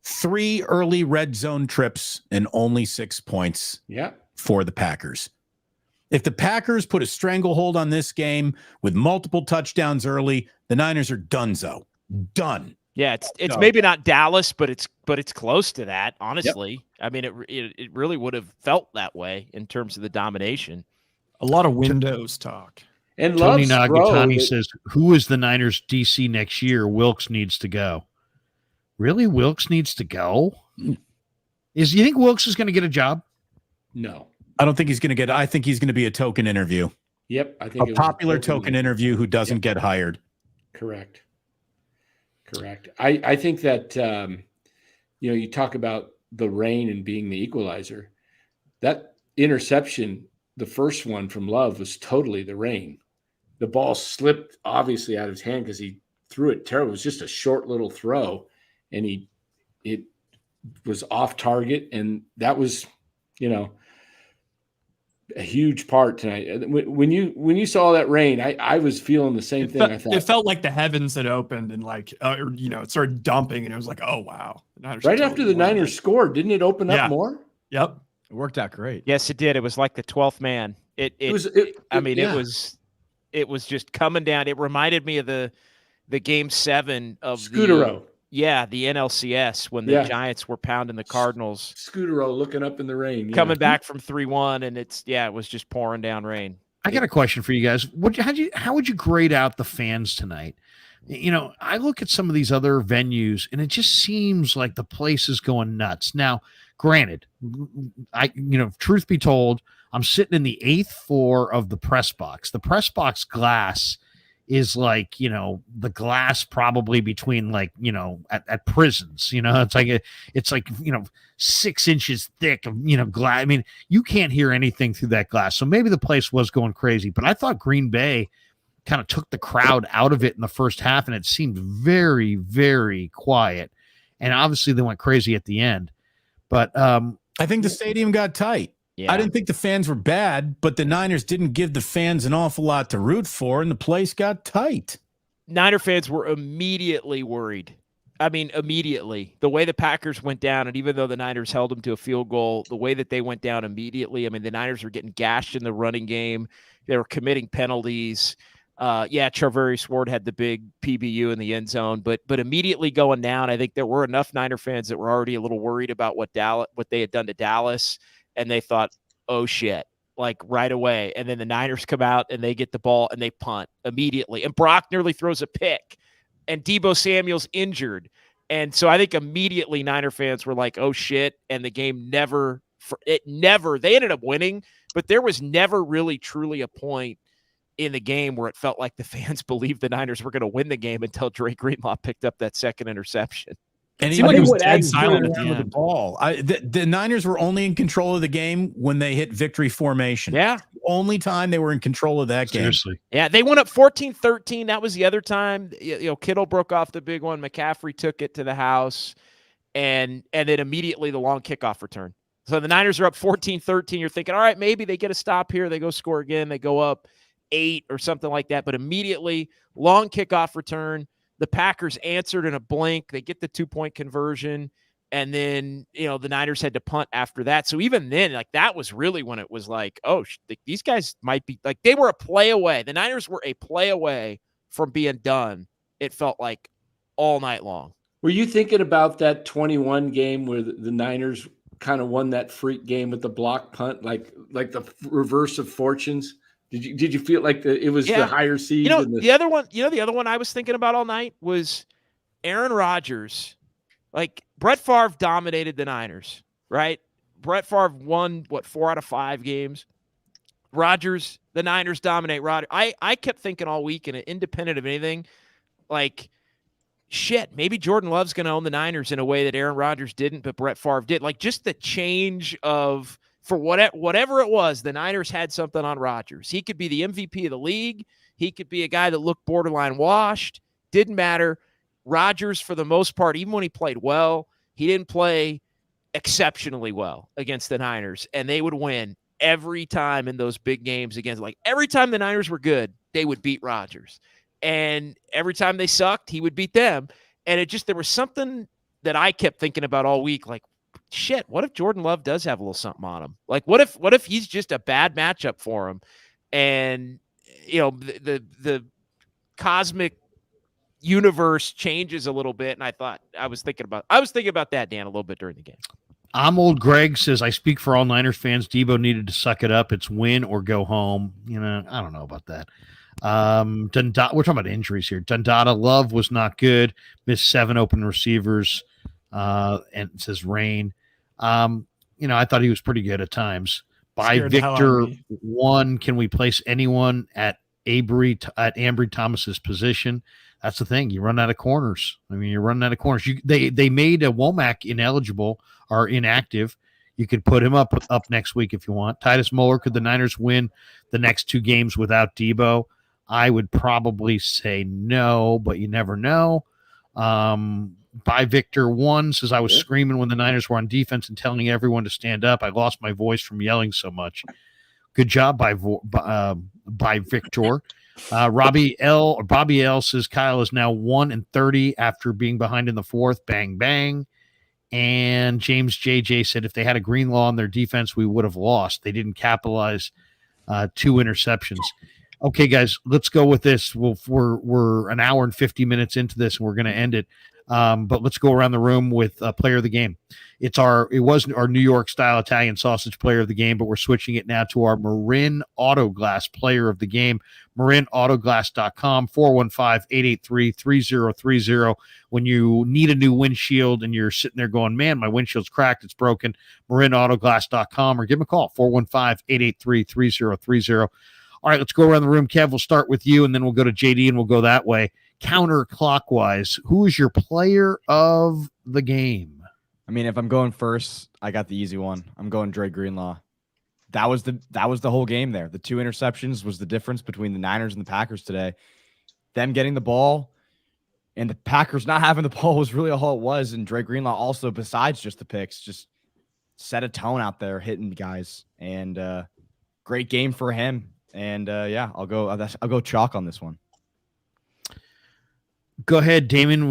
3 early red zone trips and only 6 points. Yeah, for the Packers. If the Packers put a stranglehold on this game with multiple touchdowns early, the Niners are donezo. Done. Yeah, it's maybe not Dallas, but it's close to that, honestly. Yep. I mean, it really would have felt that way in terms of the domination. A lot of Windows talk. And Tony Nagatani says, who is the Niners DC next year? Wilkes needs to go. Really? Wilkes needs to go? You think Wilkes is going to get a job? No. I don't think he's going to get. I think he's going to be a token interview. Yep. I think a popular token interview who doesn't get hired. Correct. I think that, you talk about the rain and being the equalizer. That interception, the first one from Love, was totally the rain. The ball slipped obviously out of his hand because he threw it terrible. It was just a short little throw, and it was off target, and that was, a huge part tonight. When you saw that rain, I was feeling the same thing. I thought it felt like the heavens had opened and it started dumping, and it was like, oh wow! Right after the Niners scored, didn't it open up more? Yep, it worked out great. Yes, it did. It was like the 12th man. It was just coming down. It reminded me of the game 7 of Scudero. The NLCS when the Giants were pounding the Cardinals. Scudero looking up in the rain. Coming back from 3-1, and it was just pouring down rain. I got a question for you guys. How would you grade out the fans tonight? I look at some of these other venues, and it just seems like the place is going nuts. Now, granted, truth be told, I'm sitting in the 8th floor of the press box. The press box glass is like, the glass probably between at prisons, it's like 6 inches thick of, glass. I mean, you can't hear anything through that glass. So maybe the place was going crazy, but I thought Green Bay kind of took the crowd out of it in the first half, and it seemed very, very quiet. And obviously they went crazy at the end, but I think the stadium got tight. Yeah. I didn't think the fans were bad, but the Niners didn't give the fans an awful lot to root for, and the place got tight. Niner fans were immediately worried. I mean, immediately. The way the Packers went down, and even though the Niners held them to a field goal, the way that they went down immediately, I mean, the Niners were getting gashed in the running game. They were committing penalties. Charvarius Ward had the big PBU in the end zone, but immediately going down, I think there were enough Niner fans that were already a little worried about what they had done to Dallas. And they thought, oh shit, like right away. And then the Niners come out and they get the ball and they punt immediately. And Brock nearly throws a pick, and Deebo Samuel's injured. And so I think immediately Niner fans were like, oh shit. And the game they ended up winning, but there was never really truly a point in the game where it felt like the fans believed the Niners were going to win the game until Dre Greenlaw picked up that second interception. And he was dead silent at the end. The ball. The Niners were only in control of the game when they hit victory formation. Yeah. The only time they were in control of that game. Seriously. Yeah, they went up 14-13. That was the other time. Kittle broke off the big one. McCaffrey took it to the house. And then immediately the long kickoff return. So the Niners are up 14-13. You're thinking, all right, maybe they get a stop here. They go score again. They go up 8 or something like that. But immediately, long kickoff return. The Packers answered in a blink. They get the 2-point conversion, and then the Niners had to punt after that. So even then, that was really when it was like, oh, these guys might be they were a play away. The Niners were a play away from being done. It felt like all night long. Were you thinking about that 21 game where the Niners kind of won that freak game with the block punt, like the reverse of fortunes? Did you feel like it was the higher seed? The other one I was thinking about all night was Aaron Rodgers. Brett Favre dominated the Niners, right? Brett Favre won 4 out of 5 games. Rodgers, the Niners dominate Rodgers. I kept thinking all week, and independent of anything, maybe Jordan Love's going to own the Niners in a way that Aaron Rodgers didn't, but Brett Favre did. Just the change of. For whatever it was, the Niners had something on Rodgers. He could be the MVP of the league. He could be a guy that looked borderline washed. Didn't matter. Rodgers, for the most part, even when he played well, he didn't play exceptionally well against the Niners. And they would win every time in those big games against, every time the Niners were good, they would beat Rodgers. And every time they sucked, he would beat them. And there was something that I kept thinking about all week, shit, what if Jordan Love does have a little something on him? Like, what if he's just a bad matchup for him, and the cosmic universe changes a little bit? And I was thinking about that, Dan, a little bit during the game. I'm old Greg says, I speak for all Niners fans. Deebo needed to suck it up. It's win or go home. I don't know about that. We're talking about injuries here. Dundada, Love was not good. Missed 7 open receivers. And it says rain. I thought he was pretty good at times. By Victor 1, can we place anyone at Ambry Thomas's position? That's the thing. You run out of corners. You're running out of corners. They made a Womack ineligible or inactive. You could put him up next week if you want. Titus Muller, could the Niners win the next 2 games without Deebo? I would probably say no, but you never know. By Victor 1 says, I was screaming when the Niners were on defense and telling everyone to stand up. I lost my voice from yelling so much. Good job by Victor. Bobby L says Kyle is now 1-30 after being behind in the 4th. Bang, bang. And James JJ said if they had a Greenlaw on their defense, we would have lost. They didn't capitalize. 2 interceptions. Okay, guys, let's go with this. We're an hour and 50 minutes into this, and we're going to end it. But let's go around the room with player of the game. It wasn't our New York style Italian sausage player of the game, but we're switching it now to our Marin Autoglass player of the game. MarinAutoglass.com, 415-883-3030. When you need a new windshield and you're sitting there going, man, my windshield's cracked, it's broken, MarinAutoglass.com, or give them a call, 415-883-3030. All right, let's go around the room. Kev, we'll start with you, and then we'll go to JD, and we'll go that way. Counterclockwise, who is your player of the game? If I'm going first, I got the easy one. I'm going Dre Greenlaw. That was the whole game there. The 2 interceptions was the difference between the Niners and the Packers today. Them getting the ball and the Packers not having the ball was really all it was. And Dre Greenlaw also, besides just the picks, just set a tone out there hitting guys. And great game for him. And I'll go chalk on this one. Go ahead, Damon.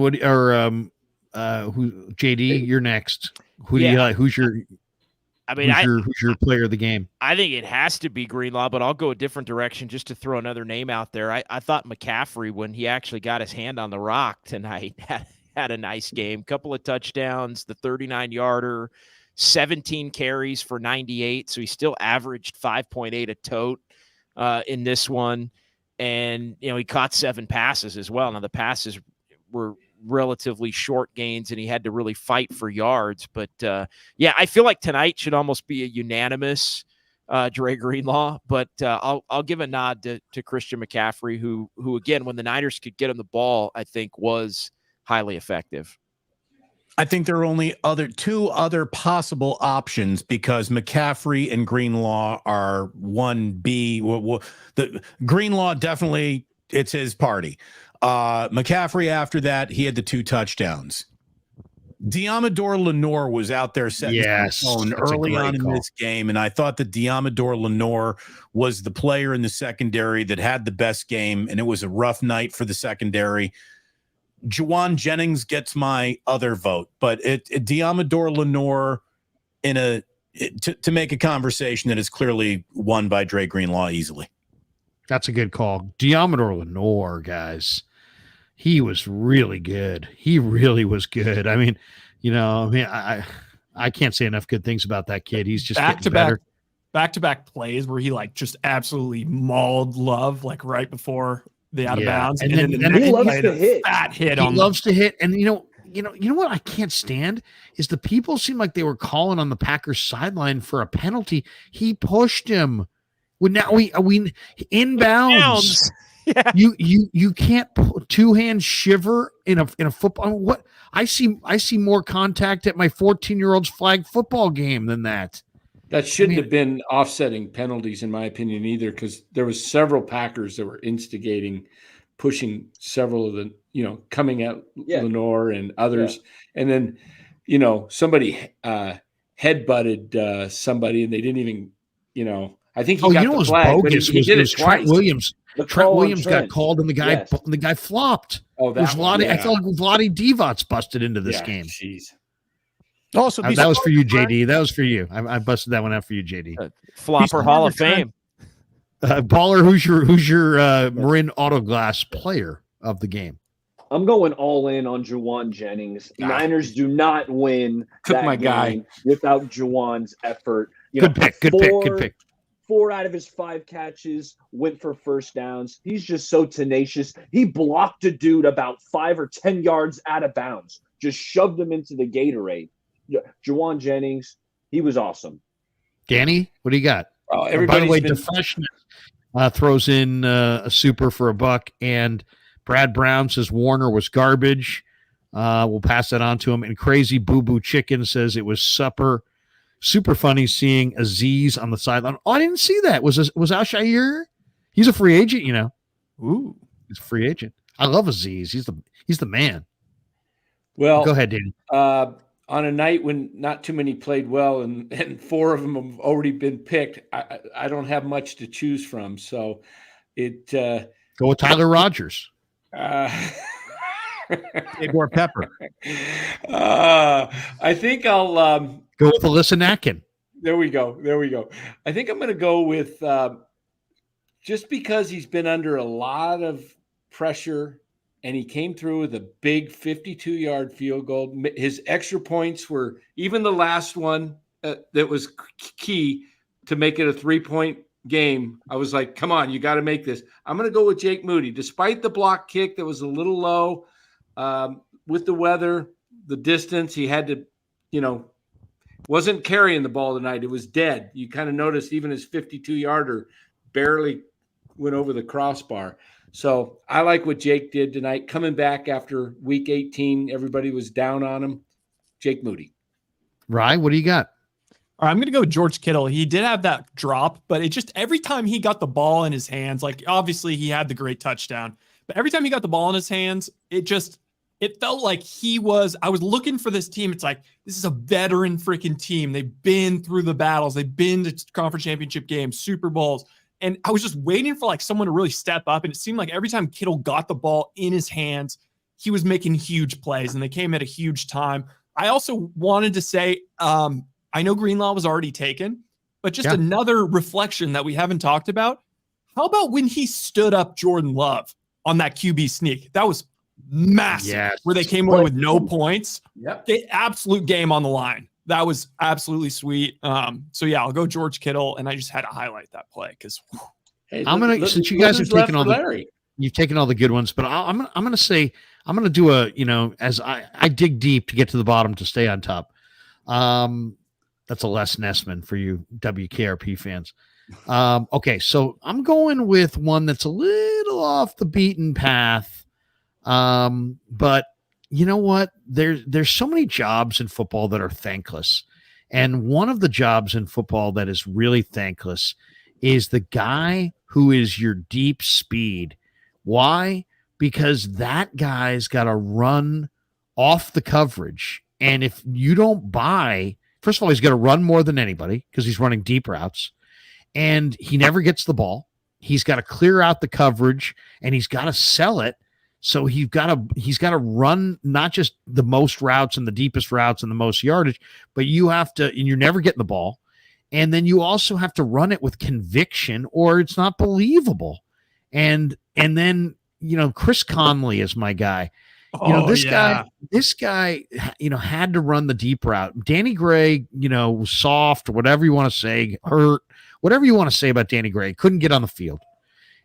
JD, you're next. Who do you like? Who's your player of the game? I think it has to be Greenlaw, but I'll go a different direction just to throw another name out there. I thought McCaffrey, when he actually got his hand on the rock tonight, had a nice game. Couple of touchdowns, the 39-yarder, 17 carries for 98. So he still averaged 5.8 a tote in this one. And, he caught 7 passes as well. Now, the passes were relatively short gains, and he had to really fight for yards. But, I feel like tonight should almost be a unanimous Dre Greenlaw. But I'll give a nod to Christian McCaffrey, who, again, when the Niners could get him the ball, I think was highly effective. I think there are only 2 other possible options because McCaffrey and Greenlaw are 1B. The Greenlaw definitely, it's his party. McCaffrey, after that, he had the 2 touchdowns. Diamador Lenore was out there setting the tone early on in this game, and I thought that Diamador Lenore was the player in the secondary that had the best game, and it was a rough night for the secondary. Juwan Jennings gets my other vote, but Diamador Lenore to make a conversation that is clearly won by Dre Greenlaw easily. That's a good call. Diamador Lenore, guys. He was really good. He really was good. I can't say enough good things about that kid. He's just back-to-back plays where he just absolutely mauled Love right before the out of bounds, and then he loves to hit. Fat hit. He loves to hit, and you know what I can't stand is the people seem like they were calling on the Packers sideline for a penalty. He pushed him. Now we inbounds. Yeah. You can't two-hand shiver in a football. What I see more contact at my 14-year-old's flag football game than that. That shouldn't have been offsetting penalties, in my opinion, either, because there was several Packers that were instigating, pushing several of the, coming at Lenore and others. Yeah. And then, somebody headbutted somebody, and they didn't even, I think he got the flag, but he did it twice. Trent Williams got called, and the guy flopped. Oh, I felt like Vlade Divac's busted into this game. Jeez. Also, that was for you, JD. That was for you. I busted that one out for you, JD. Flopper Hall of Fame. Baller, who's your Marin Autoglass player of the game? I'm going all in on Juwan Jennings. Niners do not win that game without Juwan's effort. Good pick. 4 out of his 5 catches went for first downs. He's just so tenacious. He blocked a dude about 5 or 10 yards out of bounds, just shoved him into the Gatorade. Juwan Jennings, he was awesome. Danny, what do you got? Oh, by the way, DeFreshman throws in a super for a buck, and Brad Brown says Warner was garbage. We'll pass that on to him. And Crazy Boo Boo Chicken says it was super funny seeing Aziz on the sideline. Oh, I didn't see that. Was Al-Shaair? He's a free agent, you know. Ooh, he's a free agent. I love Aziz. He's the man. Well, go ahead, Danny. On a night when not too many played well and 4 of them have already been picked, I don't have much to choose from. So go with Tyler Rogers. Igor Pepper. I think I'll go with Alyssa Natkin. There we go. I think I'm going to go with just because he's been under a lot of pressure and he came through with a big 52-yard field goal. His extra points were even the last one that was key to make it a 3-point game. I was like, come on, you got to make this. I'm going to go with Jake Moody. Despite the block kick that was a little low, with the weather, the distance, he had to, wasn't carrying the ball tonight. It was dead. You kind of noticed even his 52-yarder barely went over the crossbar. So I like what Jake did tonight. Coming back after week 18, everybody was down on him. Jake Moody. Rye, what do you got? All right, I'm going to go with George Kittle. He did have that drop, but it just every time he got the ball in his hands, like obviously he had the great touchdown, but every time he got the ball in his hands, it felt like I was looking for this team. It's like, this is a veteran freaking team. They've been through the battles. They've been to conference championship games, Super Bowls. And I was just waiting for like someone to really step up. And it seemed like every time Kittle got the ball in his hands, he was making huge plays and they came at a huge time. I also wanted to say, I know Greenlaw was already taken, but just another reflection that we haven't talked about. How about when he stood up Jordan Love on that QB sneak? That was massive, where they came away with no points. Yep. The absolute game on the line. That was absolutely sweet. So yeah, I'll go George Kittle, and I just had to highlight that play because since you guys have taken you've taken all the good ones, but I'm gonna say I'm gonna do as I dig deep to get to the bottom to stay on top. That's a Les Nessman for you WKRP fans. Okay, so I'm going with one that's a little off the beaten path. But you know what? There's so many jobs in football that are thankless. And one of the jobs in football that is really thankless is the guy who is your deep speed. Why? Because that guy's got to run off the coverage. And if you don't first of all, he's got to run more than anybody because he's running deep routes. And he never gets the ball. He's got to clear out the coverage and he's got to sell it. So he's got to run not just the most routes and the deepest routes and the most yardage, but and you're never getting the ball. And then you also have to run it with conviction or it's not believable. And then, Chris Conley is my guy. This guy, had to run the deep route. Danny Gray, soft, whatever you want to say, hurt, whatever you want to say about Danny Gray, couldn't get on the field.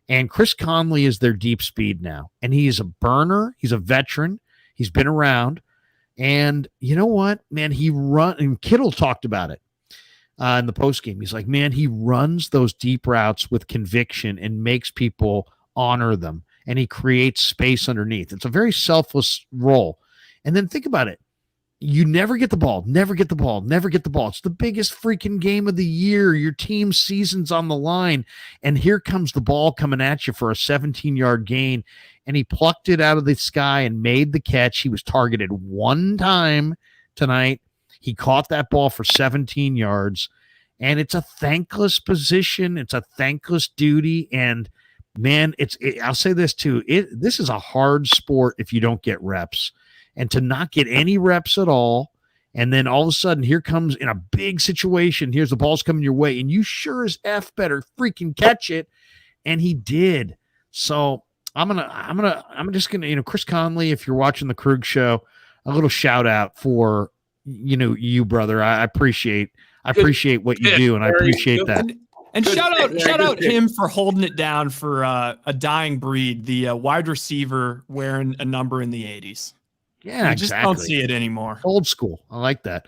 And Chris Conley is their deep speed now. And he is a burner. He's a veteran. He's been around. And you know what, man, and Kittle talked about it in the postgame. He's like, man, he runs those deep routes with conviction and makes people honor them. And he creates space underneath. It's a very selfless role. And then think about it. You never get the ball. It's the biggest freaking game of the year. Your team's season's on the line. And here comes the ball coming at you for a 17-yard gain. And he plucked it out of the sky and made the catch. He was targeted one time tonight. He caught that ball for 17 yards. And it's a thankless position. It's a thankless duty. And man, I'll say this too. This is a hard sport if you don't get reps. And to not get any reps at all And then all of a sudden, here comes in a big situation. Here's the ball's coming your way, and you sure as F better freaking catch it. And he did. So I'm just gonna, Chris Conley, if you're watching the Krug show, a little shout out for, you brother. I appreciate what you do, and I appreciate that. And shout out him for holding it down for a dying breed, the wide receiver wearing a number in the 80s. Yeah, you just don't see it anymore. Old school. I like that.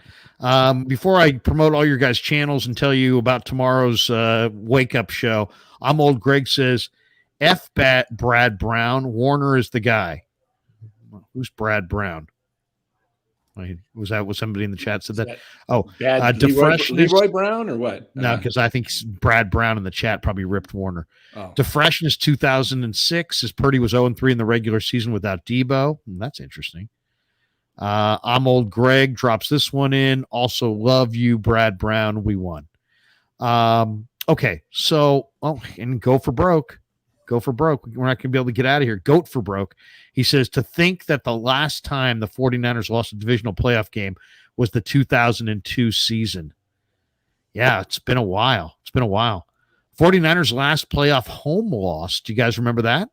Before I promote all your guys' channels and tell you about tomorrow's wake up show, I'm Old Greg says, F Brad Brown. Warner is the guy. Who's Brad Brown? Was somebody in the chat said that? Leroy Brown or what? No, because I think Brad Brown in the chat probably ripped Warner. DeFreshness 2006, as Purdy was 0-3 in the regular season without Deebo. That's interesting. I'm Old Greg drops this one in. Also love you, Brad Brown. We won. Okay, so and go for broke. Go for broke. We're not going to be able to get out of here. Goat for broke. He says, to think that the last time the 49ers lost a divisional playoff game was the 2002 season. Yeah, it's been a while. 49ers last playoff home loss. Do you guys remember that?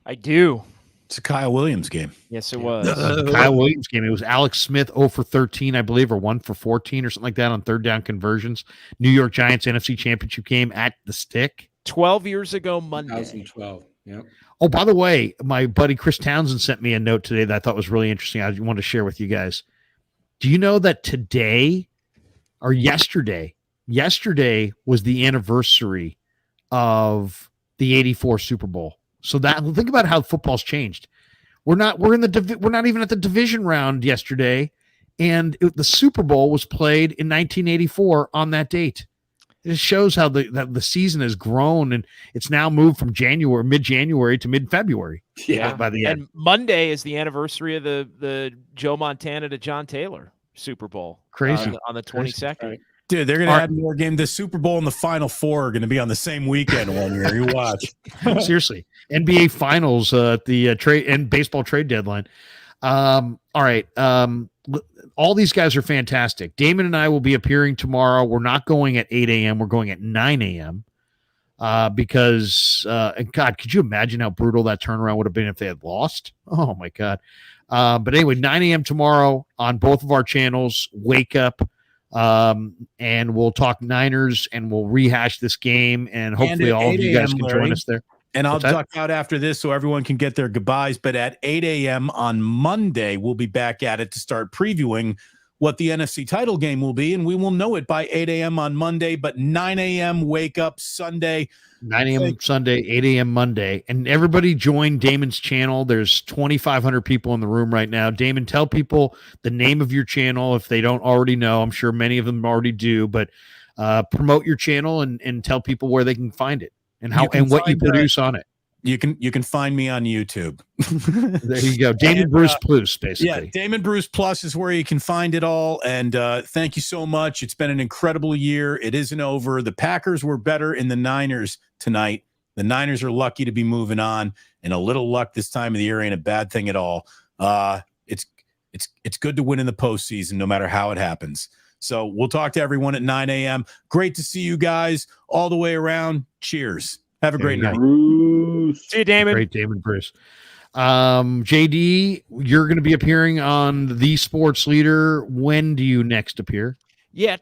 I do. It's a Kyle Williams game. Yes, it was. Kyle Williams game. It was Alex Smith 0 for 13, I believe, or 1 for 14 or something like that on third down conversions. New York Giants NFC Championship game at the Stick. 12 years ago Monday. 2012. Yep. Oh, by the way, my buddy Chris Townsend sent me a note today that I thought was really interesting. I wanted to share with you guys. Do you know that yesterday was the anniversary of the 84 Super Bowl? So think about how football's changed. We're not even at the division round yesterday, and the Super Bowl was played in 1984 on that date. It shows how the season has grown, and it's now moved from mid-January to mid-February. Yeah, by the end. And Monday is the anniversary of the Joe Montana to John Taylor Super Bowl. Crazy on the 22nd. Right. Dude, they're going to add more game. The Super Bowl and the Final Four are going to be on the same weekend one year. You watch. Seriously. NBA Finals at the trade and baseball trade deadline. All right. All these guys are fantastic. Damon and I will be appearing tomorrow. We're not going at 8 a.m. We're going at 9 a.m. Because, God, could you imagine how brutal that turnaround would have been if they had lost? Oh, my God. But anyway, 9 a.m. tomorrow on both of our channels. Wake up. And we'll talk Niners, and we'll rehash this game, and hopefully all of you guys can join us there. And I'll duck out after this so everyone can get their goodbyes. But at 8 a.m. on Monday, we'll be back at it to start previewing what the NFC title game will be. And we will know it by 8 a.m. on Monday. But 9 a.m. wake up Sunday. 9 a.m. Sunday, 8 a.m. Monday. And everybody join Damon's channel. There's 2,500 people in the room right now. Damon, tell people the name of your channel if they don't already know. I'm sure many of them already do. But promote your channel and tell people where they can find it. And what you produce on it. You can find me on YouTube. There you go. Damon Bruce Plus, basically. Yeah, Damon Bruce Plus is where you can find it all. And thank you so much. It's been an incredible year. It isn't over. The Packers were better in the Niners tonight. The Niners are lucky to be moving on, and a little luck this time of the year ain't a bad thing at all. It's good to win in the postseason, no matter how it happens. So we'll talk to everyone at 9 a.m. Great to see you guys all the way around. Cheers. Have a great night. Bruce. See you, Damon. Great, Damon Bruce. JD, you're going to be appearing on The Sports Leader. When do you next appear? Yeah,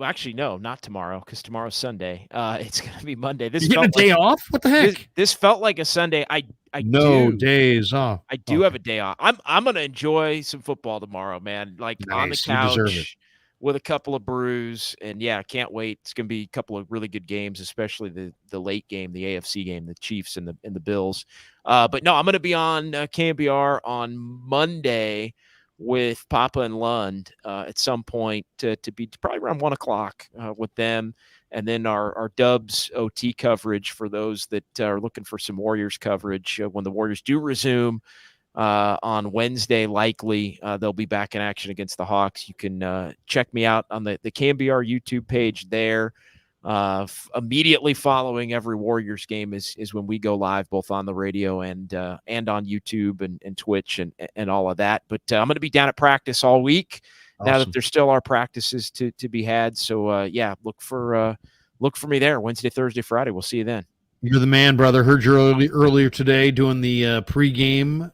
actually, no, not tomorrow, because tomorrow's Sunday. It's going to be Monday. You get a day off? What the heck? This felt like a Sunday. I no do. Days off. I do have a day off. I'm going to enjoy some football tomorrow, man. Like on the couch with a couple of brews, and yeah, I can't wait. It's going to be a couple of really good games, especially the late game, the AFC game, the Chiefs and the Bills. But no, I'm going to be on KMBR on Monday with Papa and Lund at some point to be probably around 1:00 with them, and then our Dubs OT coverage for those that are looking for some Warriors coverage when the Warriors do resume. On Wednesday, likely they'll be back in action against the Hawks. You can check me out on the KMBR YouTube page there. immediately following every Warriors game is when we go live, both on the radio and on YouTube and Twitch and all of that. But I'm going to be down at practice all week. Awesome. Now that there still are practices to be had. So look for me there Wednesday, Thursday, Friday. We'll see you then. You're the man, brother. Heard you earlier today doing the pregame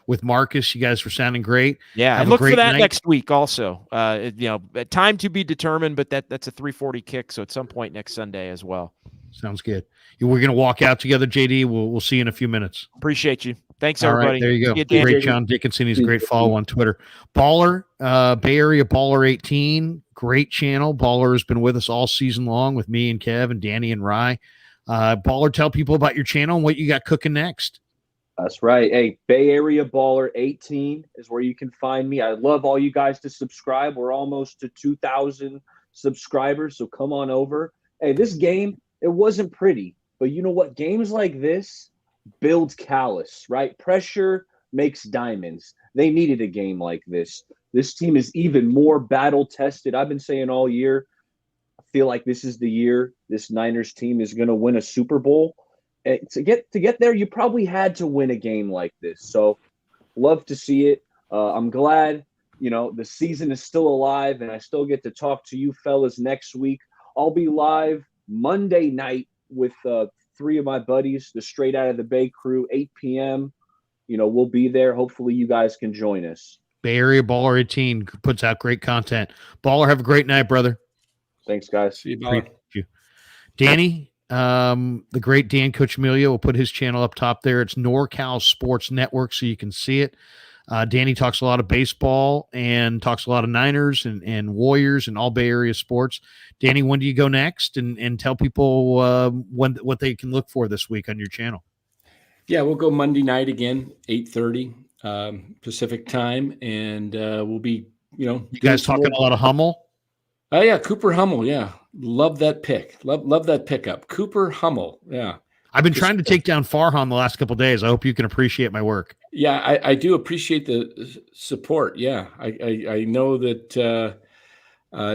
with Marcus. You guys were sounding great. Yeah, and look for that next week also. Time to be determined, but that's a 3:40 kick, so at some point next Sunday as well. Sounds good. We're going to walk out together, JD. We'll see you in a few minutes. Appreciate you. Thanks, everybody. All right, there you go. Great, John Dickinson. He's a great follow on Twitter. Baller, Bay Area Baller 18. Great channel. Baller has been with us all season long with me and Kev and Danny and Rye. Baller, tell people about your channel and what you got cooking next. That's right. Hey, Bay Area Baller 18 is where you can find me. I'd love all you guys to subscribe. We're almost to 2,000 subscribers, so come on over. Hey, this game, it wasn't pretty, but you know what? Games like this build callus, right? Pressure makes diamonds. They needed a game like this. This team is even more battle-tested. I've been saying all year, I feel like this is the year this Niners team is going to win a Super Bowl. And to get there, you probably had to win a game like this. So love to see it. I'm glad, the season is still alive and I still get to talk to you fellas next week. I'll be live Monday night with 3 of my buddies, the Straight Out of the Bay crew, 8 p.m. We'll be there. Hopefully you guys can join us. Bay Area Baller 18 puts out great content. Baller, have a great night, brother. Thanks, guys. See you, Baller. Danny, the great Dan Cochimilio will put his channel up top there. It's NorCal Sports Network, so you can see it. Danny talks a lot of baseball and talks a lot of Niners and Warriors and all Bay Area sports. Danny, when do you go next? And tell people what they can look for this week on your channel. Yeah, we'll go Monday night again, 8:30 Pacific time, and we'll be, you guys talking a lot of Hummel? Oh yeah, Cooper Hummel. Yeah, love that pick. Love that pickup, Cooper Hummel. Yeah, I've been trying to take down Farhan the last couple of days. I hope you can appreciate my work. Yeah, I do appreciate the support. Yeah, I know that.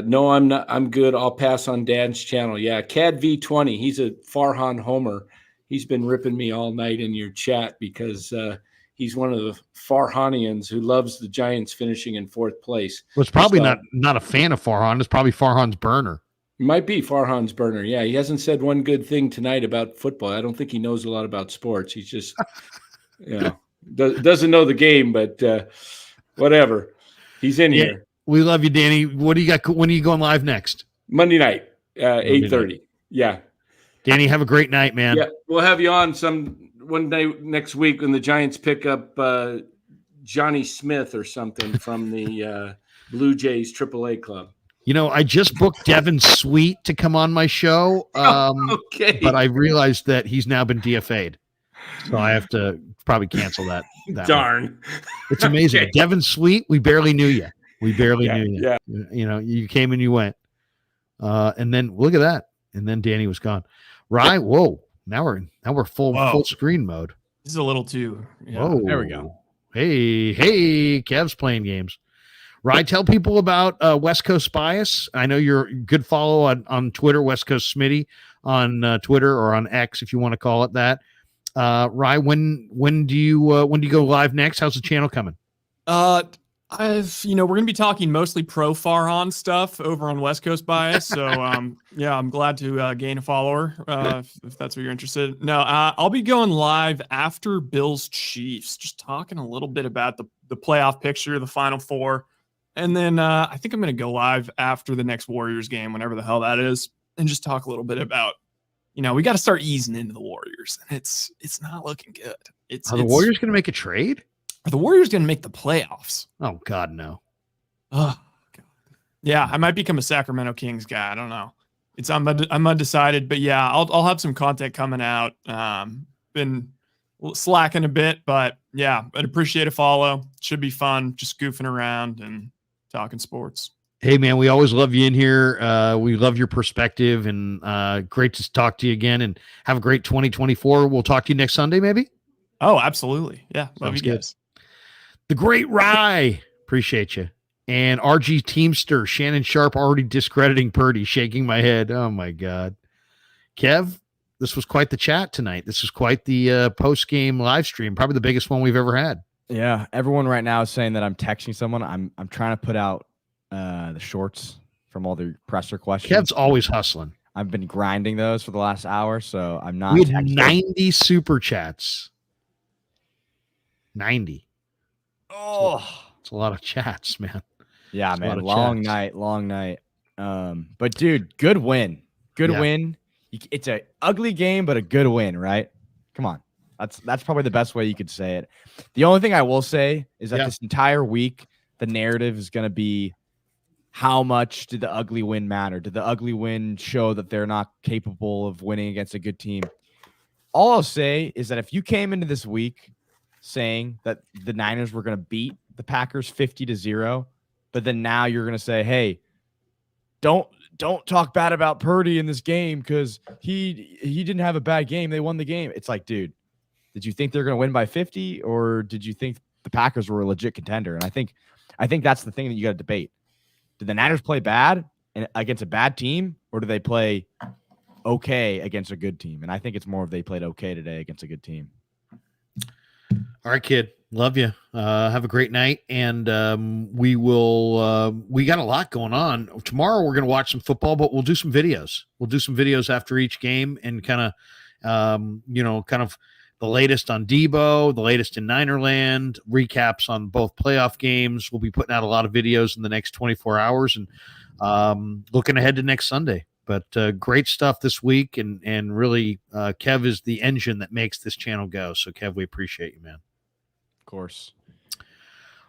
No, I'm not. I'm good. I'll pass on Dan's channel. Yeah, Cad V20. He's a Farhan homer. He's been ripping me all night in your chat because he's one of the Farhanians who loves the Giants finishing in 4th place. Well, it's probably not a fan of Farhan. It's probably Farhan's burner. Might be Farhan's burner. Yeah, he hasn't said one good thing tonight about football. I don't think he knows a lot about sports. He's just, doesn't know the game, but whatever. He's in here. We love you, Danny. What do you got? When are you going live next? Monday night, 8:30. Yeah. Danny, have a great night, man. Yeah, we'll have you on one day next week when the Giants pick up Johnny Smith or something from the Blue Jays AAA club. I just booked Devin Sweet to come on my show, okay, but I realized that he's now been DFA'd, so I have to probably cancel that. Darn, one. It's amazing. Okay. Devin Sweet, we barely knew you. We barely knew you. Yeah. You came and you went, and then look at that, and then Danny was gone. Right? Whoa! Now we're full screen mode. This is a little too. Yeah. Whoa! There we go. Hey, Kev's playing games. Right? Tell people about West Coast Bias. I know you're a good follow on Twitter, West Coast Smitty on Twitter or on X if you want to call it that. Rye, when do you go live next? How's the channel coming? We're going to be talking mostly pro Farhan stuff over on West Coast Bias. So, I'm glad to gain a follower if that's what you're interested in. No, I'll be going live after Bills Chiefs, just talking a little bit about the playoff picture, the Final Four. And then I think I'm going to go live after the next Warriors game, whenever the hell that is, and just talk a little bit about, we got to start easing into the Warriors. And it's not looking good. Are the Warriors going to make a trade? Are the Warriors going to make the playoffs? Oh, God, no. Oh, God. Yeah, I might become a Sacramento Kings guy. I don't know. I'm undecided, but yeah, I'll have some content coming out. Been slacking a bit, but yeah, I'd appreciate a follow. Should be fun, just goofing around and talking sports. Hey, man, we always love you in here. We love your perspective, and great to talk to you again, and have a great 2024. We'll talk to you next Sunday, maybe? Oh, absolutely. Yeah, love you guys. The great Rye. Appreciate you. And RG Teamster, Shannon Sharp already discrediting Purdy, shaking my head. Oh, my God. Kev, this was quite the chat tonight. This is quite the post-game live stream, probably the biggest one we've ever had. Yeah, everyone right now is saying that I'm texting someone. I'm trying to put out the shorts from all the presser questions. Kev's always hustling. I've been grinding those for the last hour, so I'm not. We had 90 super chats. 90. Oh, it's a lot of chats, man. Yeah, man. Long night. But dude, good win. Good win. It's a ugly game, but a good win, right? Come on. That's probably the best way you could say it. The only thing I will say is that this entire week, the narrative is going to be, how much did the ugly win matter? Did the ugly win show that they're not capable of winning against a good team? All I'll say is that if you came into this week saying that the Niners were going to beat the Packers 50-0, but then now you're going to say, hey, don't talk bad about Purdy in this game because he didn't have a bad game. They won the game. It's like, dude, did you think they're going to win by 50, or did you think the Packers were a legit contender? And I think that's the thing that you got to debate. Did the Niners play bad against a bad team, or do they play okay against a good team? And I think it's more of they played okay today against a good team. All right, kid. Love you. Have a great night. And we got a lot going on. Tomorrow we're going to watch some football, but we'll do some videos. We'll do some videos after each game and kind of the latest on Deebo, the latest in Ninerland, recaps on both playoff games. We'll be putting out a lot of videos in the next 24 hours and looking ahead to next Sunday. But great stuff this week, and really Kev is the engine that makes this channel go. So, Kev, we appreciate you, man. Of course.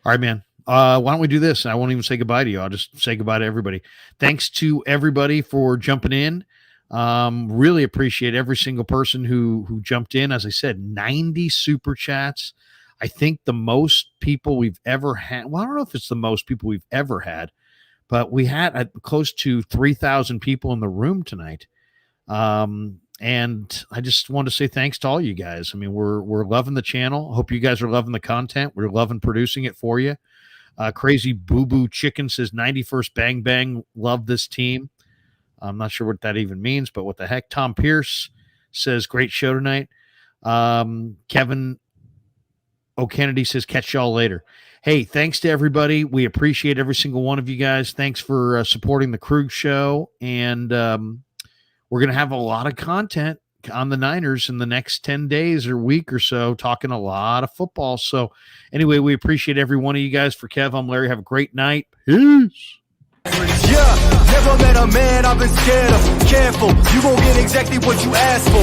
All right, man. Why don't we do this? I won't even say goodbye to you. I'll just say goodbye to everybody. Thanks to everybody for jumping in. Really appreciate every single person who jumped in. As I said, 90 super chats. I think the most people we've ever had. Well, I don't know if it's the most people we've ever had, but we had close to 3,000 people in the room tonight. And I just want to say thanks to all you guys. I mean, we're loving the channel. Hope you guys are loving the content. We're loving producing it for you. Crazy Boo Boo Chicken says 91st Bang Bang. Love this team. I'm not sure what that even means, but what the heck? Tom Pierce says, great show tonight. Kevin O'Kennedy says, catch y'all later. Hey, thanks to everybody. We appreciate every single one of you guys. Thanks for supporting the Krug Show. And we're going to have a lot of content on the Niners in the next 10 days or week or so, talking a lot of football. So anyway, we appreciate every one of you guys. For Kev, I'm Larry. Have a great night. Peace. Yeah, never met a man I've been scared of. Careful, you won't get exactly what you asked for.